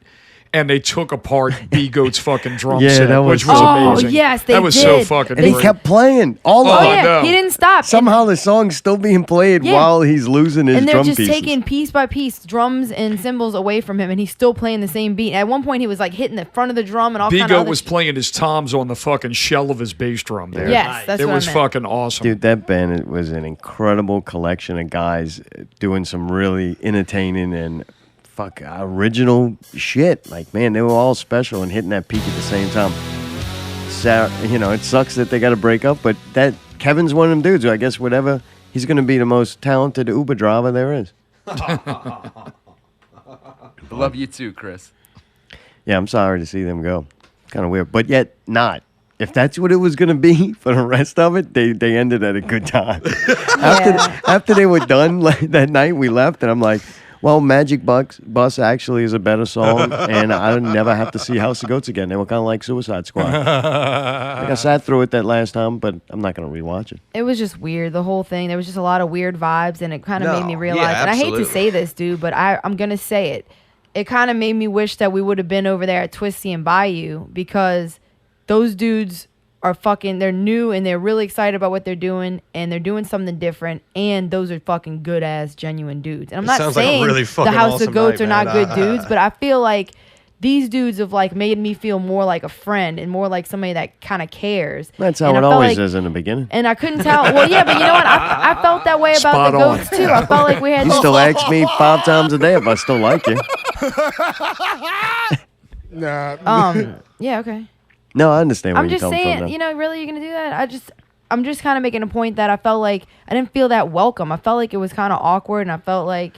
and they took apart B-Goat's fucking drum Yeah, set, that was which was Oh, amazing. yes, they That was so did. fucking And he great. kept playing all Oh, of Oh it. I yeah, know. he didn't stop. Somehow the song's still being played Yeah. while he's losing his And they're drum just pieces. taking piece by piece drums and cymbals away from him, and he's still playing the same beat. At one point, he was like hitting the front of the drum and all kind of B-Goat other was playing his toms on the fucking shell of his bass drum there. Yes, that's it what I was meant. fucking awesome. Dude, that band it was an incredible collection of guys doing some really entertaining and original shit. Like, man, they were all special and hitting that peak at the same time. It sucks that they got to break up, but that Kevin's one of them dudes who I guess whatever, he's going to be the most talented Uber driver there is. Love you too, Chris. Yeah, I'm sorry to see them go. Kind of weird, but yet not. If that's what it was going to be for the rest of it, they ended at a good time. After they were done that night, we left, and I'm like, well, Magic Bus actually is a better song, and I never have to see House of Goats again. They were kind of like Suicide Squad. I sat through it that last time, but I'm not going to rewatch it. It was just weird, the whole thing. There was just a lot of weird vibes, and it kind of made me No, realize, yeah, and I hate to absolutely. say this, dude, but I'm going to say it. It kind of made me wish that we would have been over there at Twisty and Bayou, because those dudes are they're new, and they're really excited about what they're doing, and they're doing something different, and those are fucking good-ass, genuine dudes. And I'm It not sounds like a saying really the fucking House awesome of Goats night, are not man. good dudes, but I feel like these dudes have like made me feel more like a friend and more like somebody that kind of cares. That's how And it I felt always like- is in the beginning. And I couldn't tell. Well, yeah, but you know what? I felt that way about Spot the on. goats too. I felt like we had. You still ask me 5 times a day if I still like you. Yeah. Okay. No, I understand where I'm you're just coming saying. from. Now. You know, really, you're gonna do that? I'm just kind of making a point that I felt like I didn't feel that welcome. I felt like it was kind of awkward, and I felt like.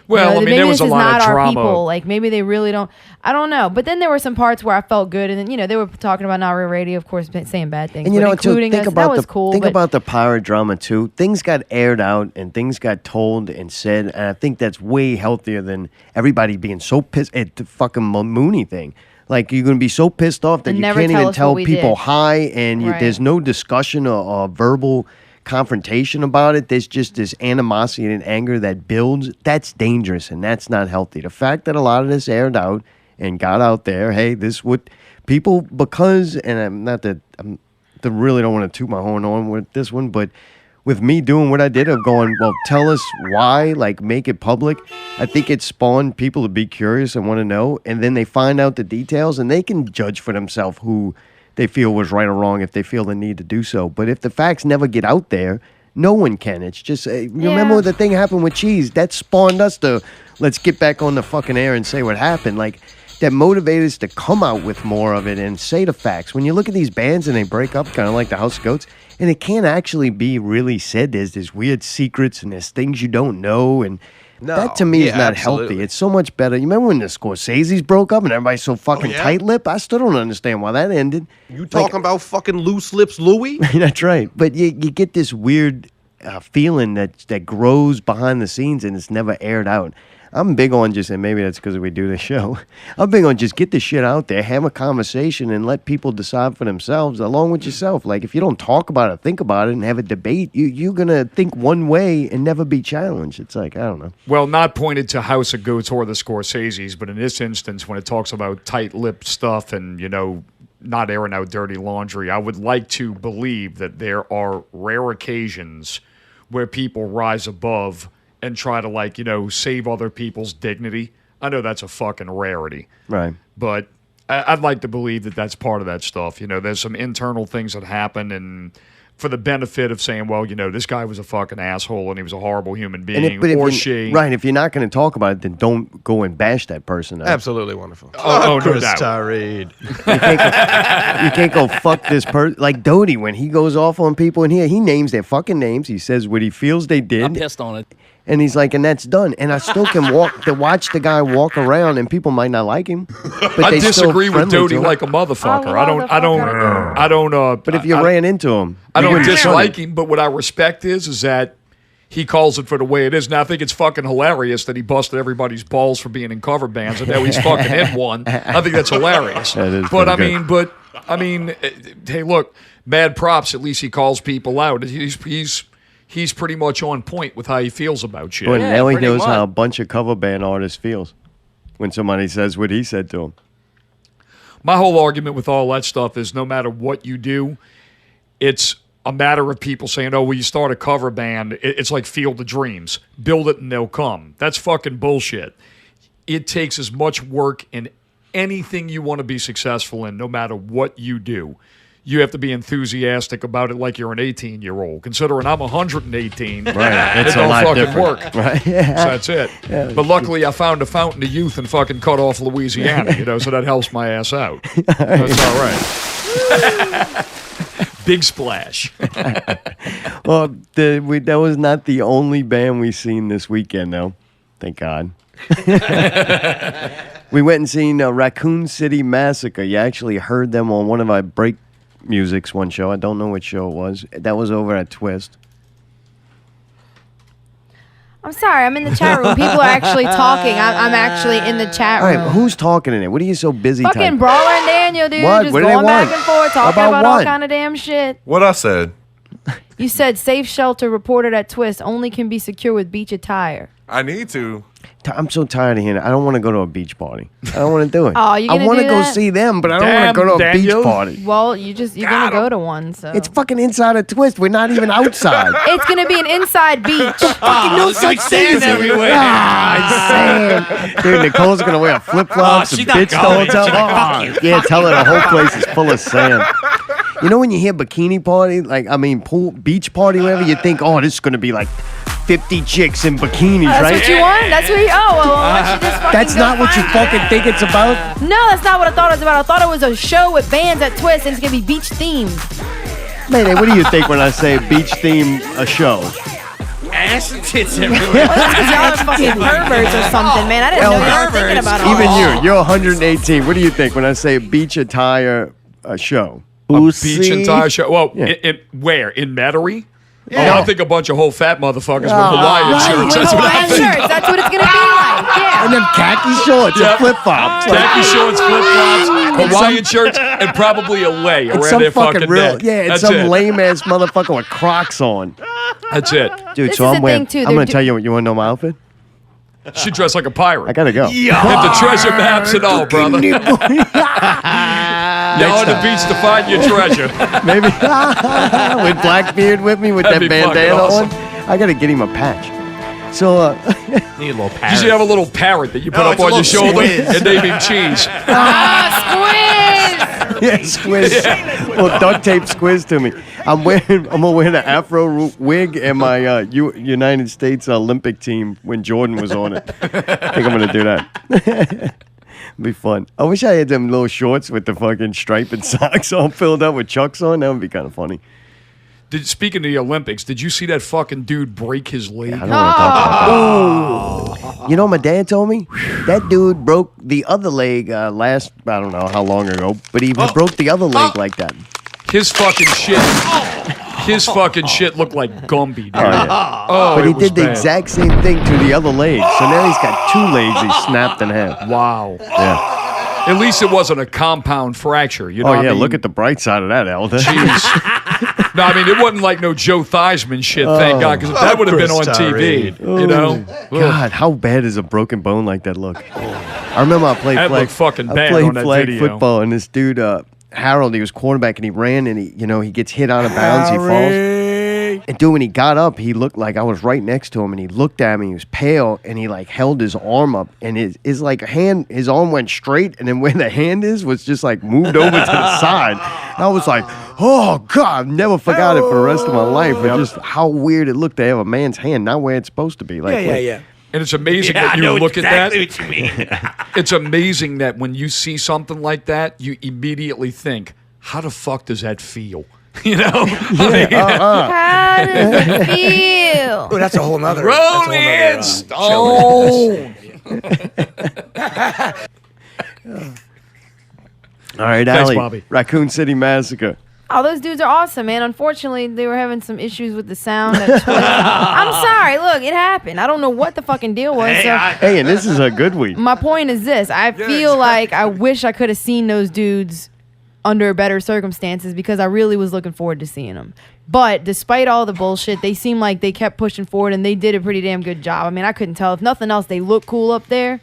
Well, you know, I mean, maybe there was this a is lot not of our drama. people. Like maybe they really don't. I don't know. But then there were some parts where I felt good, and then they were talking about not real radio, of course, saying bad things. And you but know what, too? including Think us, about that was cool. think but about the pirate drama too. Things got aired out and things got told and said, and I think that's way healthier than everybody being so pissed at the fucking Mooney thing. Like you're gonna be so pissed off that And you never can't tell even us tell what we people did. hi, and Right. there's no discussion or verbal confrontation about it. There's just this animosity and anger that builds. That's dangerous and that's not healthy. The fact that a lot of this aired out and got out there, hey, this would people because, and I'm not that I'm really don't want to toot my horn on with this one, but with me doing what I did of going, well, tell us why, like make it public. I think it spawned people to be curious and want to know, and then they find out the details and they can judge for themselves who they feel was right or wrong if they feel the need to do so. But if the facts never get out there, no one can. It's just, remember when the thing happened with Cheese? That spawned us to, let's get back on the fucking air and say what happened. Like, that motivated us to come out with more of it and say the facts. When you look at these bands and they break up, kind of like the House of Goats, and it can't actually be really said. There's weird secrets and there's things you don't know, and that to me is not healthy. It's so much better. You remember when the Scorsese's broke up and everybody's so fucking tight-lipped? I still don't understand why that ended. You talking about fucking loose lips Louie? That's right. But you get this weird feeling that grows behind the scenes and it's never aired out. I'm big on just, and maybe that's because we do this show, I'm big on just get the shit out there, have a conversation, and let people decide for themselves along with yourself. Like, if you don't talk about it, think about it, and have a debate, you're going to think one way and never be challenged. It's like, I don't know. Well, not pointed to House of Goats or the Scorseses, but in this instance, when it talks about tight-lipped stuff and, not airing out dirty laundry, I would like to believe that there are rare occasions where people rise above and try to, save other people's dignity. I know that's a fucking rarity. Right. But I'd like to believe that that's part of that stuff. There's some internal things that happen, and for the benefit of saying, well, this guy was a fucking asshole and he was a horrible human being, And if or you- she. Right, if you're not going to talk about it, then don't go and bash that person. Absolutely wonderful. Oh, no Chris doubt. Tirade. You can't go fuck this person. Like Doty, when he goes off on people in here, he names their fucking names. He says what he feels they did. I'm pissed on it. And he's like, and that's done. And I still can watch the guy walk around, and people might not like him. But I they still disagree with friendly Doty to him. like a motherfucker. I don't. But if you ran into him, I you don't wouldn't shun dislike him. him, but what I respect is that he calls it for the way it is. Now I think it's fucking hilarious that he busted everybody's balls for being in cover bands, and now he's fucking in one. I think that's hilarious. That is But pretty good. hey, look, mad props. At least he calls people out. He's pretty much on point with how he feels about shit. But now he pretty knows how a much. bunch of cover band artists feels when somebody says what he said to him. My whole argument with all that stuff is no matter what you do, it's a matter of people saying, oh, well, you start a cover band. It's like Field of Dreams. Build it and they'll come. That's fucking bullshit. It takes as much work in anything you want to be successful in, no matter what you do. You have to be enthusiastic about it like you're an 18-year-old. Considering I'm 118, Right, it it's a don't lot fucking different. work. Right? So that's it. But luckily, I found a fountain of youth in fucking cut off Louisiana, so that helps my ass out. That's all right. Big splash. Well, that was not the only band we seen this weekend, though. Thank God. We went and seen Raccoon City Massacre. You actually heard them on one of our break musics one show. I don't know what show it was. That was over at Twist. I'm sorry, I'm in the chat room. People are actually talking. I'm actually in the chat All room. right, who's talking in it? What are you so busy Fucking typing? Brawler and Daniel, dude. What? Just What do they going back want? and forth, talking About about all what? kind of damn shit. What I said. You said safe shelter reported at Twist only can be secure with beach attire. I need to. I'm so tired of hearing it. I don't want to go to a beach party. I don't want to do it. Oh, you gonna I want to do go that? see them, but I don't want to go to a Daniel. beach party. Well, you're gonna go to one, so It's fucking inside a Twist. We're not even outside. it's gonna be an inside beach. Fucking no such thing as everywhere. Sand. Dude, Nicole's gonna wear flip flops Oh, and she's not bitch the whole going. time. She's like, fuck you. Yeah, tell her the whole place is full of sand. You know when you hear bikini party, pool, beach party, whatever, you think, oh, this is gonna be like 50 chicks in bikinis, That's right? what you want? That's what you. Oh, well, why don't you just fucking That's go not what you find fucking that? think it's about. No, that's not what I thought it was about. I thought it was a show with bands at Twist, and it's gonna be beach themed. Mayday, what do you think when I say beach theme a show? Ass and tits everywhere. Because y'all are fucking perverts or something, man. I didn't know y'all were thinking about all Even that. you're 118. What do you think when I say beach attire show? A beach entire show. Well, Yeah. where? In Metairie? Yeah. I think a bunch of whole fat motherfuckers with Hawaiian right. shirts. With That's what I Hawaiian think. shirts, that's what it's gonna be like. Yeah. And them khaki shorts Yep. and flip flops. Khaki shorts, flip flops, Hawaiian shirts, and probably a lei It's around some their fucking fucking real, neck. yeah, it's That's some it. lame ass motherfucker with Crocs on. That's it. Dude, This so is I'm the wearing. thing, too. I'm They're gonna do- tell you what. You want to know my outfit? She dressed like a pirate. I gotta go. Have the treasure maps and all, brother. You're on the beach to find your treasure. Maybe with Blackbeard with me with That'd that be fucking bandana awesome. on. I gotta get him a patch. So Need a little You parrot. should have a little parrot that you put Oh, up it's a on your little shoulder squiz. and name him Cheese. yeah, squiz. Well, duct tape squiz to me. I'm gonna wear the afro wig and my United States Olympic team when Jordan was on it. I think I'm gonna do that. Be fun. I wish I had them little shorts with the fucking striped socks all filled up with Chucks on. That would be kind of funny. Speaking of the Olympics, did you see that fucking dude break his leg? I don't want to talk about that. You know, what my dad told me that dude broke the other leg last, I don't know how long ago, but he broke the other leg like that. His fucking shit looked like Gumby, dude. Oh, yeah. Oh, But he it was did the bad. exact same thing to the other leg. So now he's got two legs he snapped in half. Wow. Yeah. At least it wasn't a compound fracture. You know Oh, what I yeah. mean? Look at the bright side of that, Elder. Jeez. No, I mean, it wasn't like no Joe Theismann shit, thank God, because that would have been on TV. You know? God, how bad does a broken bone like that look? I remember I played That flag, looked fucking I bad played on that flag video. football, and this dude, Harold, he was quarterback, and he ran, and he gets hit out of bounds, he falls. And dude, when he got up, he looked like I was right next to him, and he looked at me. He was pale, and he like held his arm up, and his arm went straight, and then where the hand is was just like moved over to the side. I was like, Oh God, I've never forgot it for the rest of my life. But just how weird it looked to have a man's hand not where it's supposed to be. Like, And it's amazing that you look at that. It's amazing that when you see something like that, you immediately think, "How the fuck does that feel?" You know? How does it feel? Oh, that's a whole nother. Rolling Stone. All right, Thanks, Allie. Bobby. Raccoon City Massacre. Oh, those dudes are awesome, man. Unfortunately, they were having some issues with the sound. I'm sorry. Look, it happened. I don't know what the fucking deal was. Hey, and this is a good week. My point is this. I feel like I wish I could have seen those dudes under better circumstances because I really was looking forward to seeing them. But despite all the bullshit, they seemed like they kept pushing forward and they did a pretty damn good job. I mean, I couldn't tell. If nothing else, they look cool up there.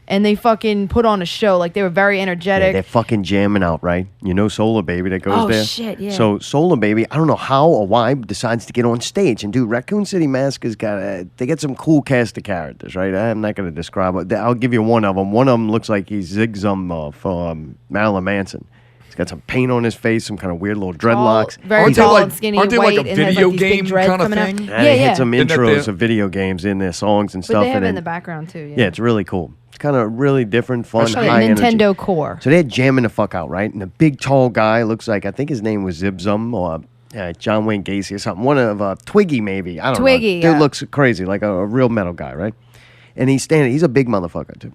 And they fucking put on a show. Like, they were very energetic. Yeah, they're fucking jamming out, right? You know Solar Baby that goes there? Oh, shit, yeah. So Solar Baby, I don't know how or why, decides to get on stage. And, dude, Raccoon City Massacre's they got some cool cast of characters, right? I'm not going to describe it. I'll give you one of them. One of them looks like he's Zig Zum from Marilyn Manson. He's got some paint on his face, some kind of weird little dreadlocks. Very tall and skinny aren't they white. like a and has, video like, these big game dreads kind of coming out. thing? Yeah, They yeah. had some Isn't that intros the- of video games in their songs and But stuff. they have and it in then- the background, too. Yeah, it's really cool. It's kind of really different, fun, Like high energy. Nintendo Core. So they're jamming the fuck out, right? And the big, tall guy looks like, I think his name was Zib Zum or John Wayne Gacy or something. One of Twiggy, maybe. I don't Twiggy, know. Dude yeah. looks crazy, like a real metal guy, right? And he's standing. He's a big motherfucker, too.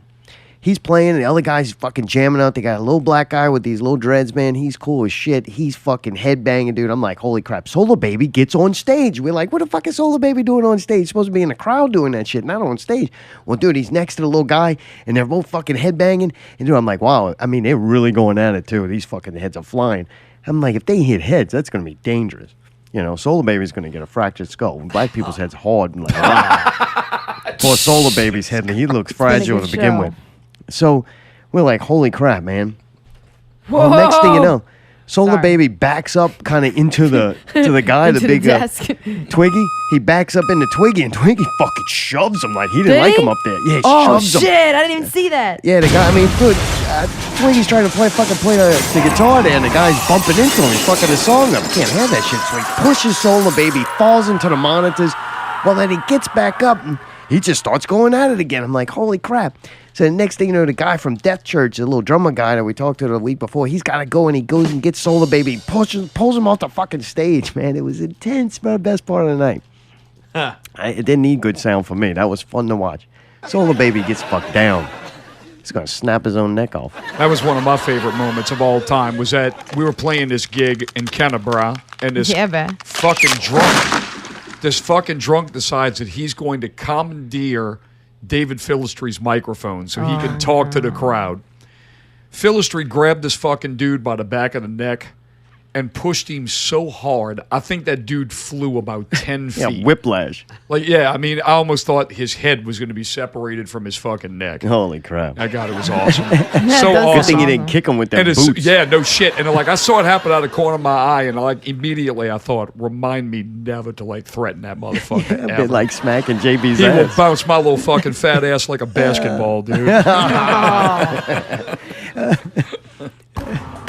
He's playing, and the other guy's fucking jamming out. They got a little black guy with these little dreads, man. He's cool as shit. He's fucking headbanging, dude. I'm like, holy crap. Solar Baby gets on stage. We're like, what the fuck is Solar Baby doing on stage? He's supposed to be in the crowd doing that shit, not on stage. Well, dude, he's next to the little guy, and they're both fucking headbanging. And, dude, I'm like, wow. I mean, they're really going at it, too. These fucking heads are flying. I'm like, if they hit heads, that's going to be dangerous. You know, Solar Baby's going to get a fractured skull. Black people's head's hard. And like, wow. Poor Solar Baby's head, and he looks fragile to begin with. So we're like, holy crap, man. Well, next thing you know, Solar Baby backs up kind of into the guy, the Into big the desk. Twiggy. He backs up into Twiggy, and Twiggy fucking shoves him like he didn't Did like he? him up there. Yeah, he Oh, shoves him. shit. I didn't even see that. Yeah, the guy, I mean, dude, Twiggy's trying to play the guitar there, and the guy's bumping into him. He's fucking the song up. Can't have that shit. So he pushes Solar Baby, falls into the monitors. Well, then he gets back up, and he just starts going at it again. I'm like, holy crap. So the next thing you know, the guy from Death Church, the little drummer guy that we talked to the week before, he's got to go, and he goes and gets Solar Baby, pulls him off the fucking stage, man. It was intense, but the best part of the night. It didn't need good sound for me. That was fun to watch. Solar Baby gets fucked down. He's going to snap his own neck off. That was one of my favorite moments of all time, was that we were playing this gig in Canberra, and this fucking drunk decides that he's going to commandeer David Philistree's microphone so he can talk to the crowd. Philistre grabbed this fucking dude by the back of the neck and pushed him so hard, I think that dude flew about 10 feet. Yeah, whiplash. Like, yeah, I mean, I almost thought his head was going to be separated from his fucking neck. Holy crap. I God, it was awesome. So Good awesome. thing you didn't kick him with them And it's- boots. Yeah, no shit. And like I saw it happen out of the corner of my eye, and like immediately I thought, remind me never to like threaten that motherfucker. A ever. bit like smacking JB's He will ass. bounce my little fucking fat ass like a basketball, dude.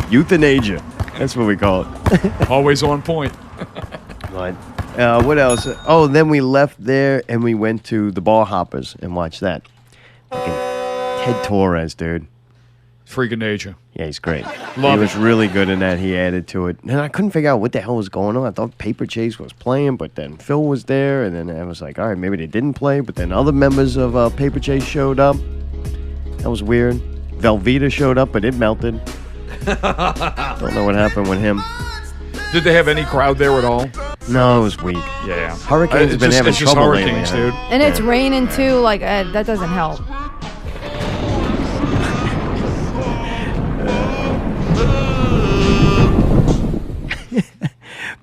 Euthanasia. That's what we call it. Always on point. But, what else? Oh, then we left there and we went to the Barhoppers and watched that. Fucking Ted Torres, dude. Freak of nature. Yeah, he's great. He Love was really good in that. He added to it. And I couldn't figure out what the hell was going on. I thought Paper Chase was playing, but then Phil was there. And then I was like, all right, maybe they didn't play. But then other members of Paper Chase showed up. That was weird. Velveeta showed up, but it melted. Don't know what happened with him. Did they have any crowd there at all? No, it was weak. Yeah. Hurricanes have been having it's just trouble hurricanes, lately, dude. And it's raining too. Like that doesn't help.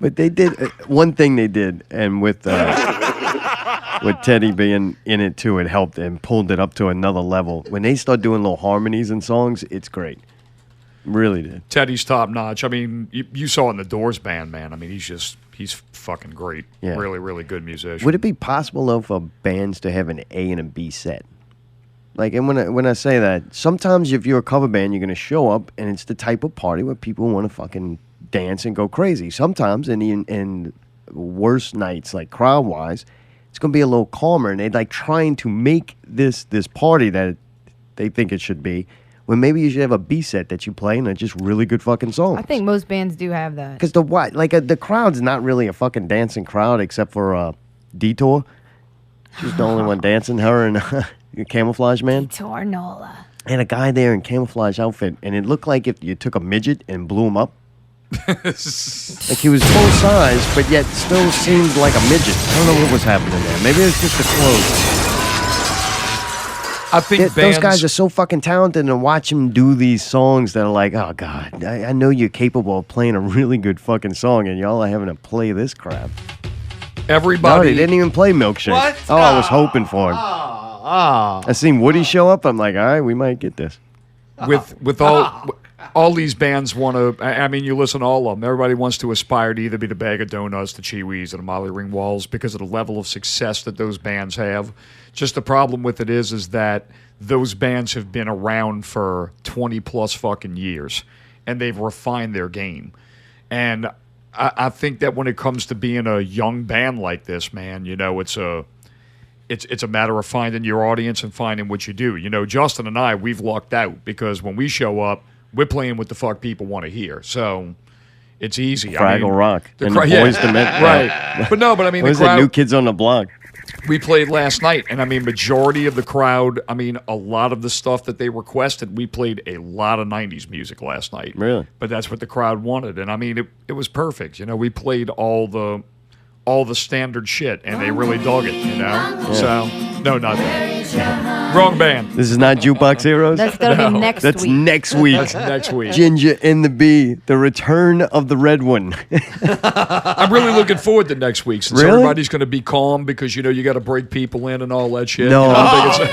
But they did one thing they did, and with Teddy being in it too, it helped and pulled it up to another level. When they start doing little harmonies and songs, it's great. Really did. Teddy's top notch. I mean, you saw in the Doors band, man. I mean, he's fucking great. Yeah. Really, really good musician. Would it be possible though for bands to have an A and a B set? Like, and when I say that, sometimes if you're a cover band, you're gonna show up, and it's the type of party where people want to fucking dance and go crazy. Sometimes in worse nights, like crowd-wise, it's going to be a little calmer, and they're like trying to make this party that they think it should be, when maybe you should have a B set that you play and they're just really good fucking songs. I think most bands do have that. Because the crowd's not really a fucking dancing crowd except for Detour. She's the only one dancing, her and Camouflage Man. Detour Nola. And a guy there in camouflage outfit, and it looked like if you took a midget and blew him up. Like he was full size, but yet still seemed like a midget. I don't know what was happening there. Maybe it was just the clothes. I think those guys are so fucking talented, and to watch them do these songs that are like, oh God, I know you're capable of playing a really good fucking song, and y'all are having to play this crap. Everybody. No, they didn't even play Milkshake. What? Oh, I was hoping for it. I seen Woody show up. I'm like, all right, we might get this. With all these bands want to. I mean, you listen to all of them. Everybody wants to aspire to either be the Bag of Donuts, the Chiwis, or the Molly Ringwalds because of the level of success that those bands have. Just the problem with it is that those bands have been around for 20 plus fucking years, and they've refined their game. And I think that when it comes to being a young band like this, man, you know, it's a matter of finding your audience and finding what you do. You know, Justin and I, we've lucked out because when we show up, we're playing what the fuck people want to hear. So it's easy. Fraggle Rock. The And the Boys to Men. Right. But I mean, what is it, New Kids on the Block? We played last night, and I mean, majority of the crowd, I mean, a lot of the stuff that they requested, we played a lot of 90s music last night. Really? But that's what the crowd wanted, and I mean, it was perfect. You know, we played all the standard shit, and they really dug it, you know? Yeah. So, no, not that. Wrong band. This is not Jukebox Heroes? That's going to be next That's week. next week. That's next week. Ginger and the Bee, the return of the red one. I'm really looking forward to next week since Really? everybody's going to be calm because, you know, you got to break people in and all that shit. No. You know, I think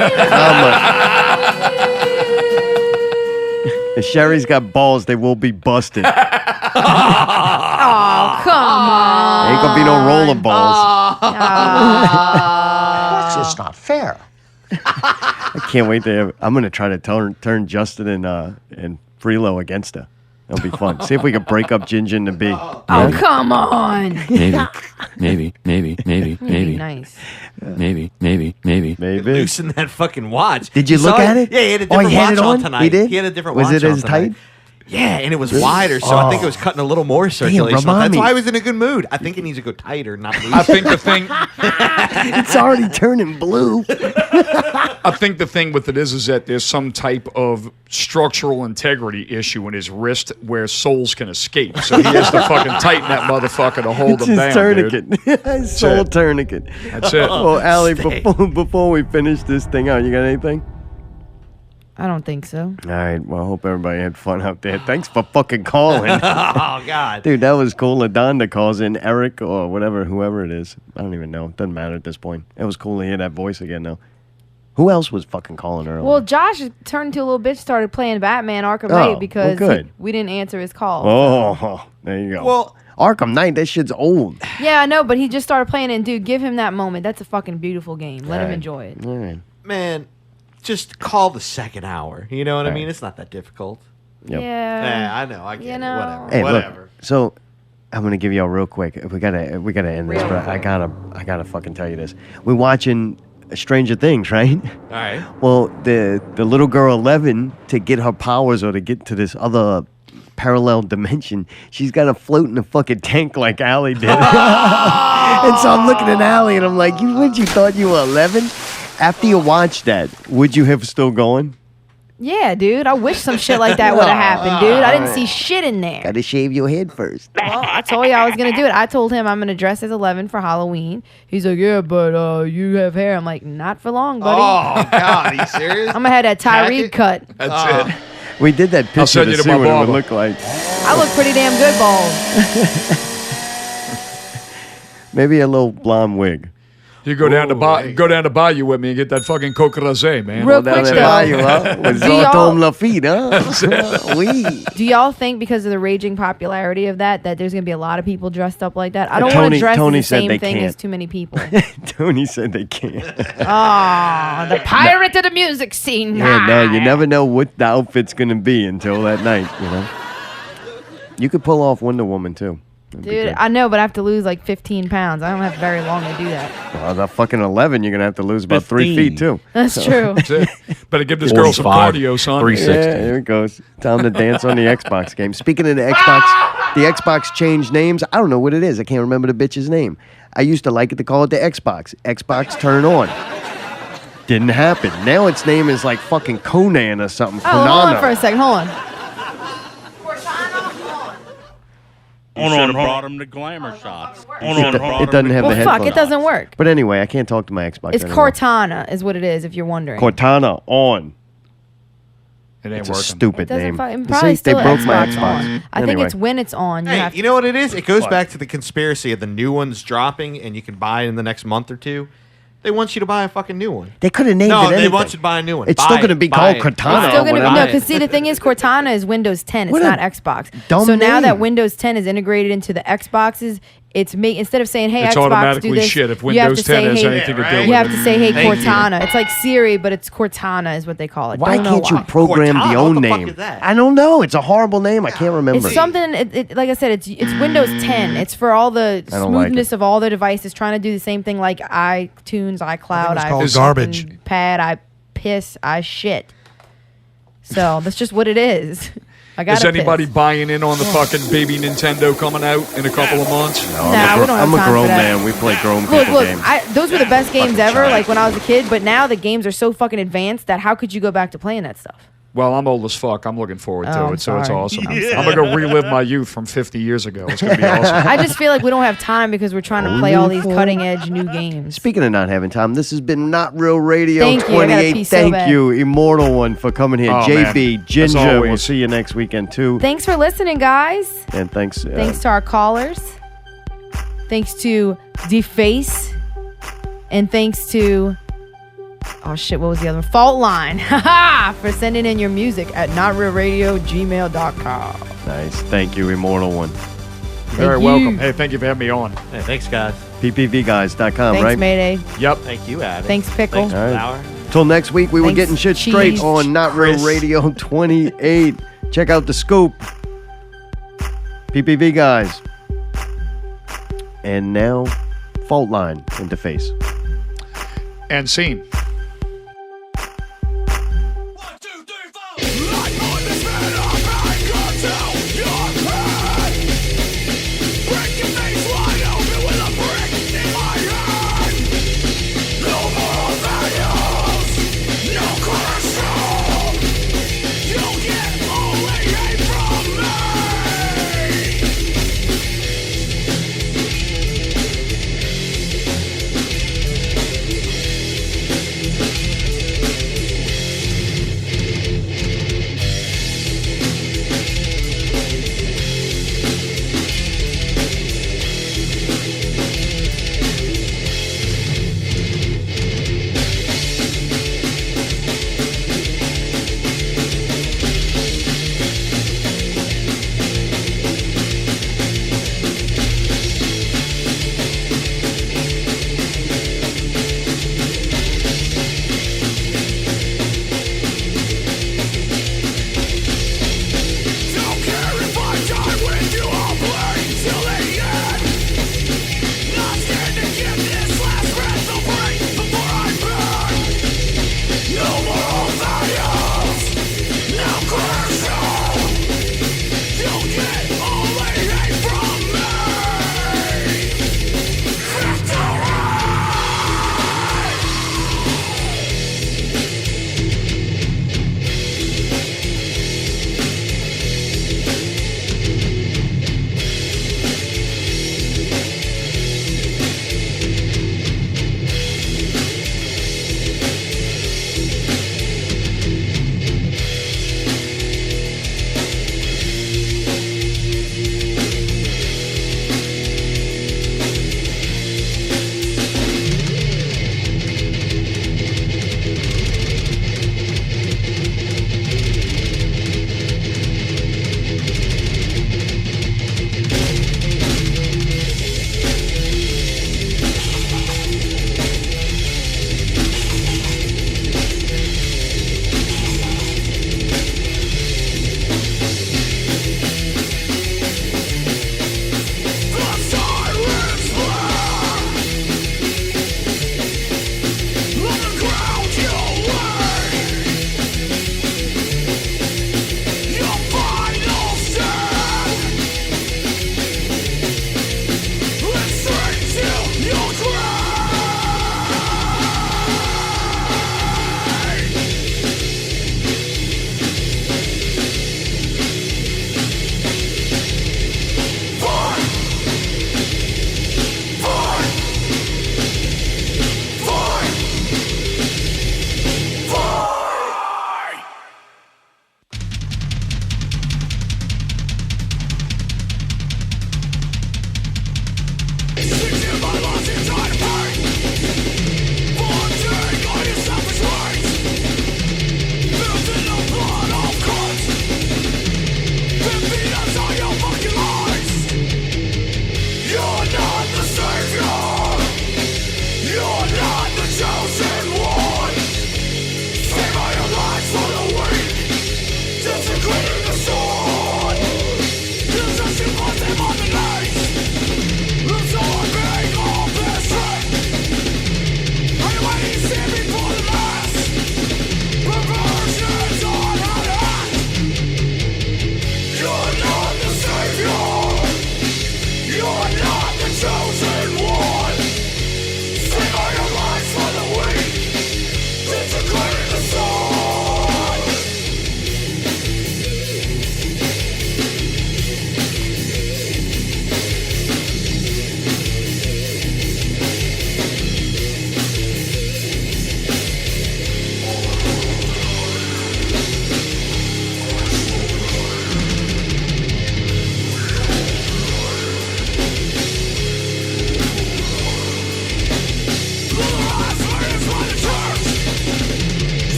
If Sherry's got balls, they will be busted. Oh, come on. Ain't gonna be no roller balls. That's just not fair. I can't wait to. I'm gonna try to turn Justin and Freelo against her. That'll be fun. See if we can break up Ginger and the Bee. Oh, come on. Maybe. Nice. Maybe. Loosen that fucking watch. Did you saw look at it? Yeah, he had a Oh, different he had watch it on on? tonight. He did? He had a different Was watch it on as tonight. tight? Yeah, and it was wider, so I think it was cutting a little more circulation. remind That's me. why I was in a good mood. I think it needs to go tighter, not loose. I think the thing. It's already turning blue. I think the thing with it is that there's some type of structural integrity issue in his wrist where souls can escape. So he has to fucking tighten that motherfucker to hold It's him his down, tourniquet. dude. His soul it. tourniquet. That's it. Well, Allie, before we finish this thing out, you got anything? I don't think so. All right. Well, I hope everybody had fun out there. Thanks for fucking calling. Oh, God. Dude, that was cool. LaDonda calls in Eric or whatever, whoever it is. I don't even know. Doesn't matter at this point. It was cool to hear that voice again, though. Who else was fucking calling earlier? Well, Josh turned into a little bitch, started playing Batman Arkham Oh, Knight because well, good. we didn't answer his call. Oh, there you go. Well, Arkham Knight, that shit's old. Yeah, I know, but he just started playing it, and dude, give him that moment. That's a fucking beautiful game. Let him Right. enjoy it. All right. man, just call the second hour. You know what I mean? It's not that difficult. Yep. Yeah. I know. I get it. know. Whatever. Hey, Whatever. look. So, I'm gonna give y'all real quick. We gotta end this, but I gotta fucking tell you this. We're watching Stranger Things, right? All right. Well, the little girl 11, to get her powers or to get to this other parallel dimension, she's got to float in a fucking tank like Allie did. And so I'm looking at Allie and I'm like, you thought you were 11? After you watched that, would you have still going? Yeah, dude. I wish some shit like that would have happened, dude. I didn't see shit in there. Gotta shave your head first. Well, I told you I was gonna do it. I told him I'm gonna dress as 11 for Halloween. He's like, yeah, but you have hair. I'm like, not for long, buddy. Oh, God. Are you serious? I'm gonna have that Tyreek cut. That's it. We did that picture send to you to see my what it would barber. look like. I look pretty damn good, bald. Maybe a little blonde wig. You go down to Bayou with me and get that fucking coke rosé, man. Real Down quick, there though. by you, huh? With Do y'all- Taomg Lafitte, huh? Oui. Do y'all think because of the raging popularity of that there's gonna be a lot of people dressed up like that? I don't want to dress Tony as the said same they thing can't. as too many people. Tony said they can't. Oh, the pirate of the music scene. Yeah, no, you never know what the outfit's gonna be until that night, you know. You could pull off Wonder Woman too. That'd be Dude, good. I know, but I have to lose like 15 pounds. I don't have very long to do that. Well, that fucking 11, you're gonna have to lose about 3 15. feet too. That's true. That's it. Better give this girl some 45, cardio, son. 360. Yeah, here it goes. Time to dance on the Xbox game. Speaking of the Xbox changed names. I don't know what it is. I can't remember the bitch's name. I used to like it to call it the Xbox. Xbox turn on. Didn't happen. Now its name is like fucking Conan or something. Oh, hold on Konana. for a second. Hold on. You should have brought him the glamour shots. It doesn't have the Well, headphones. fuck, it doesn't work. But anyway, I can't talk to my Xbox It's anymore. Cortana, is what it is, if you're wondering. Cortana on. It ain't It's a working. stupid It doesn't name. fucking- You probably see, they still broke my Xbox Xbox. on. I think Anyway. it's when it's on. You Hey, have you know what it is? It goes What? back to the conspiracy of the new ones dropping, and you can buy it in the next month or two. They want you to buy a fucking new one. They could have named No, it anything. they want you to buy a new one. It's Buy still it, going to be buy called it, Cortana. buy It's it. still gonna be whatever. no, because see the thing is Cortana is Windows 10. It's What not a Xbox. dumb So now that name. Windows 10 is integrated into the Xboxes, it's instead of saying, "Hey, It's Xbox, do automatically this," shit if you have Windows to 10 say, has "Hey," anything to do with you have it. to say, "Hey, Thank you. Cortana." It's like Siri, but it's Cortana is what they call it. Why Don't know can't you why. program Cortana? the own What the fuck name? is that? I don't know. It's a horrible name. I can't remember. It's something. Like I said, it's Windows 10. It's for all the I don't like smoothness it. of all the devices, trying to do the same thing like iTunes, iCloud, it's called fucking garbage. Pad, I piss, I shit. So that's just what it is. I got. Is anybody buying in on the fucking baby Nintendo coming out in a couple of months? No, Nah, we don't have I'm a time for grown that. man. We play grown Look, people look. games. Those were the best games Fucking ever. child. Like when I was a kid, but now the games are so fucking advanced that how could you go back to playing that stuff? Well, I'm old as fuck. I'm looking forward to Oh, it, I'm so it's sorry. awesome. I'm I'm going to go relive my youth from 50 years ago. It's going to be awesome. I just feel like we don't have time because we're trying to play all these cutting edge new games. Speaking of not having time, this has been Not Real Radio Thank you. I gotta 28. pee so Thank bad. you, Immortal One, for coming here. Oh, JB, man. As Ginger, we'll always. see you next weekend too. Thanks for listening, guys. And thanks. Thanks to our callers. Thanks to Deface. And thanks to, oh shit, what was the other one? Fault Line. For sending in your music at notrealradio@gmail.com. Nice. Thank you, Immortal One. Very you. welcome. Hey, thank you for having me on. Hey, thanks, guys. PPVguys.com, Thanks, right? Mayday. Yep. Thank you, Adam. Thanks, Pickle. Thanks, All right. Flower. Till next week, we were Thanks, getting shit straight Cheese. on Not Real Chris. Radio 28. Check out the scoop. PPV guys. And now, Fault Line interface. And scene.